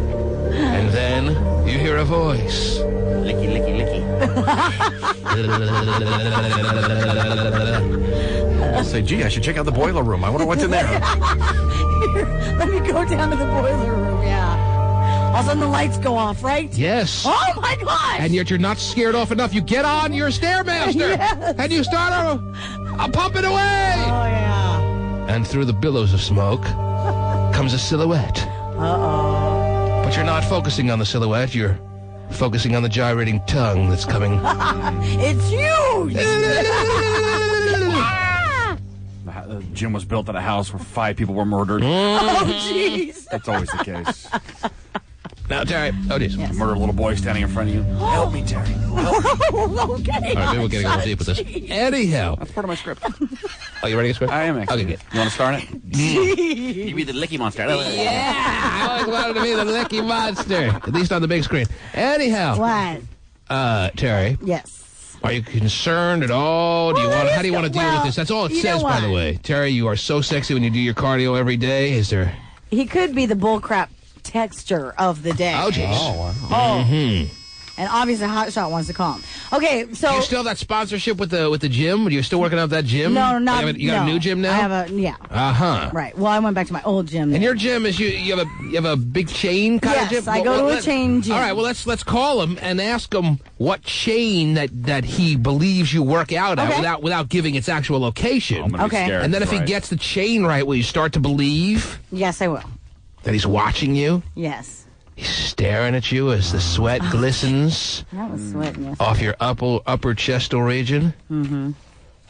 And then you hear a voice. Licky, licky, licky. I'll say, gee, I should check out the boiler room. I wonder what's in there. Here, let me go down to the boiler room, yeah. All of a sudden the lights go off, right? Yes. Oh, my gosh! And yet you're not scared off enough. You get on your Stairmaster. Yes. And you start pumping away. Oh, yeah. And through the billows of smoke comes a silhouette. Uh-oh. But you're not focusing on the silhouette. You're focusing on the gyrating tongue that's coming. It's huge! The gym was built at a house where 5 people were murdered. Oh, jeez. That's always the case. Now, Terry. Oh, geez. Yes. Murder a little boy standing in front of you. Help me, Terry. Help me. Okay. All right, maybe we're getting a little deep with this. Anyhow. That's part of my script. Oh, you ready to get script? I am, actually. Okay, good. You want to start it? Jeez. You be the licky monster. Yeah! I always wanted to be the licky monster. At least on the big screen. Anyhow. What? Terry. Yes. Are you concerned at all? How do you want to deal with this? That's all it says, by the way. Terry, you are so sexy when you do your cardio every day. Is there... He could be the bullcrap texture of the day. Oh, jeez. Oh, wow. Oh. Mm-hmm. And obviously Hotshot wants to call him. Okay, so... Do you still have that sponsorship with the gym? Are you still working out that gym? No, not... You got a new gym now? I have a... Yeah. Uh-huh. Right. Well, I went back to my old gym. And your gym is... You have a big chain kind of gym? Yes, I go to a chain gym. All right, well, let's call him and ask him what chain that he believes you work out at without giving its actual location. Okay. And then if he gets the chain right, will you start to believe... Yes, I will. That he's watching you? Yes. He's staring at you as the sweat glistens That was sweating yesterday. off your upper chestal region. Mm-hmm.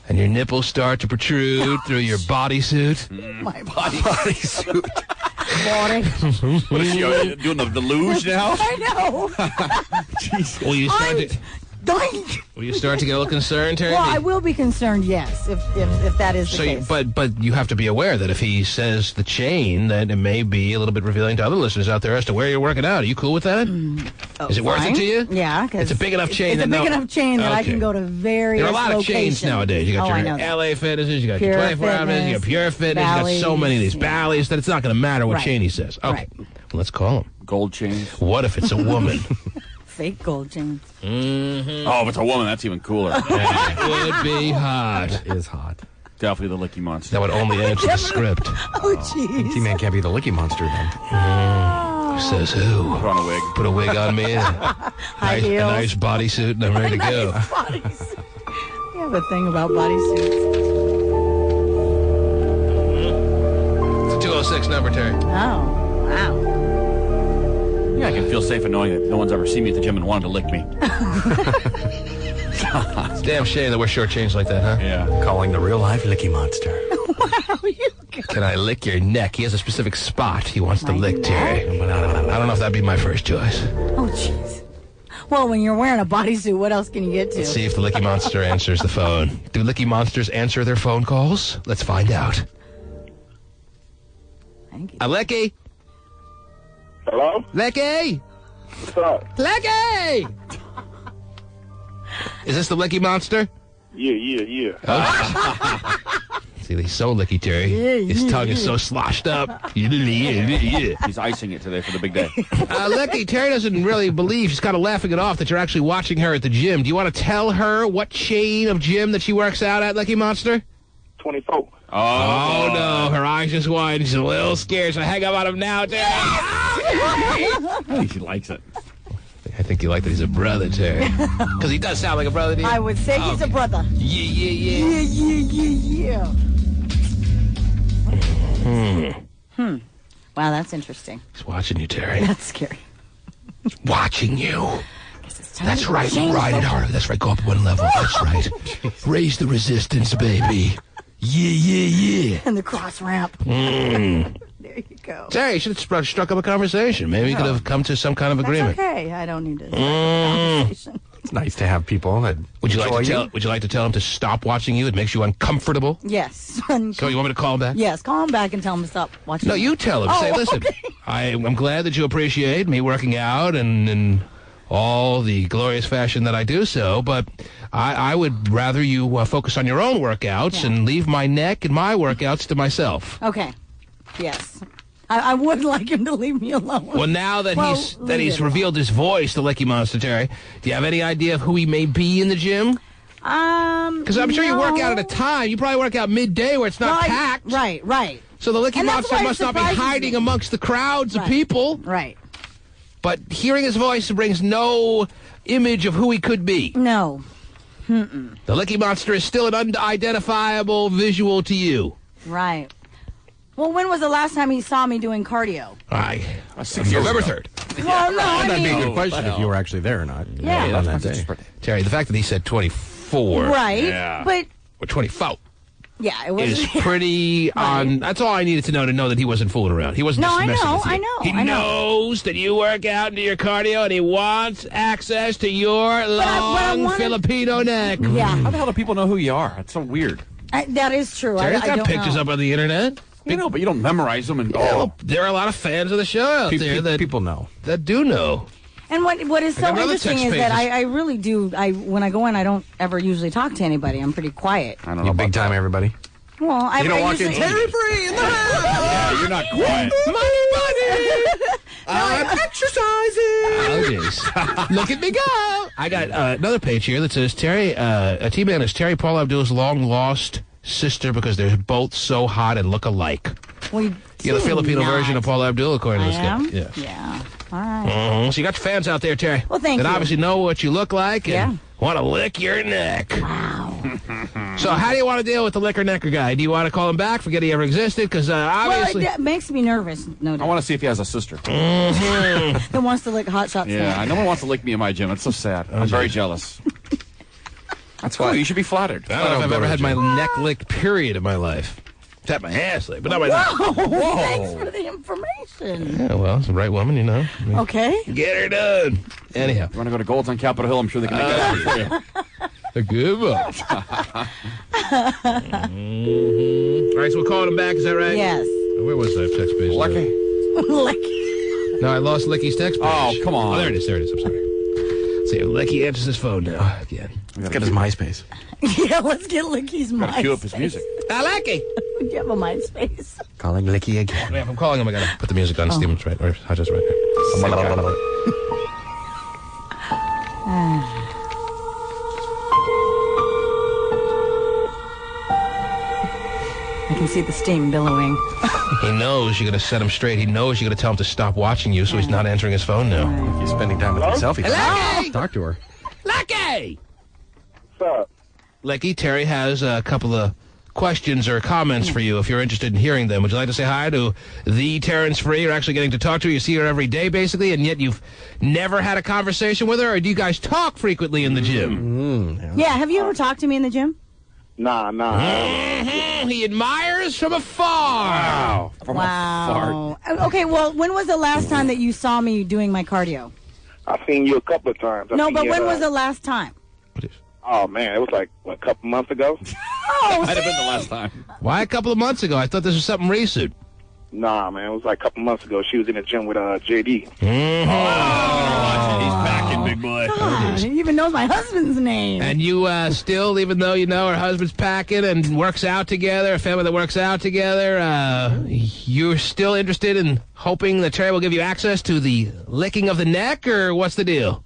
And your nipples start to protrude through your bodysuit. My bodysuit. Body. What is she doing, the luge now? I know. Jeez. Will you start to get a little concerned, Terry? Well, I will be concerned, yes, if that is the case. But you have to be aware that if he says the chain, that it may be a little bit revealing to other listeners out there as to where you're working out. Are you cool with that? Is it worth it to you? Yeah, because it's a big enough chain. It's a big enough chain that I can go to various locations. There are a lot of chains nowadays. You got your LA Fitnesses, you got your 24-hour Fitness, you got Pure Fitness, Bally's, you got so many of these Bally's that it's not going to matter what chain he says. Okay, well, let's call him. Gold chains. What if it's a woman? Fake gold chains. Mm-hmm. Oh, if it's a woman, that's even cooler. That would be hot. It is hot. Definitely the licky monster. That would only answer the script. Oh, jeez. T-Man can't be the licky monster then. Says who? Put on a wig. Put a wig on me. A nice bodysuit, and I'm ready to go. Bodysuit. You have a thing about bodysuits. It's a 206 number, Terry. Oh, wow. Yeah, I can feel safe in knowing that no one's ever seen me at the gym and wanted to lick me. It's a damn shame that we're shortchanged like that, huh? Yeah. Calling the real-life licky monster. Wow, you guys. Can I lick your neck? He has a specific spot he wants to lick, Terry. I don't know if that'd be my first choice. Oh, jeez. Well, when you're wearing a bodysuit, what else can you get to? Let's see if the licky monster answers the phone. Do licky monsters answer their phone calls? Let's find out. Licky? Hello? Licky? What's up? Licky! Is this the licky monster? Yeah. See, he's so licky, Terry. His tongue is so sloshed up. He's icing it today for the big day. Licky, Terry doesn't really believe. She's kind of laughing it off that you're actually watching her at the gym. Do you want to tell her what chain of gym that she works out at, Licky Monster? 24. Oh, no. Her eyes just widen. She's a little scared, so hang up on him now, Terry. I think she likes it. I think you like that he's a brother, Terry. Because he does sound like a brother to you. I would say he's a brother. Yeah. Wow, that's interesting. He's watching you, Terry. That's scary. He's watching you. That's right. Ride it harder. That's right. Go up one level. That's right. Raise the resistance, baby. Yeah. And the cross ramp. There There you go. Terry, you should have struck up a conversation. Maybe you could have come to some kind of agreement. That's okay. I don't need to strike up a conversation. It's nice to have people that Would you like to tell him to stop watching you? It makes you uncomfortable. Yes. So you want me to call him back? Yes, call him back and tell him to stop watching. No, you tell him. Say, listen, okay. I'm glad that you appreciate me working out and all the glorious fashion that I do so, but I would rather you focus on your own workouts and leave my neck and my workouts to myself. Okay. Yes. I would like him to leave me alone. Well, now that he's revealed his voice, the Licky Monster, Terry, do you have any idea of who he may be in the gym? Because I'm sure you work out at a time. You probably work out midday where it's not packed. Right. So the Licky Monster must not be hiding amongst the crowds of people. Right. But hearing his voice brings no image of who he could be. No. The Licky Monster is still an unidentifiable visual to you. Right. Well, when was the last time he saw me doing cardio? November 3rd. Well, no, that'd be a good question if you were actually there or not. Yeah. On that day. Terry, the fact that he said 24. Right. But. Or 24. Yeah, it was. Is pretty on. That's all I needed to know that he wasn't fooling around. He wasn't dismissing with you. I know. He knows that you work out and do your cardio, and he wants access to your long Filipino neck. Yeah. How the hell do people know who you are? That's so weird. That is true. Terry's got don't pictures know. up on the internet. You know, but you don't memorize them. And well, there are a lot of fans of the show out there that people know. That do know. And what is so interesting is that I really do. When I go in, I don't ever usually talk to anybody. I'm pretty quiet. I don't know. Big time, everybody. Well, you don't walk in. Terry Free in the house. Yeah, you're not quiet. Money. I'm exercising. Oh, jeez. Look at me go. I got another page here that says Terry. T-Man is Terry Paul Abdul's long lost sister because they're both so hot and look alike. You're the Filipino version of Paul Abdul, according to this guy. Yeah. All right. So you got your fans out there, Terry. Well, thank you. That obviously know what you look like and want to lick your neck. Wow. So how do you want to deal with the licker necker guy? Do you want to call him back, forget he ever existed? Because obviously... Well, it makes me nervous, no doubt. I want to see if he has a sister. That wants to lick hot shots. Yeah, no one wants to lick me in my gym. It's so sad. I'm very jealous. That's why you should be flattered. I don't know if I've ever had my neck licked, period, in my life. Tap my ass licked, but not my neck. Whoa! Thanks for the information. Yeah, well, it's the right woman, you know. I mean, okay. Get her done. Anyhow. You want to go to Gold's on Capitol Hill? I'm sure they can make that for you. A good one. All right, so we're calling him back, is that right? Yes. Oh, where was that text page? Licky. No, I lost Licky's text page. Oh, come on. Oh, there it is, I'm sorry. Let's see if Licky answers his phone now again. Let's get his MySpace. Yeah, let's get Licky's MySpace. Gotta cue up his music. Licky! Do you have a MySpace? Calling Licky again. Yeah, if I'm calling him, I gotta put the music on. Steven's right, or Hutch is right. I can see the steam billowing. He knows you're going to set him straight. He knows you're going to tell him to stop watching you, so he's not answering his phone now. If he's spending time with himself, he Lucky! Talk to her. Lucky! What's up? Lucky, Terry has a couple of questions or comments for you if you're interested in hearing them. Would you like to say hi to the Terrence Free? You're actually getting to talk to her. You see her every day, basically, and yet you've never had a conversation with her? Or do you guys talk frequently in the gym? Yeah, have you ever talked to me in the gym? Nah. He admires from afar. Wow. From afar. Okay, well, when was the last time that you saw me doing my cardio? I've seen you a couple of times. No, but when was the last time? Oh, man, it was like, a couple months ago? Oh, might have been the last time. Why a couple of months ago? I thought this was something recent. Nah, man, it was like a couple months ago. She was in the gym with JD. He's packing, big boy. God, he even knows my husband's name. And you still, even though you know her husband's packing and works out together, a family that works out together, you're still interested in hoping that Terry will give you access to the licking of the neck, or what's the deal?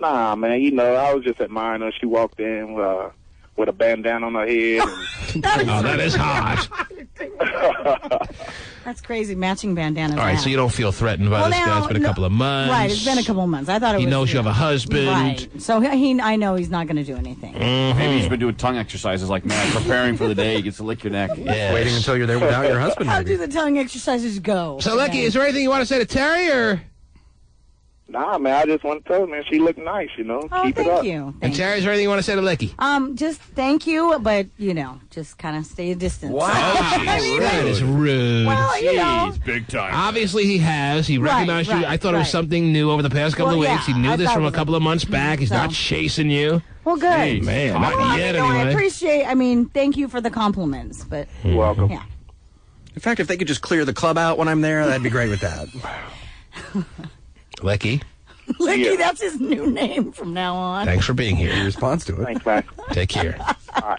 Nah, man, I was just admiring her. She walked in with a bandana on her head. And that is hot. That's crazy, matching bandanas. All right, so you don't feel threatened by this guy. It's been a couple of months. Right, it's been a couple of months. I thought he knows you have a husband. Right, so I know he's not going to do anything. Maybe he's been doing tongue exercises like mad, preparing for the day he gets to lick your neck. Yes. Waiting until you're there without your husband. How do the tongue exercises go? So, Lucky, is there anything you want to say to Terry, or? Nah, man, I just want to tell her, man, she looked nice, you know. Oh, Keep it up. thank you. And Terry, is there anything you want to say to Licky? Just thank you, but, just kind of stay a distance. Wow. That is rude. Well, Jeez, big time. Obviously, he has. He recognized you. I thought it was something new over the past couple of weeks. He knew this from a couple of months back. He's not chasing you. Well, good. Jeez, man, not yet, anyway. I appreciate, thank you for the compliments, but... You're welcome. Yeah. In fact, if they could just clear the club out when I'm there, that'd be great with that. Licky? Licky, that's his new name from now on. Thanks for being here. He responds to it. Thanks, man. Take care.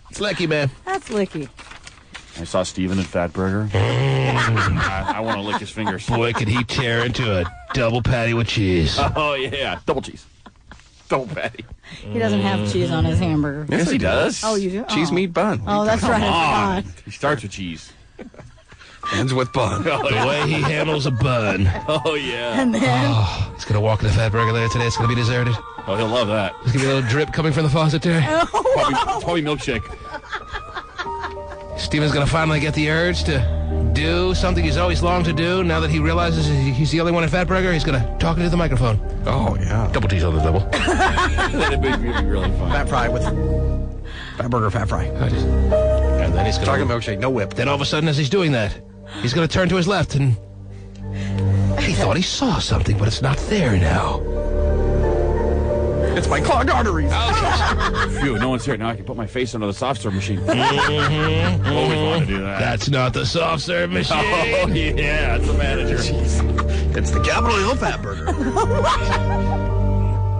It's Licky, man. That's Licky. I saw Steven at Fatburger. I want to lick his fingers. Boy, could he tear into a double patty with cheese. Oh, yeah. Double cheese. Double patty. He doesn't have cheese on his hamburger. Yes, he does. Oh, you do? Cheese, meat, bun. Oh, that's right. I forgot. He starts with cheese. Ends with bun. The way he handles a bun. Oh, yeah. And then... He's going to walk into Fatburger later today. It's going to be deserted. Oh, he'll love that. There's going to be a little drip coming from the faucet there. Probably milkshake. Steven's going to finally get the urge to do something he's always longed to do. Now that he realizes he's the only one in Fatburger, he's going to talk into the microphone. Oh, yeah. Double T's on the double. That'd be really fun. Fat fry with... Fatburger fat fry. And then he's going Chocolate milkshake, no whip. Then all of a sudden, as he's doing that, he's going to turn to his left, and he thought he saw something, but it's not there now. It's my clogged arteries. Phew, no one's here. Now I can put my face under the soft serve machine. Always wanted to do that. That's not the soft serve machine. Oh, yeah, it's the manager. Jeez. It's the Capitol Hill Fatburger.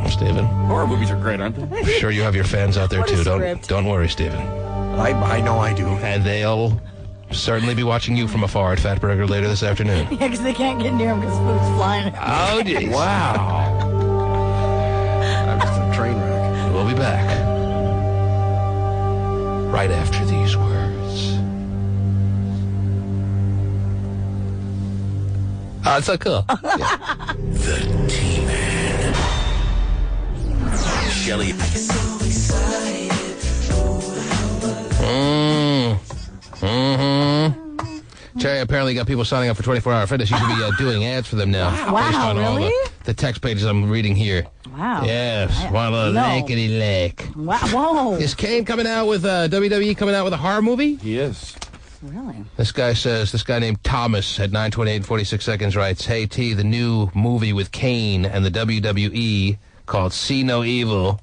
Steven. Horror movies are great, aren't they? I'm sure you have your fans out there, too. Don't worry, Steven. I know I do. And they'll certainly be watching you from afar at Fatburger later this afternoon. Yeah, because they can't get near him because food's flying. Oh, geez. Wow. I'm just a train wreck. We'll be back right after these words. Oh, it's so cool. Yeah. The T-Man. Shelly. Terry apparently got people signing up for 24-hour fitness. You should be doing ads for them now. Wow, based on really? all the text pages I'm reading here. Wow. Yes. One of the lickety-lick. Wow. Whoa. Is Kane coming out with WWE coming out with a horror movie? He is. Really? This guy named Thomas at 9:28 and 46 seconds writes, "Hey T, the new movie with Kane and the WWE called See No Evil,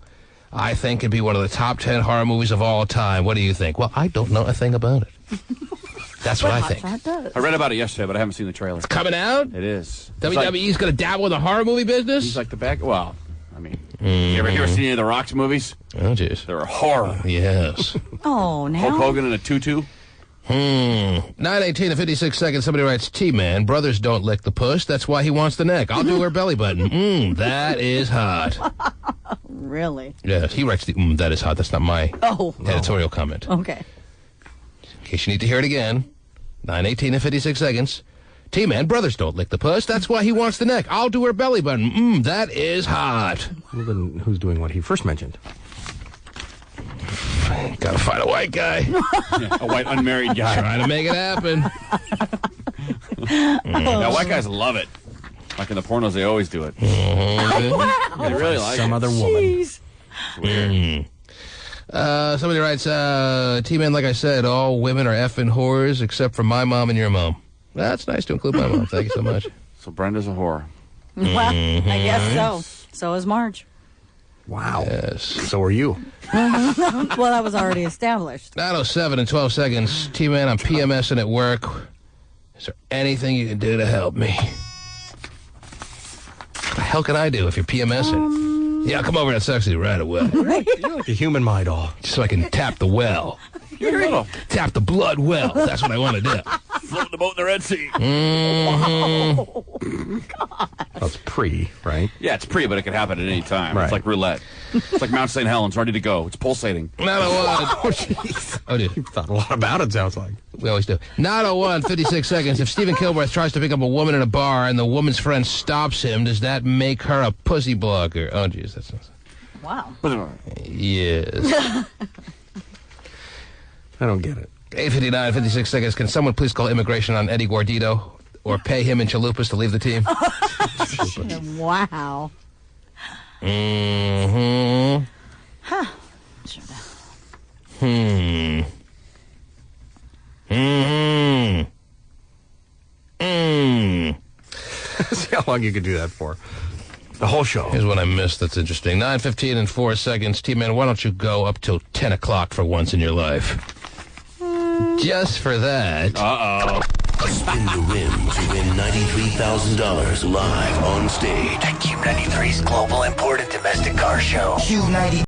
I think could be one of the top 10 horror movies of all time. What do you think?" Well, I don't know a thing about it. That's what I think. I read about it yesterday, but I haven't seen the trailer. It's coming out? It is. WWE's going to dabble in the horror movie business? He's like the back. Well, I mean, you ever seen any of the Rock's movies? Oh, jeez. They're a horror. Yes. Oh, now? Hulk Hogan in a tutu. 9:18 to 56 seconds. Somebody writes, "T-Man, brothers don't lick the puss. That's why he wants the neck. I'll do her belly button. That is hot." Really? Yes, he writes the that is hot. That's not my editorial comment. Okay. In case you need to hear it again, 9:18 to 56 seconds. "T-Man, brothers don't lick the puss. That's why he wants the neck. I'll do her belly button. That is hot." Well, then who's doing what he first mentioned? Gotta find a white guy. Yeah, a white unmarried guy. Trying to make it happen. Now, white guys love it. Like in the pornos, they always do it. Wow. They really like some it. other woman. Jeez. It's weird. Somebody writes, "T-Man, like I said, all women are effing whores except for my mom and your mom." That's nice to include my mom. Thank you so much. So Brenda's a whore. Well, I guess so. So is Marge. Wow. Yes. So are you. Well, that was already established. 9:07 and 12 seconds. T-Man, I'm PMSing at work. Is there anything you can do to help me? What the hell can I do if you're PMSing? Yeah, come over and sexy right away. You're like a human my doll. So I can tap the well. You're little. Tap the blood well. That's what I want to do. Floating the boat in the Red Sea. That's pre, right? Yeah, it's pre, but it could happen at any time. Right. It's like roulette. It's like Mount St. Helens, ready to go. It's pulsating. 9:01. Oh, jeez. Oh, dude. You've thought a lot about it, sounds like. We always do. 9:01, 56 seconds. If Stephen Kilworth tries to pick up a woman in a bar and the woman's friend stops him, does that make her a pussy blocker? Oh, jeez. That's Wow. yes. I don't get it. 8:59, 56 seconds. Can someone please call immigration on Eddie Guardito? Or pay him in chalupas to leave the team. Wow. Mm-hmm. Huh. Hmm. Hmm. Hmm. See how long you could do that for. The whole show. Here's what I missed that's interesting. 9:15 and 4 seconds. T-Man, why don't you go up till 10 o'clock for once in your life? Just for that. Uh-oh. Spin the rim to win $93,000 live on stage. At Q93's Global Imported Domestic Car Show. Q90.